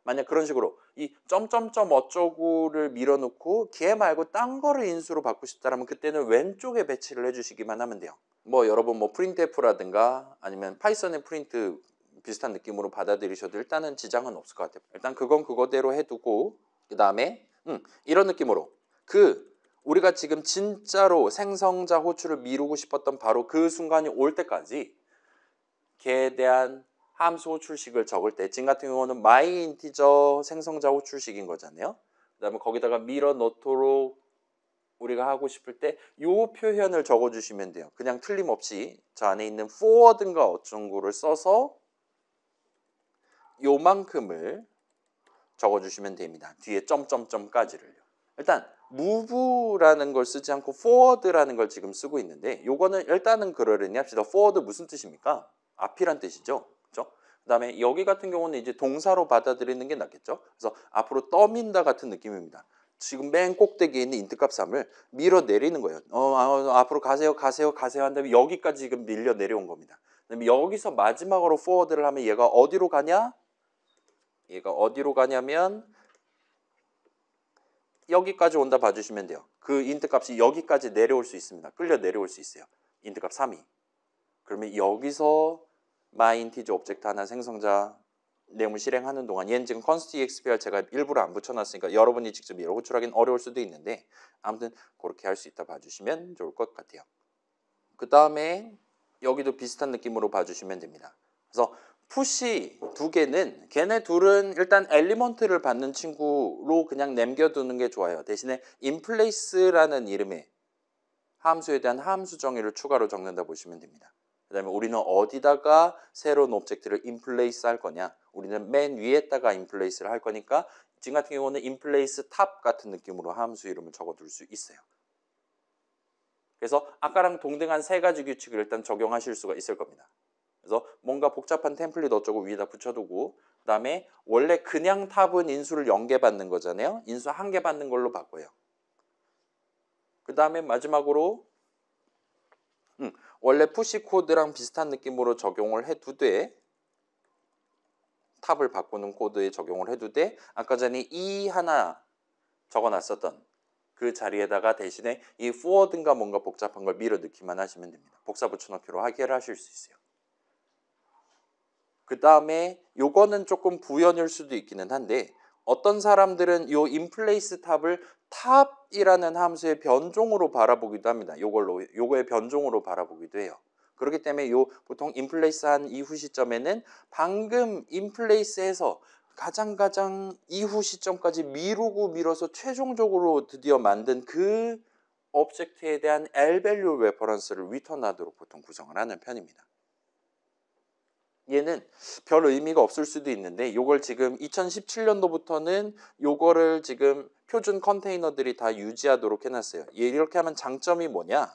만약 그런 식으로 이 점점점 어쩌고를 밀어놓고 걔 말고 딴 거를 인수로 받고 싶다라면 그때는 왼쪽에 배치를 해주시기만 하면 돼요. 뭐 여러분 뭐 프린트F라든가 아니면 파이썬의 프린트 비슷한 느낌으로 받아들이셔도 일단은 지장은 없을 것 같아요. 일단 그건 그거대로 해두고 그 다음에 이런 느낌으로 우리가 지금 진짜로 생성자 호출을 미루고 싶었던 바로 그 순간이 올 때까지 걔에 대한 함수 호출식을 적을 때 지금 같은 경우는 my 인티저 생성자 호출식인 거잖아요. 그 다음에 거기다가 밀어 넣도록 우리가 하고 싶을 때 이 표현을 적어주시면 돼요. 그냥 틀림없이 저 안에 있는 forward인가 어쩐고를 써서 요만큼을 적어주시면 됩니다. 뒤에 점점점까지를요. 일단 move라는 걸 쓰지 않고 forward라는 걸 지금 쓰고 있는데 요거는 일단은 그러려니 합시다. forward 무슨 뜻입니까? 앞이란 뜻이죠. 그렇죠? 그다음에 여기 같은 경우는 이제 동사로 받아들이는 게 낫겠죠. 그래서 앞으로 떠민다 같은 느낌입니다. 지금 맨 꼭대기에 있는 인트 값 3을 밀어내리는 거예요. 앞으로 가세요 한 다음에 여기까지 지금 밀려 내려온 겁니다. 그다음에 여기서 마지막으로 forward를 하면 얘가 어디로 가냐? 얘가 어디로 가냐면 여기까지 온다 봐주시면 돼요. 그 인트 값이 여기까지 내려올 수 있습니다. 끌려 내려올 수 있어요. 인트 값 3이. 그러면 여기서 myInteger 오브젝트 하나 생성자 내용을 실행하는 동안 얘는 지금 const expr 제가 일부러 안 붙여놨으니까 여러분이 직접 이걸 호출하기는 어려울 수도 있는데 아무튼 그렇게 할 수 있다 봐주시면 좋을 것 같아요. 그 다음에 여기도 비슷한 느낌으로 봐주시면 됩니다. 그래서 푸시 두 개는 걔네 둘은 일단 엘리먼트를 받는 친구로 그냥 남겨두는 게 좋아요. 대신에 inplace라는 이름의 함수에 대한 함수 정의를 추가로 적는다 보시면 됩니다. 그 다음에 우리는 어디다가 새로운 오브젝트를 인플레이스 할 거냐. 우리는 맨 위에다가 인플레이스를 할 거니까 지금 같은 경우는 인플레이스 탑 같은 느낌으로 함수 이름을 적어둘 수 있어요. 그래서 아까랑 동등한 세 가지 규칙을 일단 적용하실 수가 있을 겁니다. 그래서 뭔가 복잡한 템플릿 어쩌고 위에다 붙여두고 그 다음에 원래 그냥 탑은 인수를 0개 받는 거잖아요. 인수 1개 받는 걸로 바꿔요. 그 다음에 마지막으로 원래 푸시 코드랑 비슷한 느낌으로 적용을 해두되 탑을 바꾸는 코드에 적용을 해두되 아까 전에 이 하나 적어놨었던 그 자리에다가 대신에 이 forward인가 뭔가 복잡한 걸 밀어 넣기만 하시면 됩니다. 복사 붙여넣기로 해결하실 수 있어요. 그 다음에 요거는 조금 부연일 수도 있기는 한데 어떤 사람들은 요 인플레이스 탑을 탑이라는 함수의 변종으로 바라보기도 합니다. 요거의 변종으로 바라보기도 해요. 그렇기 때문에 요 보통 인플레이스 한 이후 시점에는 방금 인플레이스해서 가장 이후 시점까지 밀어서 최종적으로 드디어 만든 그 오브젝트에 대한 L-value 레퍼런스를 리턴하도록 보통 구성을 하는 편입니다. 얘는 별 의미가 없을 수도 있는데 요걸 지금 2017년도부터는 요거를 지금 표준 컨테이너들이 다 유지하도록 해놨어요. 이렇게 하면 장점이 뭐냐?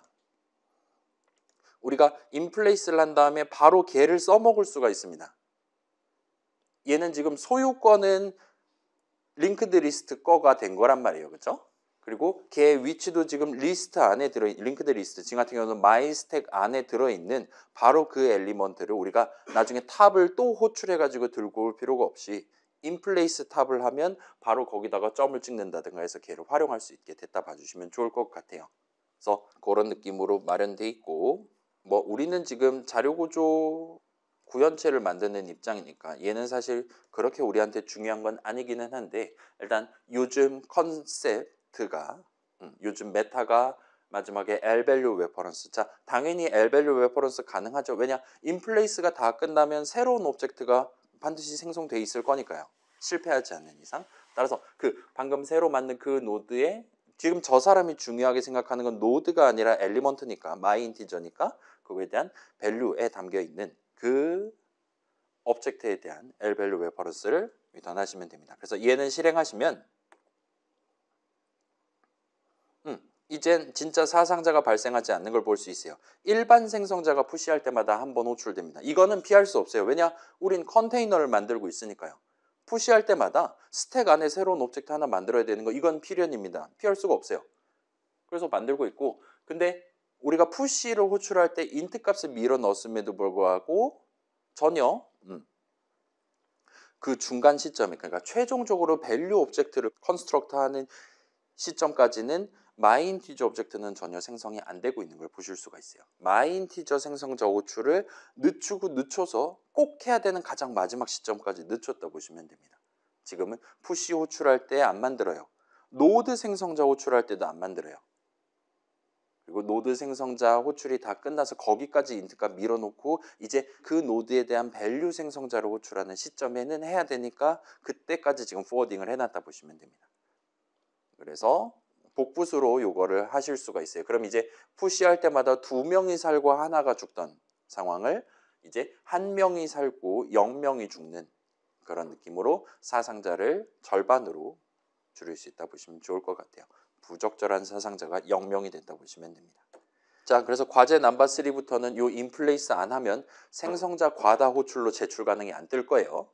우리가 인플레이스를 한 다음에 바로 걔를 써먹을 수가 있습니다. 얘는 지금 소유권은 링크드 리스트 거가 된 거란 말이에요. 그렇죠? 그리고 걔 위치도 지금 리스트 안에 링크드 리스트 지금 같은 경우는 마이 스택 안에 들어있는 바로 그 엘리먼트를 우리가 나중에 탑을 또 호출해가지고 들고 올 필요가 없이 인플레이스 탑을 하면 바로 거기다가 점을 찍는다든가 해서 걔를 활용할 수 있게 됐다 봐주시면 좋을 것 같아요. 그래서 그런 느낌으로 마련돼 있고 뭐 우리는 지금 자료구조 구현체를 만드는 입장이니까 얘는 사실 그렇게 우리한테 중요한 건 아니기는 한데 일단 요즘 컨셉트가 요즘 메타가 마지막에 L-value 레퍼런스. 자, 당연히 L-value 레퍼런스 가능하죠. 왜냐? 인플레이스가 다 끝나면 새로운 오브젝트가 반드시 생성돼 있을 거니까요. 실패하지 않는 이상. 따라서 그 방금 새로 만든 그 노드에 지금 저 사람이 중요하게 생각하는 건 노드가 아니라 엘리먼트니까 마이 인티저니까 그거에 대한 밸류에 담겨 있는 그 오브젝트에 대한 L-밸류 레퍼런스를 리턴하시면 됩니다. 그래서 얘는 실행하시면 이젠 진짜 사상자가 발생하지 않는 걸 볼 수 있어요. 일반 생성자가 푸시할 때마다 한 번 호출됩니다. 이거는 피할 수 없어요. 왜냐? 우린 컨테이너를 만들고 있으니까요. 푸시할 때마다 스택 안에 새로운 오브젝트 하나 만들어야 되는 거 이건 필연입니다. 피할 수가 없어요. 그래서 만들고 있고 근데 우리가 푸시를 호출할 때 인트 값을 밀어 넣었음에도 불구하고 전혀 그 중간 시점에 그러니까 최종적으로 밸류 오브젝트를 컨스트럭트하는 시점까지는 마이인티저 오브젝트는 전혀 생성이 안 되고 있는 걸 보실 수가 있어요. 마이인티저 생성자 호출을 늦추고 늦춰서 꼭 해야 되는 가장 마지막 시점까지 늦췄다 보시면 됩니다. 지금은 푸시 호출할 때 안 만들어요. 노드 생성자 호출할 때도 안 만들어요. 그리고 노드 생성자 호출이 다 끝나서 거기까지 인트값 밀어놓고 이제 그 노드에 대한 밸류 생성자를 호출하는 시점에는 해야 되니까 그때까지 지금 포워딩을 해놨다 보시면 됩니다. 그래서 복붙으로 요거를 하실 수가 있어요. 그럼 이제 푸시할 때마다 2명이 살고 하나가 죽던 상황을 이제 1명이 살고 0명이 죽는 그런 느낌으로 사상자를 절반으로 줄일 수 있다 보시면 좋을 것 같아요. 부적절한 사상자가 0명이 됐다 보시면 됩니다. 자, 그래서 과제 넘버 3부터는 요 인플레이스 안 하면 생성자 과다 호출로 제출 가능이 안 뜰 거예요.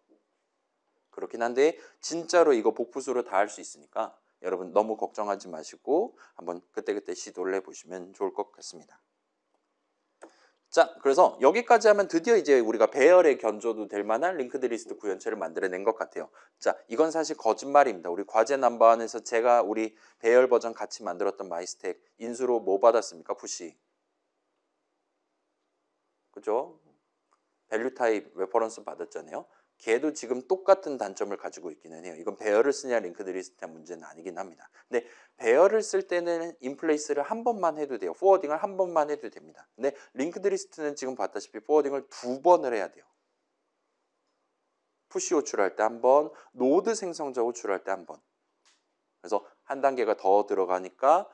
그렇긴 한데 진짜로 이거 복붙으로 다 할 수 있으니까 여러분 너무 걱정하지 마시고 한번 그때그때 시도를 해보시면 좋을 것 같습니다. 자, 그래서 여기까지 하면 드디어 이제 우리가 배열에 견줘도 될 만한 링크드 리스트 구현체를 만들어낸 것 같아요. 자, 이건 사실 거짓말입니다. 우리 과제 넘버원에서 제가 우리 배열 버전 같이 만들었던 마이스택 인수로 뭐 받았습니까? 푸시. 그죠? 밸류 타입 레퍼런스 받았잖아요. 걔도 지금 똑같은 단점을 가지고 있기는 해요. 이건 배열을 쓰냐 링크드 리스트의 문제는 아니긴 합니다. 근데 배열을 쓸 때는 인플레이스를 한 번만 해도 돼요. 포워딩을 한 번만 해도 됩니다. 근데 링크드 리스트는 지금 봤다시피 포워딩을 2번을 해야 돼요. 푸시 호출할 때 한 번, 노드 생성자 호출할 때 한 번. 그래서 한 단계가 더 들어가니까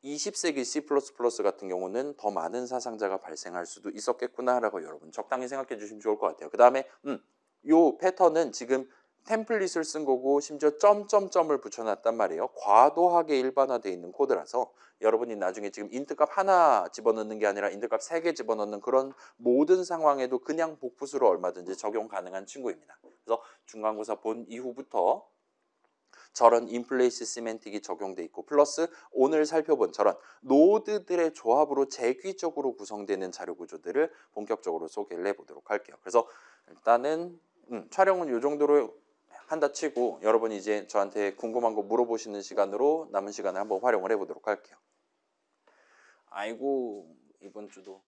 20세기 C++ 같은 경우는 더 많은 사상자가 발생할 수도 있었겠구나라고 여러분 적당히 생각해 주시면 좋을 것 같아요. 그 다음에 요 패턴은 지금 템플릿을 쓴 거고 심지어 점점점을 붙여놨단 말이에요. 과도하게 일반화되어 있는 코드라서 여러분이 나중에 지금 인트값 하나 집어넣는 게 아니라 인트값 3개 집어넣는 그런 모든 상황에도 그냥 복붙으로 얼마든지 적용 가능한 친구입니다. 그래서 중간고사 본 이후부터 저런 인플레이스 시멘틱이 적용돼 있고 플러스 오늘 살펴본 저런 노드들의 조합으로 재귀적으로 구성되는 자료 구조들을 본격적으로 소개를 해보도록 할게요. 그래서 일단은 촬영은 이 정도로 한다 치고 여러분이 이제 저한테 궁금한 거 물어보시는 시간으로 남은 시간을 한번 활용을 해보도록 할게요. 아이고 이번 주도